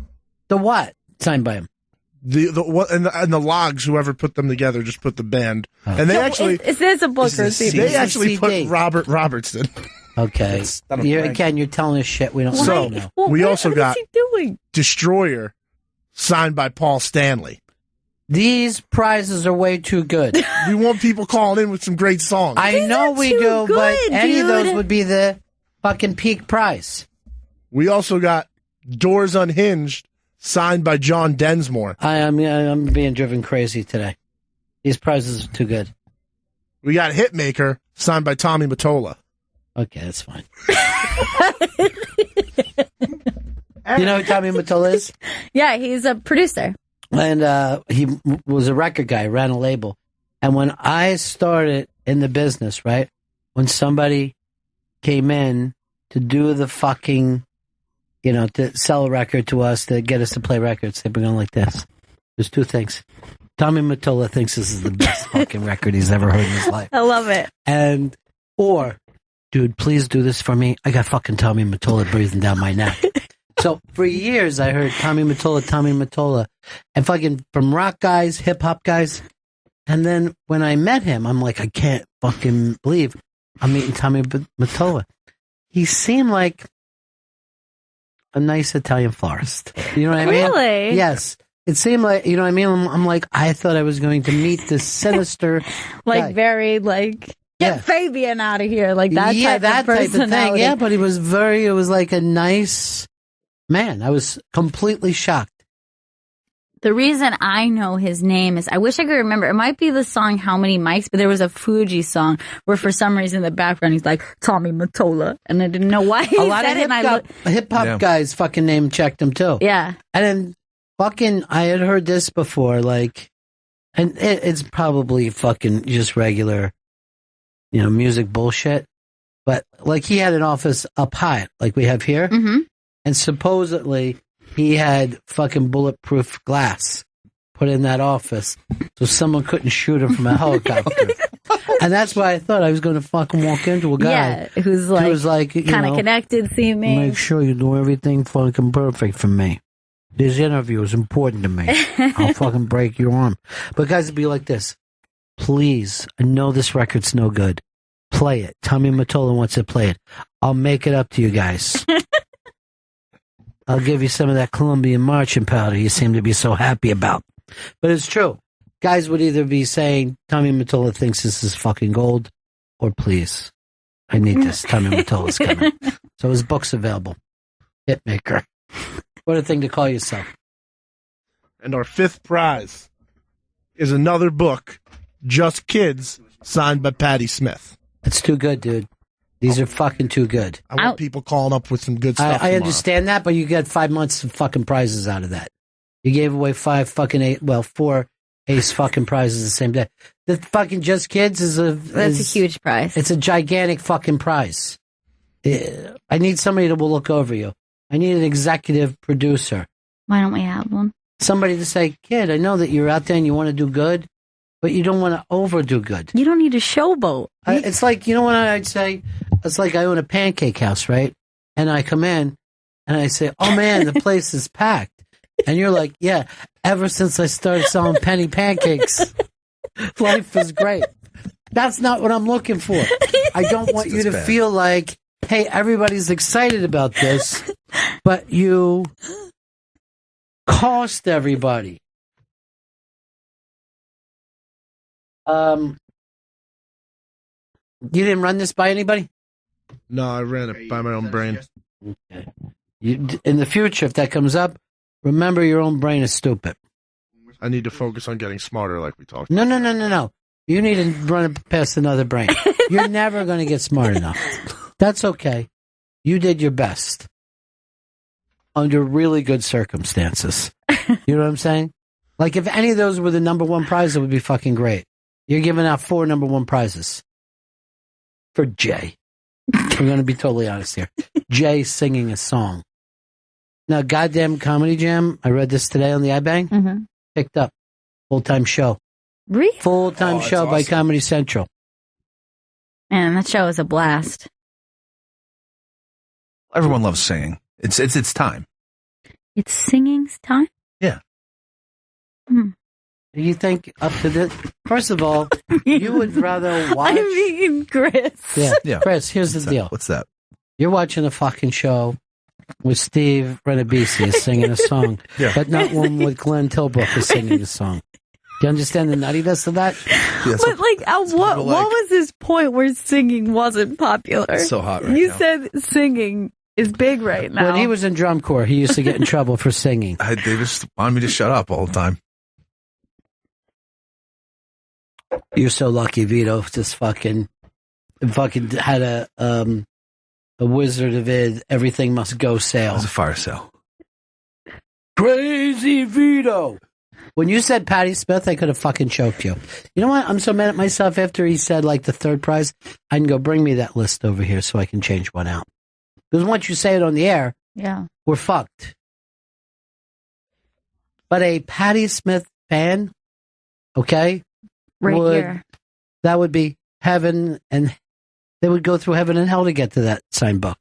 what signed by him? The what and the logs. Whoever put them together just put the band, and they actually Is this a book or a CD? they actually put CD. Robert Robertson. Okay, you're telling us shit we don't So know. Well, we what also is got he doing? Destroyer, signed by Paul Stanley. These prizes are way too good. We want people calling in with some great songs. I know we too do, but good, any of those dude. would be the fucking peak prize. We also got Doors Unhinged, signed by John Densmore. I'm being driven crazy today. These prizes are too good. We got Hitmaker, signed by Tommy Mottola. Okay, that's fine. You know who Tommy Mottola is? Yeah, he's a producer. And he was a record guy, ran a label. And when I started in the business, right, when somebody came in to do the fucking, to sell a record to us, to get us to play records, they'd be going like this. There's two things. Tommy Mottola thinks this is the best fucking record he's ever heard in his life. I love it. Or, dude, please do this for me. I got fucking Tommy Mottola breathing down my neck. So for years, I heard Tommy Mottola, and fucking from rock guys, hip hop guys. And then when I met him, I'm like, I can't fucking believe I'm meeting Tommy Mottola. He seemed like a nice Italian florist. You know what I mean? Really? Yes. It seemed like, you know what I mean? I'm like, I thought I was going to meet this sinister guy. Get Fabian out of here. Like that yeah, type that of type of personality. thing. Yeah, but it was like a nice man. I was completely shocked. The reason I know his name is, I wish I could remember, it might be the song How Many Mics, but there was a Fuji song where for some reason in the background he's like, Tommy Mottola, and I didn't know why he A lot said of it. hip hop guys fucking name checked him too. Yeah. And then fucking, I had heard this before, like, and it's probably fucking just regular, music bullshit. But like he had an office up high, like we have here. Mm-hmm. And supposedly he had fucking bulletproof glass put in that office so someone couldn't shoot him from a helicopter. And that's why I thought I was going to fucking walk into a guy who's like kind of connected, seeming. Make sure you do everything fucking perfect for me. This interview is important to me. I'll fucking break your arm. But guys, it'd be like this. Please, I know this record's no good. Play it. Tommy Mottola wants to play it. I'll make it up to you guys. I'll give you some of that Colombian marching powder you seem to be so happy about. But it's true. Guys would either be saying, Tommy Mottola thinks this is fucking gold, or please, I need this. Tommy Mottola's coming. So his book's available. Hitmaker. What a thing to call yourself. And our fifth prize is another book, Just Kids, signed by Patti Smith. It's too good, dude. These are fucking too good. I want people calling up with some good stuff. I understand that, but you get 5 months of fucking prizes out of that. You gave away 4 ace fucking prizes the same day. The fucking Just Kids that's a huge prize. It's a gigantic fucking prize. I need somebody that will look over you. I need an executive producer. Why don't we have one? Somebody to say, kid, I know that you're out there and you want to do good, but you don't want to overdo good. You don't need a showboat. It's like, you know what I'd say? It's like I own a pancake house, right? And I come in and I say, oh man, the place is packed. And you're like, yeah, ever since I started selling penny pancakes, life is great. That's not what I'm looking for. I don't want you to feel like, hey, everybody's excited about this, but you cost everybody. You didn't run this by anybody? No, I ran it by my own brain. Okay. In the future, if that comes up, remember your own brain is stupid. I need to focus on getting smarter like we talked about. No. You need to run it past another brain. You're never going to get smart enough. That's okay. You did your best under really good circumstances. You know what I'm saying? Like if any of those were the number one prize, it would be fucking great. You're giving out 4 number one prizes for Jay. I'm going to be totally honest here. Jay singing a song. Now, Goddamn Comedy Jam, I read this today on the iBang, picked up. Full-time show. Really? Full-time show by Comedy Central. Man, that show is a blast. Everyone loves singing. It's time. It's singing's time? Yeah. Do you think up to this? First of all, you would rather watch... I'm being Chris. Yeah. Chris, here's the deal. What's that? You're watching a fucking show with Steve Renabisi is singing a song, but not one with Glenn Tilbrook is singing a song. Do you understand the nuttiness of that? But like, what was this point where singing wasn't popular? It's so hot right now. You said singing is big right now. When he was in drum corps, he used to get in trouble for singing. They just wanted me to shut up all the time. You're so lucky, Vito. Just fucking had a Wizard of Id, everything must go sale. It was a fire sale. Crazy Vito. When you said Patti Smith, I could have fucking choked you. You know what? I'm so mad at myself after he said like the third prize. I can go bring me that list over here so I can change one out. Because once you say it on the air, we're fucked. But a Patti Smith fan, okay? Here. That would be heaven, and they would go through heaven and hell to get to that signed book.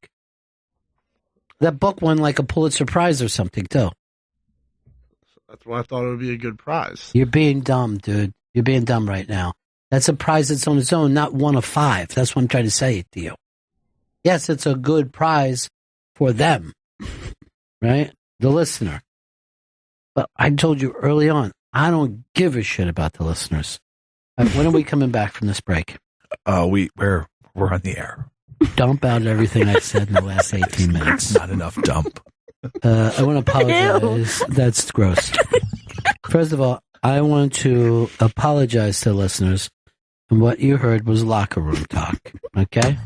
That book won like a Pulitzer Prize or something, too. That's why I thought it would be a good prize. You're being dumb, dude. You're being dumb right now. That's a prize that's on its own, not 1 of 5. That's what I'm trying to say to you. Yes, it's a good prize for them, right? The listener. But I told you early on, I don't give a shit about the listeners. When are we coming back from this break? We're on the air. Dump out everything I've said in the last 18 minutes. Not enough dump. I want to apologize. That's gross. First of all, I want to apologize to listeners. And what you heard was locker room talk. Okay?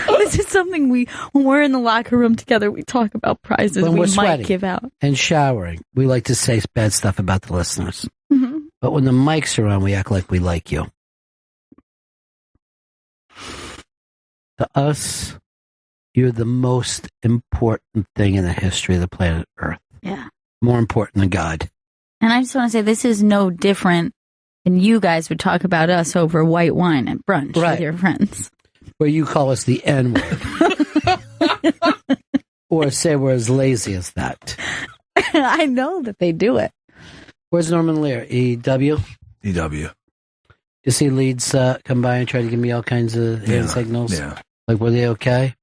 This is something when we're in the locker room together, we talk about prizes when we we're might sweating give out. And showering, we like to say bad stuff about the listeners. But when the mics are on, we act like we like you. To us, you're the most important thing in the history of the planet Earth. Yeah. More important than God. And I just want to say this is no different than you guys would talk about us over white wine at brunch with your friends. Where you call us the N-word. Or say we're as lazy as that. I know that they do it. Where's Norman Lear? EW? EW. You see leads come by and try to give me all kinds of hand signals? Yeah. Like, were they okay?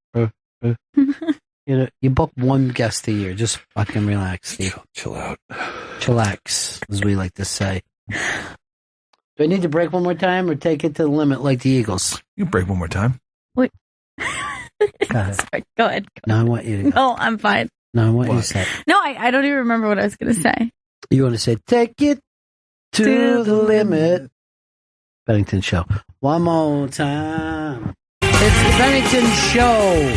You book one guest a year. Just fucking relax, Steve. Chill out. Chillax, as we like to say. Do I need to break one more time or take it to the limit like the Eagles? You break one more time. Wait. Go ahead. Sorry, go ahead. No, I want you to go. No, I'm fine. No, I want you to say. No, I don't even remember what I was going to say. You want to say, take it to the limit. Bennington Show. One more time. It's the Bennington Show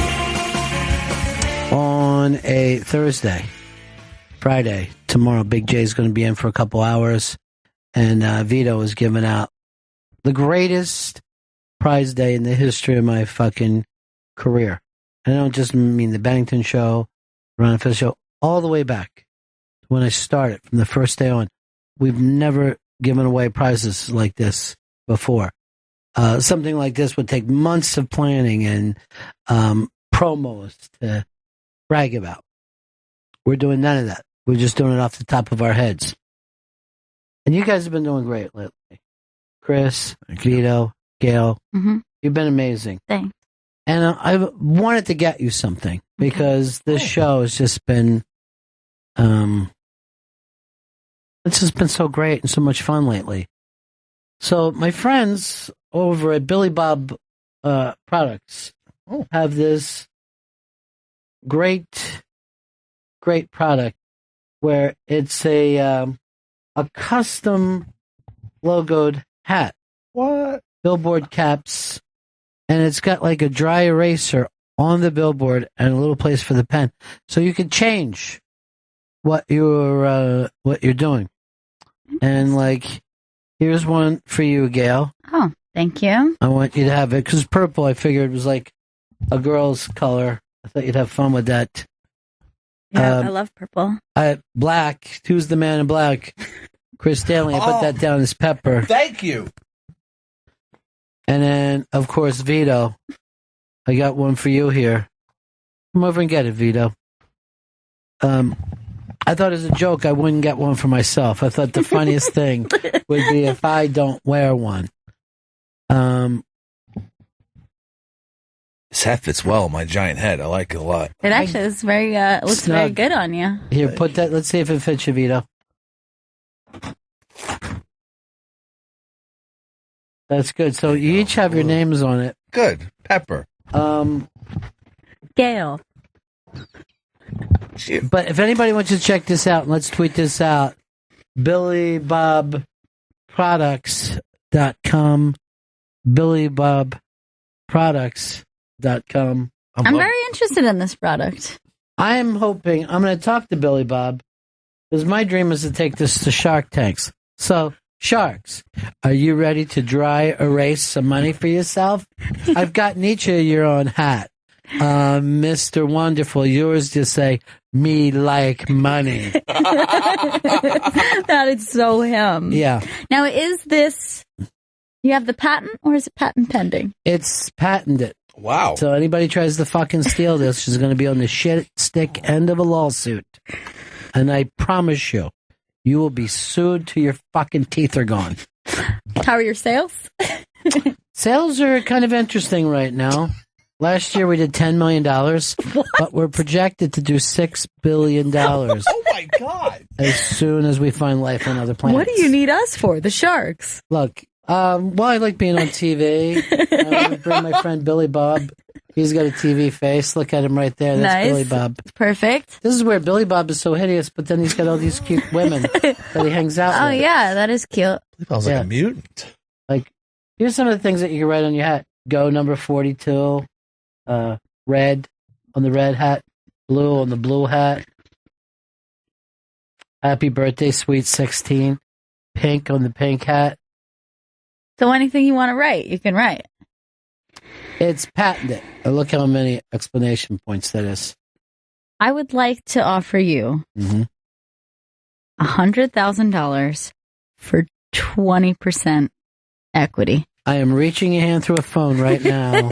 on a Thursday. Friday. Tomorrow, Big J's going to be in for a couple hours. And Vito is giving out the greatest prize day in the history of my fucking career. And I don't just mean the Bennington Show, Ron and Fez Show, all the way back when I started, from the first day on. We've never given away prizes like this before. Something like this would take months of planning and promos to brag about. We're doing none of that. We're just doing it off the top of our heads. And you guys have been doing great lately. Chris, Vito, Gail, you've been amazing. Thanks. And I wanted to get you something because this show has just been, it's just been so great and so much fun lately. So my friends over at Billy Bob Products have this great product where it's a custom logoed hat. What? Billboard caps. And it's got like a dry eraser on the billboard and a little place for the pen. So you can change what you're doing. And like, here's one for you, Gail. Oh, thank you. I want you to have it because purple, I figured, was like a girl's color. I thought you'd have fun with that. Yeah, I love purple. Black. Who's the man in black? Chris Stanley. I put that down as Pepper. Thank you. And then, of course, Vito. I got one for you here. Come over and get it, Vito. I thought as a joke I wouldn't get one for myself. I thought the funniest thing would be if I don't wear one. This hat fits well on my giant head. I like it a lot. It actually is very looks very good on you. Here, put that. Let's see if it fits you, Vito. That's good. So you each have your names on it. Good. Pepper. Gail. But if anybody wants to check this out, let's tweet this out. BillyBobProducts.com. BillyBobProducts.com. I'm very interested in this product. I'm hoping I'm going to talk to Billy Bob because my dream is to take this to Shark Tanks. So, Sharks, are you ready to dry erase some money for yourself? I've gotten each of your own hat. Mr. Wonderful, yours just say, me like money. That is so him. Yeah. Now, is this, you have the patent or is it patent pending? It's patented. Wow. So anybody tries to fucking steal this, she's going to be on the shit stick end of a lawsuit. And I promise you, you will be sued till your fucking teeth are gone. How are your sales? Sales are kind of interesting right now. Last year we did $10 million, but we're projected to do $6 billion. Oh my God. As soon as we find life on other planets. What do you need us for? The Sharks. Look, well, I like being on TV. I bring my friend Billy Bob. He's got a TV face. Look at him right there. That's Nice. Billy Bob. Perfect. This is where Billy Bob is so hideous, but then he's got all these cute women that he hangs out Oh, with. yeah, that is cute. He sounds like a mutant. Like, here's some of the things that you can write on your hat. Go number 42. Red on the red hat. Blue on the blue hat. Happy birthday, sweet 16. Pink on the pink hat. So anything you want to write, you can write. It's patented. And look how many explanation points that is. I would like to offer you $100,000 for 20% equity. I am reaching a hand through a phone right now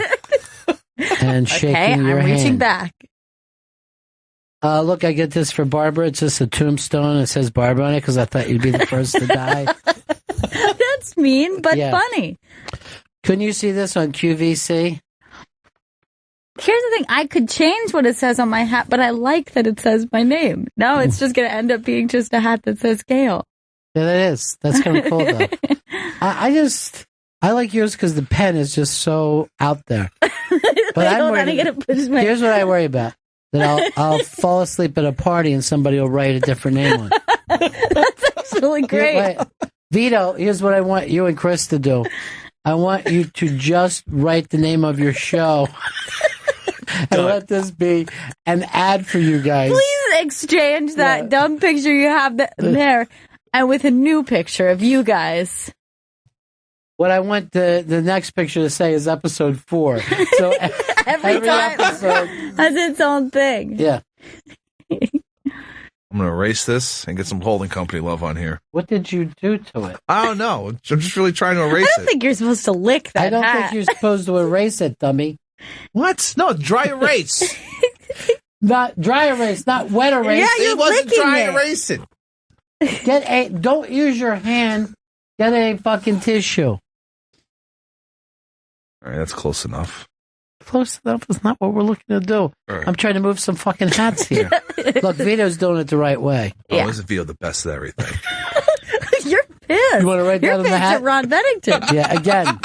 and shaking your I'm hand. reaching back. Look, I get this for Barbara. It's just a tombstone. It says Barbara on it because I thought you'd be the first to die. That's mean, but funny. Couldn't you see this on QVC? Here's the thing. I could change what it says on my hat, but I like that it says my name. No, it's just going to end up being just a hat that says Gail. Yeah, that is. That's kind of cool, though. I like yours because the pen is just so out there. But here's what I worry about. That I'll fall asleep at a party and somebody will write a different name on it. That's actually great. Vito, here's what I want you and Chris to do. I want you to just write the name of your show and let this be an ad for you guys. Please exchange that dumb picture you have there and with a new picture of you guys. What I want the next picture to say is episode 4. So every time episode has its own thing. Yeah. I'm going to erase this and get some holding company love on here. What did you do to it? I don't know. I'm just really trying to erase I don't think you're supposed to lick that I don't hat. think you're supposed to erase it, dummy. What? No, dry erase. Not dry erase, not wet erase. Yeah, you're it wasn't licking dry it. erasing. Don't use your hand. Get a fucking tissue. All right, that's close enough. Close enough is not what we're looking to do. Right. I'm trying to move some fucking hats here. Look, Vito's doing it the right way. Oh, isn't Vito the best at everything? You're pissed. You want to write You're down on the pissed hat? at Ron Bennington. Yeah, again.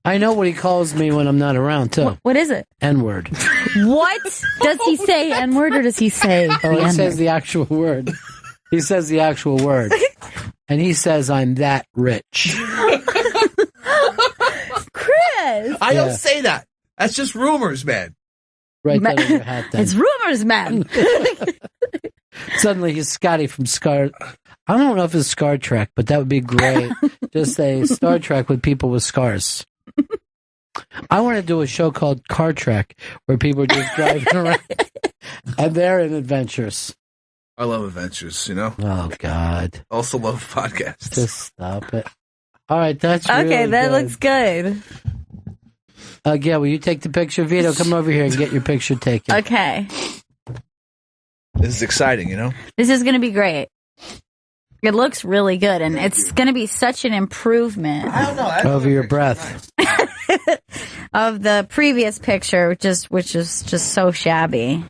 I know what he calls me when I'm not around, too. What is it? N-word. What? Does he say N-word or does he say the Oh, he N-word? says the actual word. He says the actual word. And he says I'm that rich. Chris! I don't say that. That's just rumors, man. Right that on your hat, then. It's rumors, man. Suddenly he's Scotty from Star... I don't know if it's Star Trek, but that would be great. Just a Star Trek with people with scars. I want to do a show called Car Trek, where people are just driving around and they're in adventures. I love adventures, you know? Oh, God. Also love podcasts. Just stop it. All right, that's Okay, really that good. looks good. Gail, will you take the picture? Vito, come over here and get your picture taken. Okay. This is exciting, you know? This is going to be great. It looks really good, and it's going to be such an improvement. I don't know. Over your breath. Of the previous picture, which is just so shabby.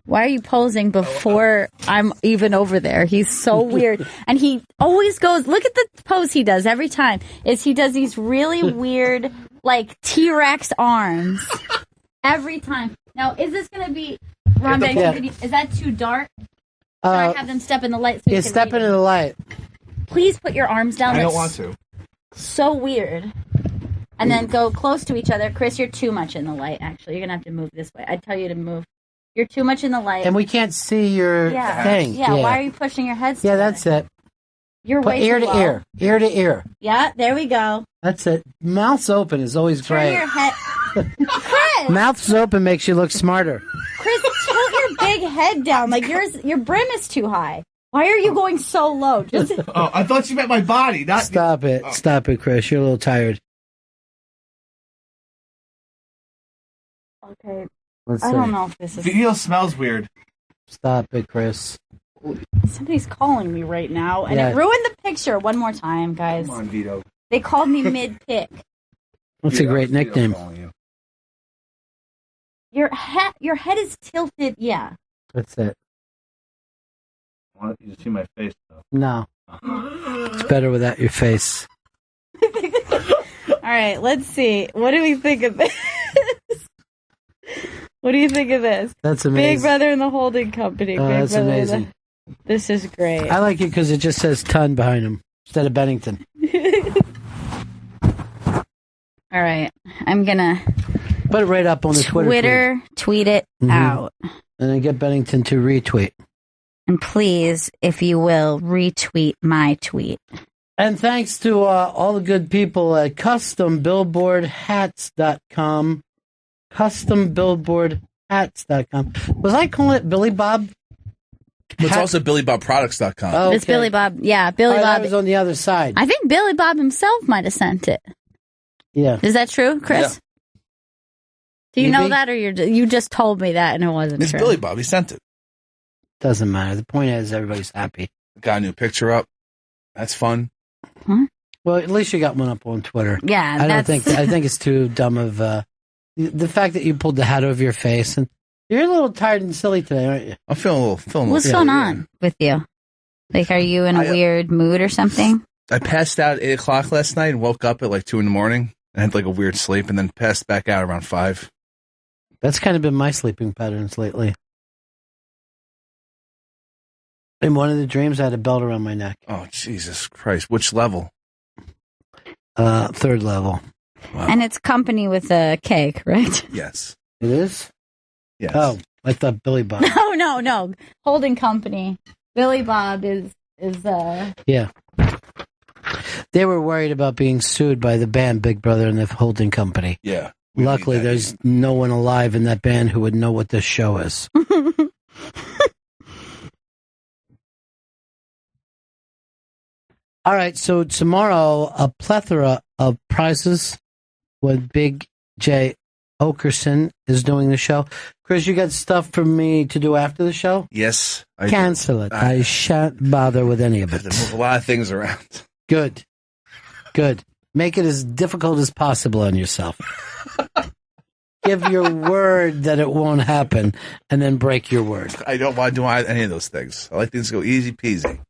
Why are you posing before I'm even over there? He's so weird. And he always goes, look at the pose he does every time, is he does these really weird, like, T-Rex arms. Every time. Now, is this going to be, Ron Bennington, is that too dark? Should I have them step in the light? So Step into the light. Please put your arms down. I don't want to. So weird. And then go close to each other. Chris, you're too much in the light, actually. You're going to have to move this way. I'd tell you to move. You're too much in the light. And we can't see your thing. Yeah, why are you pushing your heads Yeah, together? that's it. You're Put way ear too to low. ear. Ear to ear. Yeah, there we go. That's it. Mouth's open is always Turn great. your head. Chris! Mouth's open makes you look smarter. Chris, tilt your big head down. Like, your brim is too high. Why are you going so low? Just Oh, I thought you meant my body, not... Stop it. Stop it, Chris. You're a little tired. Okay. Let's I see. don't know if this is... Video smells weird. Stop it, Chris. Somebody's calling me right now, and Yeah. it ruined the picture. One more time, guys. Come on, Vito. They called me mid-pick. That's a great nickname. Your head is tilted. Yeah. That's it. I want you to see my face, though. No. It's better without your face. All right. Let's see. What do we think of this? What do you think of this? That's amazing. Big Brother and the Holding Company. Oh, Big that's Brother amazing. This is great. I like it because it just says ton behind him instead of Bennington. All right. I'm going to Put it right up on the Twitter feed. tweet it Mhm. out. And then get Bennington to retweet. And please, if you will, retweet my tweet. And thanks to all the good people at CustomBillboardHats.com. CustomBillboardHats.com. Was I calling it Billy Bob? But it's also BillyBobProducts.com. Oh, It's Billy Bob. Yeah, Billy That Bob. was on the other side. I think Billy Bob himself might have sent it. Yeah. Is that true, Chris? Yeah. Do you know Maybe. that, or you just told me that and it wasn't It's true? Billy Bob. He sent it. Doesn't matter. The point is, everybody's happy. Got a new picture up. That's fun. Well, at least you got one up on Twitter. Yeah, I think it's too dumb of the fact that you pulled the hat over your face, and you're a little tired and silly today, aren't you? I'm feeling a little. What's going on with you? Like, are you in a weird mood or something? I passed out at 8 o'clock last night and woke up at like 2 in the morning. I had like a weird sleep and then passed back out around 5. That's kind of been my sleeping patterns lately. In one of the dreams, I had a belt around my neck. Oh, Jesus Christ. Which level? 3rd level. Wow. And it's company with a K, correct? Yes. It is? Yes. Oh, I thought Billy Bob. No. Holding company. Billy Bob is Yeah. They were worried about being sued by the band Big Brother and the holding company. Yeah. Luckily, there's no one alive in that band who would know what this show is. All right, so tomorrow, a plethora of prizes when Big J Okerson is doing the show. Chris, you got stuff for me to do after the show? Yes. Cancel it. I shan't bother with any of I it. have to move a lot of things around. Good. Make it as difficult as possible on yourself. Give your word that it won't happen, and then break your word. I don't want to do any of those things. I like things to go easy peasy.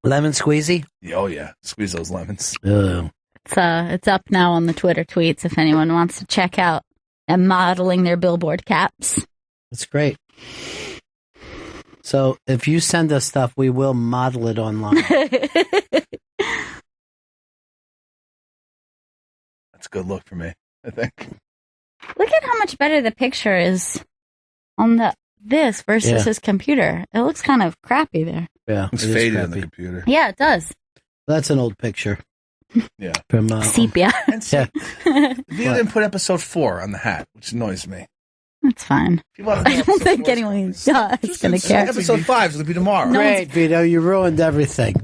Lemon squeezy? Oh, yeah. Squeeze those lemons. Oh. it's up now on the Twitter tweets if anyone wants to check out and modeling their billboard caps. That's great. So if you send us stuff, we will model it online. That's a good look for me, I think. Look at how much better the picture is on this versus his computer. It looks kind of crappy there. Yeah, It's faded on the computer. Yeah, it does. That's an old picture. Yeah. From sepia. Yeah. You didn't put episode 4 on the hat, which annoys me. That's fine. I don't think anyone is going to care. Episode 5 is going to be tomorrow. Great, Vito. You ruined everything.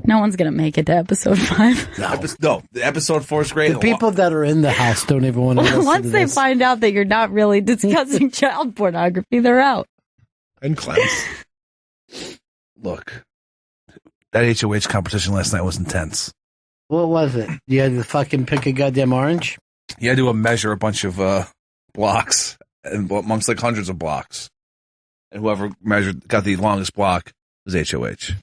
No one's going to make it to episode 5. No, the episode 4 is great. The people that are in the house don't even want to listen Once to they this. find out that you're not really discussing child pornography, they're out. And clowns. Look, that HOH competition last night was intense. What was it? You had to fucking pick a goddamn orange? You had to measure a bunch of blocks and amongst like hundreds of blocks. And whoever got the longest block was HOH.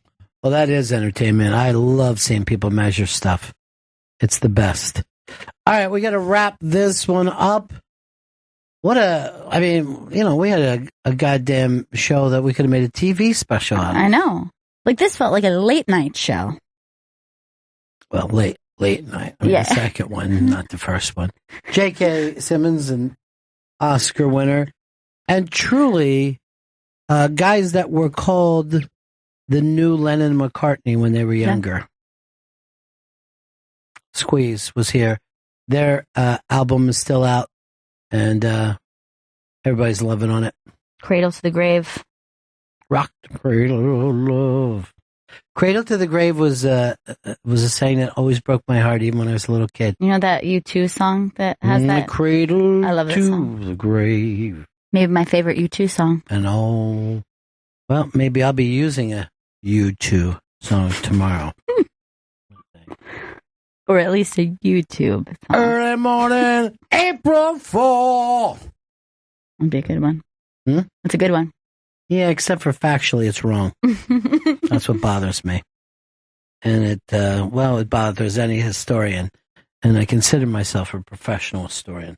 Well, that is entertainment. I love seeing people measure stuff. It's the best. All right, we got to wrap this one up. We had a goddamn show that we could have made a TV special out of. I know. Like, this felt like a late night show. Well, late night. I mean, Yeah. The second one, not the first one. JK Simmons, an Oscar winner. And truly, guys that were called the new Lennon and McCartney when they were younger. Squeeze was here. Their album is still out, and everybody's loving on it. Cradle to the Grave. Rock the cradle of love. Cradle to the Grave was a saying that always broke my heart, even when I was a little kid. You know that U2 song that has that? Cradle I love that to song. the grave. Maybe my favorite U2 song. And oh, well, maybe I'll be using a U2 song tomorrow. Or at least a YouTube song. Early morning, April 4. That'd be a good one. That's a good one. Yeah, except for factually, it's wrong. That's what bothers me. And it bothers any historian. And I consider myself a professional historian.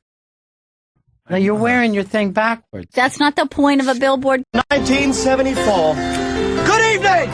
Now, you're wearing your thing backwards. That's not the point of a billboard. 1974. Good evening!